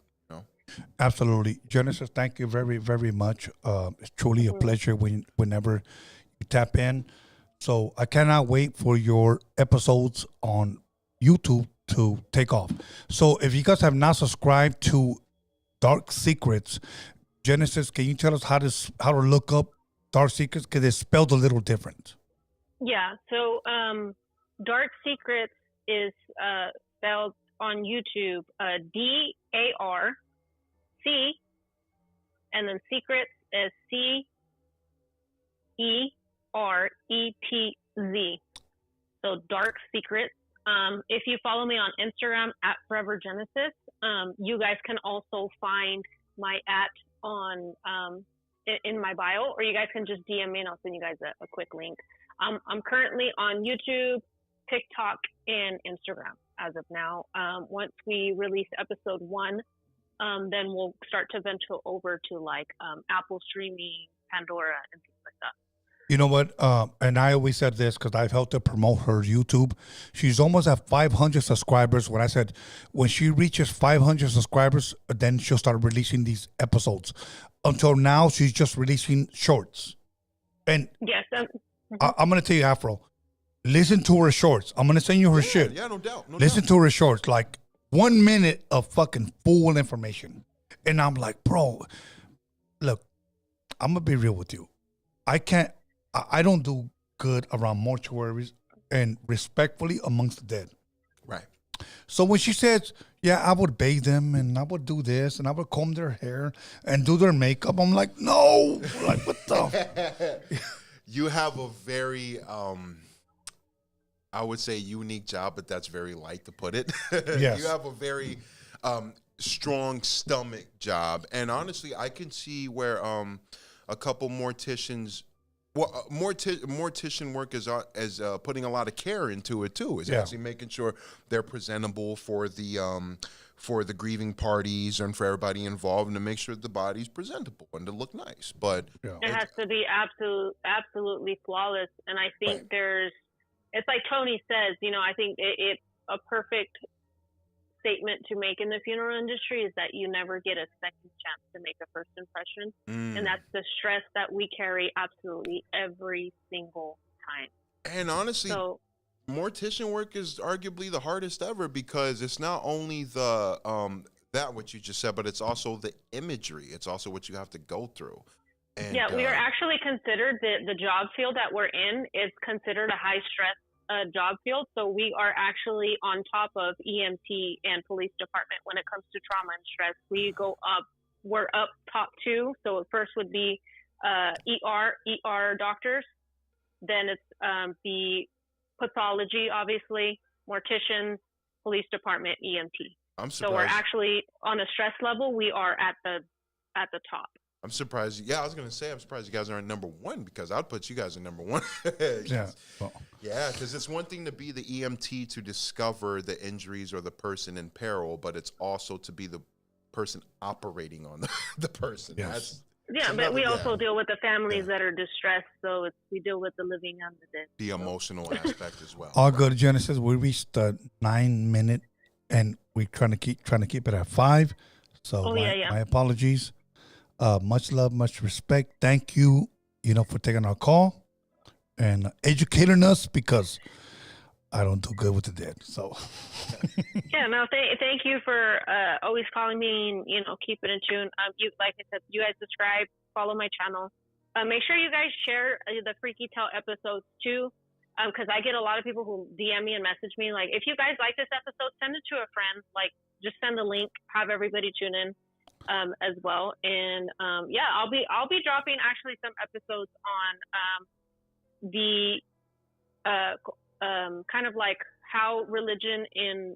Absolutely. Genesis, thank you very, very much. It's truly a pleasure whenever you tap in. So I cannot wait for your episodes on YouTube to take off. So if you guys have not subscribed to Dark Secrets, Genesis, can you tell us how to look up Dark Secrets? Because it's spelled a little different. Yeah. So Dark Secrets is spelled on YouTube DARC, and then Secrets is CERETZ. So Dark Secrets. If you follow me on Instagram at Forever Genesis, you guys can also find my on in my bio, or you guys can just DM me and I'll send you guys a quick link. I'm currently on YouTube, TikTok, and Instagram as of now. Once we release episode 1, then we'll start to venture over to Apple streaming, Pandora, and things like that. You know what? And I always said this because I've helped to promote her YouTube. She's almost at 500 subscribers. When she reaches 500 subscribers, then she'll start releasing these episodes. Until now, she's just releasing shorts. And yes, I'm gonna tell you, Afro. Listen to her shorts. I'm gonna send you her shit. Yeah, no doubt. Listen to her shorts. Like 1 minute of fucking full information, and I'm like, bro, look, I'm gonna be real with you. I don't do good around mortuaries and respectfully amongst the dead. Right. So when she says, yeah, I would bathe them and I would do this and I would comb their hair and do their makeup, I'm like, no. Like, what the? You have a very, I would say, unique job, but that's very light to put it. Yes. You have a very strong stomach job. And honestly, I can see where a couple morticians, mortician work is putting a lot of care into it too. Is actually making sure they're presentable for the grieving parties and for everybody involved, and to make sure the body's presentable and to look nice. But it has to be absolutely flawless. And I think it's like Tony says, I think it's a perfect statement to make in the funeral industry is that you never get a second chance to make a first impression. And that's the stress that we carry absolutely every single time. And honestly, mortician work is arguably the hardest ever, because it's not only the that what you just said, but it's also the imagery. It's also what you have to go through. And, we are actually considered the job field that we're in is considered a high stress job field. So we are actually on top of EMT and police department when it comes to trauma and stress. We go up, we're up top two. So first would be ER doctors. Then it's the pathology, obviously, morticians, police department, EMT. I'm surprised. So we're actually on a stress level. We are at the top. I'm surprised. Yeah, I was gonna say I'm surprised you guys aren't number one, because I'd put you guys in number one. Yeah. Well. Yeah, because it's one thing to be the EMT to discover the injuries or the person in peril, but it's also to be the person operating on the person. Yes. But we also deal with the families that are distressed. So we deal with the living and the dead. The emotional aspect as well. All good, Genesis. We reached the 9 minute, and we're trying to keep it at 5. So my apologies. Much love, much respect. Thank you, for taking our call and educating us, because I don't do good with the dead. So thank you for always calling me and keep it in tune. Like I said, you guys subscribe, follow my channel. Make sure you guys share the Freaky Tale episodes too, because I get a lot of people who DM me and message me like, if you guys like this episode, send it to a friend. Like, just send the link, have everybody tune in. As well, and I'll be dropping actually some episodes on the kind of like how religion and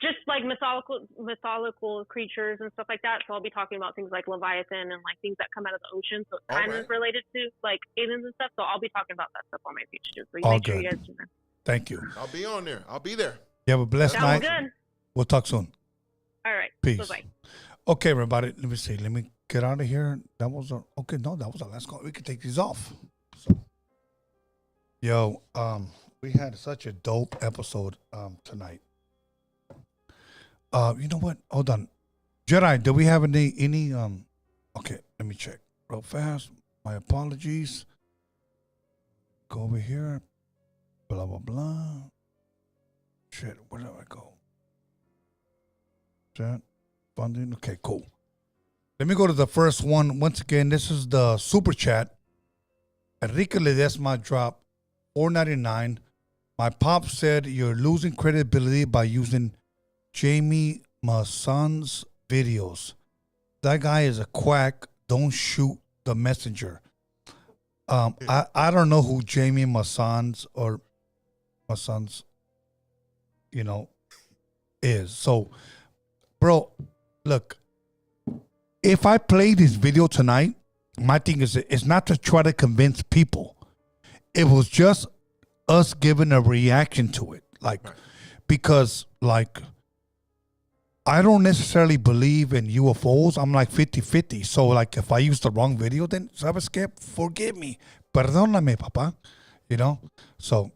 just like mythological creatures and stuff like that. So I'll be talking about things like Leviathan and like things that come out of the ocean. So it's kind of related to like aliens and stuff. So I'll be talking about that stuff on my page too. So make sure you guys tune in. Thank you. I'll be on there. I'll be there. You have a blessed night. Good. We'll talk soon. All right. Peace. Bye-bye. Okay, everybody. Let me see. Let me get out of here. That was our last call. We can take these off. So, we had such a dope episode tonight. You know what? Hold on. Jedi, do we have any okay, let me check real fast. My apologies. Go over here. Blah blah blah. Shit, where did I go? Chat, funding. Okay, cool. Let me go to the first one. Once again, this is the super chat. Enrique Ledesma dropped $4.99. My pop said you're losing credibility by using Jamie Maussan's videos. That guy is a quack. Don't shoot the messenger. I don't know who Jamie Maussan's is. So, bro, look, if I play this video tonight, my thing is it's not to try to convince people. It was just us giving a reaction to it. Because I don't necessarily believe in UFOs. I'm like 50-50. So if I use the wrong video, then ¿sabes qué? Forgive me. Perdóname, papá. So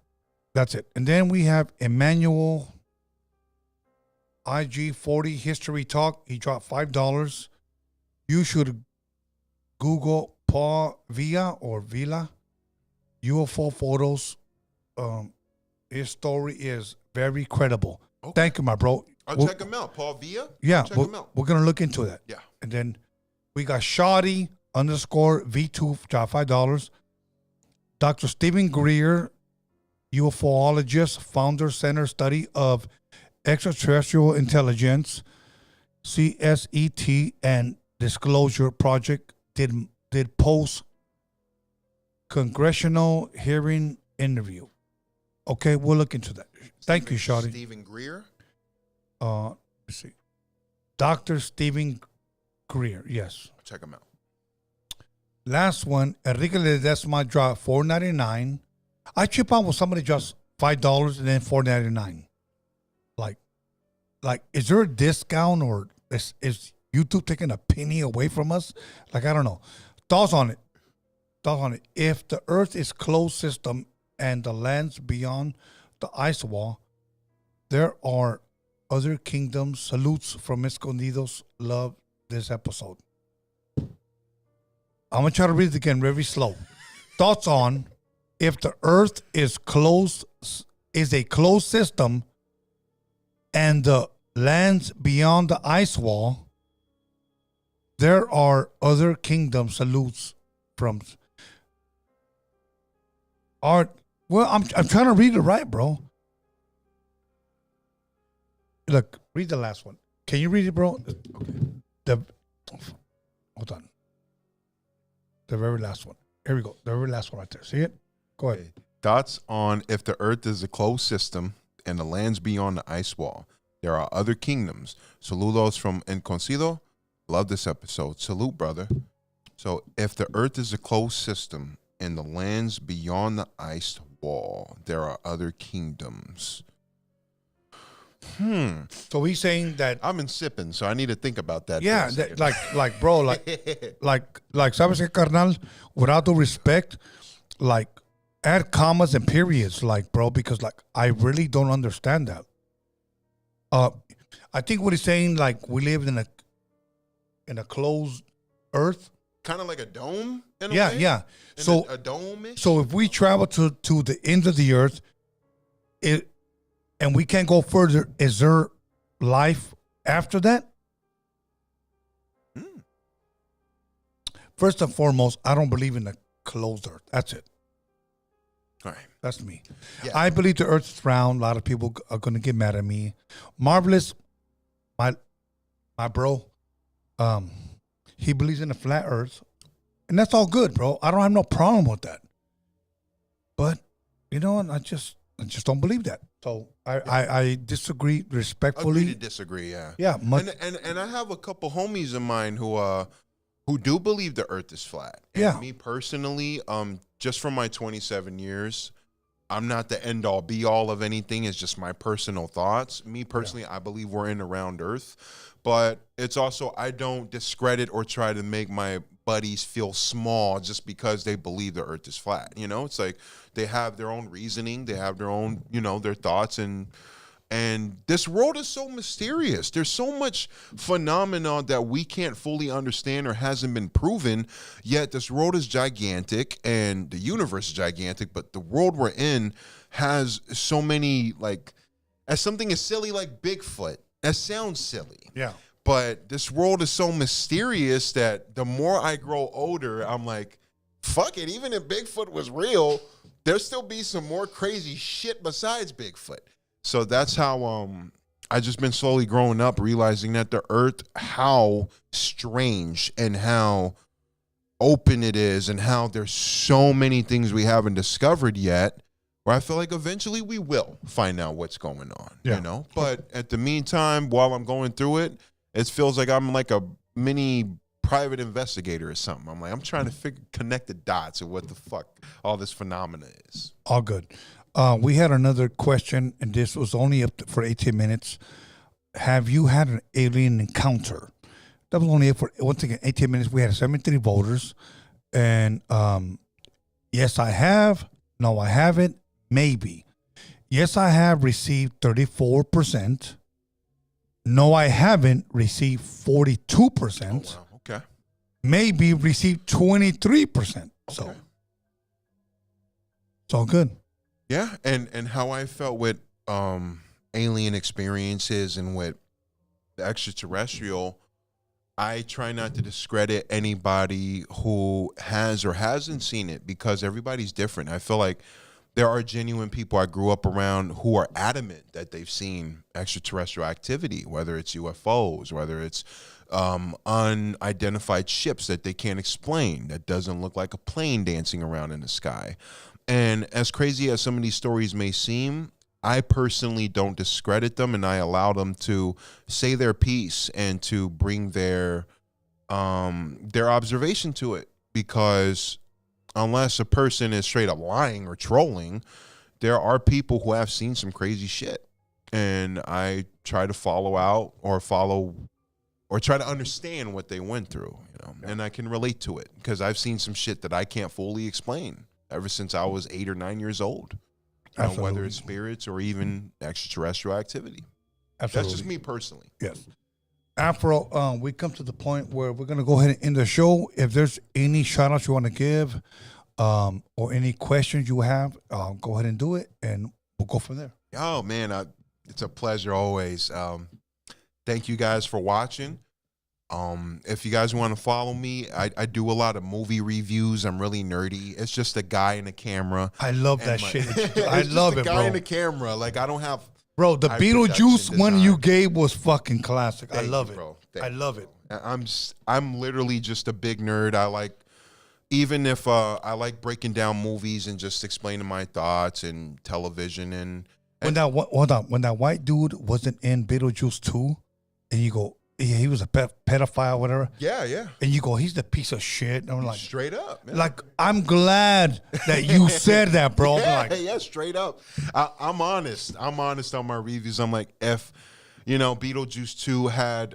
that's it. And then we have Emmanuel IG40 History Talk. He dropped $5. You should Google Paul Villa, UFO photos. His story is very credible. Okay. Thank you, my bro. I'll check him out. Paul Villa? Yeah, check him out. we're going to look into that. Yeah. And then we got Shoddy _ V2, $5. Dr. Stephen Greer, UFOologist, founder, Center Study of Extraterrestrial Intelligence, CSET, and Disclosure Project, did post congressional hearing interview. Okay, we'll look into that. Thank you, Shoddy. Stephen Greer? Let's see. Dr. Stephen Greer, yes. Check him out. Last one, Enrique Ledesma dropped $4.99. I chip out with somebody just $5 and then $4.99. Like, is there a discount or is YouTube taking a penny away from us? Like, I don't know. Thoughts on it. If the Earth is closed system and the lands beyond the ice wall, there are other kingdoms. Salutes from Escondidos. Love this episode. I'm going to try to read it again very slow. Thoughts on if the Earth is a closed system and the lands beyond the ice wall, there are other kingdoms. Salutes from Art. Well, I'm trying to read it right, bro. Look, read the last one. Can you read it, bro? Okay. Hold on. The very last one. Here we go. The very last one right there. See it? Go ahead. Thoughts on if the Earth is a closed system and the lands beyond the ice wall, there are other kingdoms. Saludos from Enconcido. Love this episode. Salute, brother. So if the Earth is a closed system and the lands beyond the ice wall, there are other kingdoms. So he's saying that I'm sipping, so I need to think about that. Yeah, like bro, like sabes que carnal, without due respect, like add commas and periods, like bro, because like I really don't understand that. I think what he's saying, like we live in a closed Earth, kind of like a dome. In a yeah, way? yeah. So a dome. So if we travel to the end of the Earth, and we can't go further, is there life after that? First and foremost, I don't believe in the closed Earth. That's it. All right. That's me. Yeah. I believe the Earth is round. A lot of people are going to get mad at me. Marvelous, my bro, he believes in a flat Earth. And that's all good, bro. I don't have no problem with that. But, you know, I just don't believe that. So I disagree respectfully. Agree to disagree, yeah. Yeah. And I have a couple homies of mine who do believe the Earth is flat. And yeah. Me personally, just from my 27 years, I'm not the end all be all of anything. It's just my personal thoughts. Me personally, I believe we're in a round Earth, but it's also, I don't discredit or try to make my buddies feel small just because they believe the Earth is flat. You know, it's like they have their own reasoning, they have their own, their thoughts, and this world is so mysterious. There's so much phenomena that we can't fully understand or hasn't been proven, yet this world is gigantic and the universe is gigantic, but the world we're in has so many, like, as something as silly like Bigfoot, that sounds silly. Yeah. But this world is so mysterious that the more I grow older, I'm like, fuck it, even if Bigfoot was real, there'll still be some more crazy shit besides Bigfoot. So that's how I just been slowly growing up, realizing that the Earth, how strange and how open it is and how there's so many things we haven't discovered yet, where I feel like eventually we will find out what's going on, you know? But at the meantime, while I'm going through it, it feels like I'm like a mini private investigator or something. I'm like, I'm trying to connect the dots of what the fuck all this phenomena is. All good. We had another question, and this was only up for 18 minutes. Have you had an alien encounter? That was only up for, once again, 18 minutes. We had 73 voters. And yes, I have. No, I haven't. Maybe. Yes, I have received 34%. No, I haven't received 42%. Oh, wow. Okay. maybe received 23%. So it's all good. Yeah, and how I felt with alien experiences and with the extraterrestrial, I try not to discredit anybody who has or hasn't seen it because everybody's different. I feel like there are genuine people I grew up around who are adamant that they've seen extraterrestrial activity, whether it's UFOs, whether it's unidentified ships that they can't explain, that doesn't look like a plane dancing around in the sky. And as crazy as some of these stories may seem, I personally don't discredit them, and I allow them to say their piece and to bring their observation to it. Because unless a person is straight up lying or trolling, there are people who have seen some crazy shit, and I try to try to understand what they went through, and I can relate to it because I've seen some shit that I can't fully explain ever since I was 8 or 9 years old. Whether it's spirits or even extraterrestrial activity. Absolutely. That's just me personally. Yes. Afro, we come to the point where we're going to go ahead and end the show. If there's any shout-outs you want to give or any questions you have, go ahead and do it, and we'll go from there. Oh, man, it's a pleasure always. Thank you guys for watching. If you guys want to follow me, I do a lot of movie reviews. I'm really nerdy. It's just a guy in a camera. I love that shit. I love it, bro. Guy in the camera. Like, I don't have. Bro, the Beetlejuice one you gave was fucking classic. I love it, bro. I love it. I'm literally just a big nerd. I like, even if I like breaking down movies and just explaining my thoughts and television and when that white dude wasn't in Beetlejuice 2, and you go, yeah, he was a pedophile, whatever. Yeah. And you go, he's the piece of shit. And I'm like, straight up, man. Like, I'm glad that you said that, bro. Yeah, straight up. I'm honest. I'm honest on my reviews. I'm like, if Beetlejuice 2 had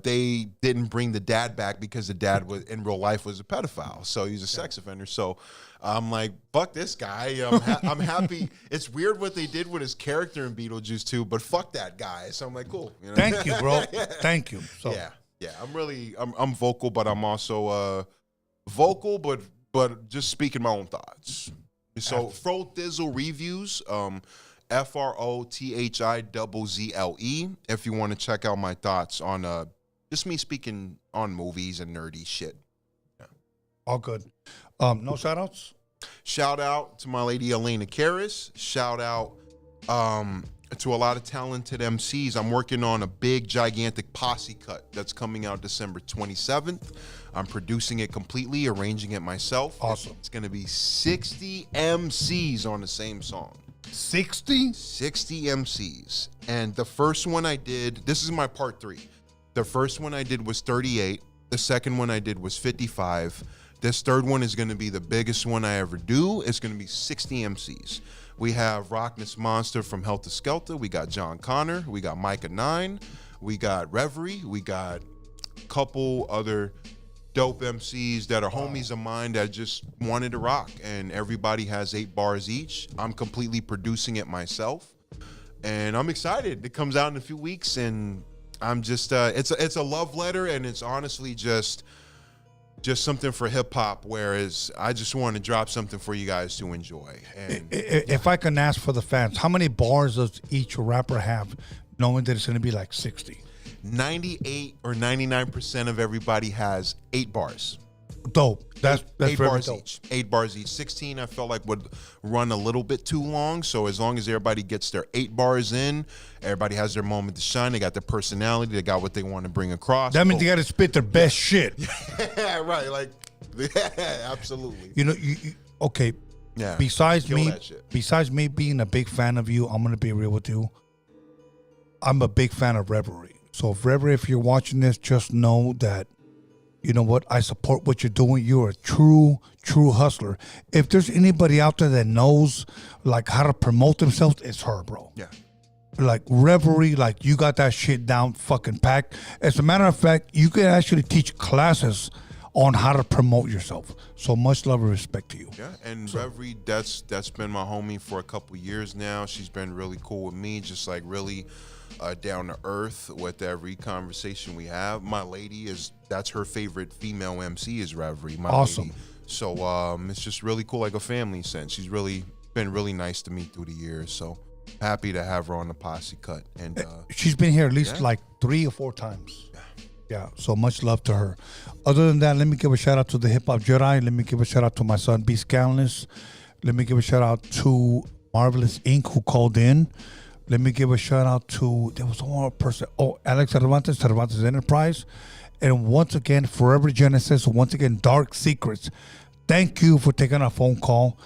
they didn't bring the dad back because the dad was in real life was a pedophile, so he's a sex offender. So I'm like, fuck this guy. I'm happy. It's weird what they did with his character in Beetlejuice 2, but fuck that guy. So I'm like, cool. Thank you, bro. Thank you. So yeah. I'm vocal, but I'm also vocal, but just speaking my own thoughts. So Fro Thizzle Reviews. FROTHIZZLE. If you want to check out my thoughts on just me speaking on movies and nerdy shit. Yeah. All good. No shout outs? Shout out to my lady Elena Karras. Shout out to a lot of talented MCs. I'm working on a big, gigantic posse cut that's coming out December 27th. I'm producing it completely, arranging it myself. Awesome. It's going to be 60 MCs on the same song. 60 MCs. And the first one I did, this is my part 3. The first one I did was 38. The second one I did was 55. This third one is going to be the biggest one I ever do. It's going to be 60 MCs. We have Rockness Monster from Helter Skelter. We got John Connor. We got Micah 9. We got Reverie. We got a couple other dope MCs that are homies of mine that just wanted to rock, and everybody has 8 bars each. I'm completely producing it myself, and I'm excited. It comes out in a few weeks, and I'm just it's a love letter, and it's honestly just something for hip hop, whereas I just want to drop something for you guys to enjoy. And if I can ask for the fans, how many bars does each rapper have, knowing that it's going to be like 60? 98 or 99% of everybody has 8 bars. Dope. That's 8 very bars dope. each. 8 bars each. 16 I felt like would run a little bit too long. So as long as everybody gets their 8 bars in, everybody has their moment to shine. They got their personality. They got what they want to bring across. That means they got to spit their best shit. Yeah, right. Like, absolutely. You okay. Yeah. Besides Kill me, that shit. besides me being a big fan of you, I'm gonna be real with you. I'm a big fan of Reverie. So Reverie, if you're watching this, just know that, you know what, I support what you're doing. You're a true hustler. If there's anybody out there that knows like how to promote themselves, it's her, bro. Yeah. Like Reverie, like you got that shit down fucking packed. As a matter of fact, you can actually teach classes on how to promote yourself. So much love and respect to you. Yeah, and Reverie, that's been my homie for a couple years now. She's been really cool with me, just like really down to earth with every conversation we have. My lady that's her favorite female MC is Reverie. My Awesome. lady. So it's just really cool, like a family sense. She's really been really nice to me through the years. So happy to have her on the posse cut. And she's been here at least like 3 or 4 times. Yeah, so much love to her. Other than that, let me give a shout out to the Hip Hop Jedi. Let me give a shout out to my son, Beast Countless. Let me give a shout out to Marvelous Inc., who called in. Let me give a shout out to, there was one more person. Oh, Alex Cervantes, Cervantes Enterprise. And once again, Forever Genesis. Once again, Dark Secrets. Thank you for taking our phone call.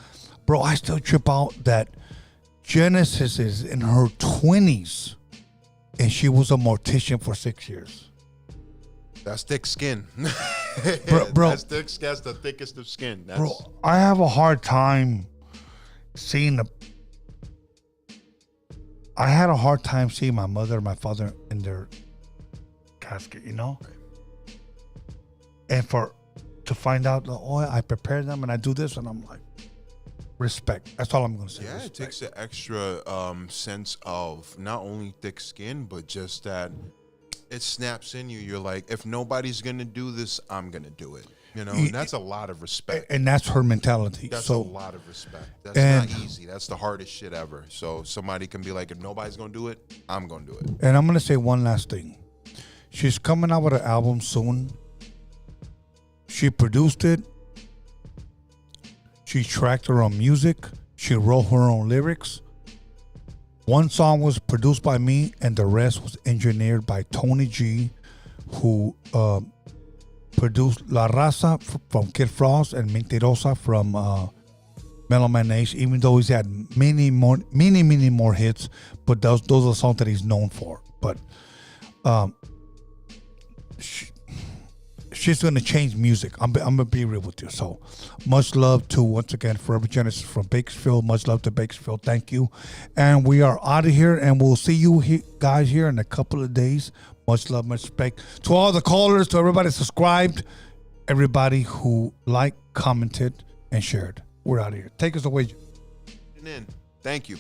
Bro, I still trip out that Genesis is in her 20s and she was a mortician for 6 years. that's thick skin. Bro, that's the thickest of skin. Bro, I have a hard time seeing I had a hard time seeing my mother and my father in their casket, you know? And to find out, oh, I prepare them and I do this, and I'm like, respect. That's all I'm going to say. Yeah, respect. it takes an extra sense of not only thick skin, but just that it snaps in you. You're like, if nobody's going to do this, I'm going to do it. You know, and that's a lot of respect. And that's her mentality. That's so, a lot of respect. That's not easy. That's the hardest shit ever. So somebody can be like, if nobody's going to do it, I'm going to do it. And I'm going to say one last thing. She's coming out with an album soon. She produced it. She tracked her own music. She wrote her own lyrics. One song was produced by me, and the rest was engineered by Tony G, who produced La Raza from Kid Frost and Mentirosa from Mellow Man Ace, even though he's had many more hits, but those are the songs that he's known for. But she's going to change music. I'm going to be real with you. So much love to, once again, Forever Genesis from Bakersfield. Much love to Bakersfield. Thank you. And we are out of here, and we'll see you guys here in a couple of days. Much love, much respect to all the callers, to everybody subscribed, everybody who liked, commented, and shared. We're out of here. Take us away. Thank you.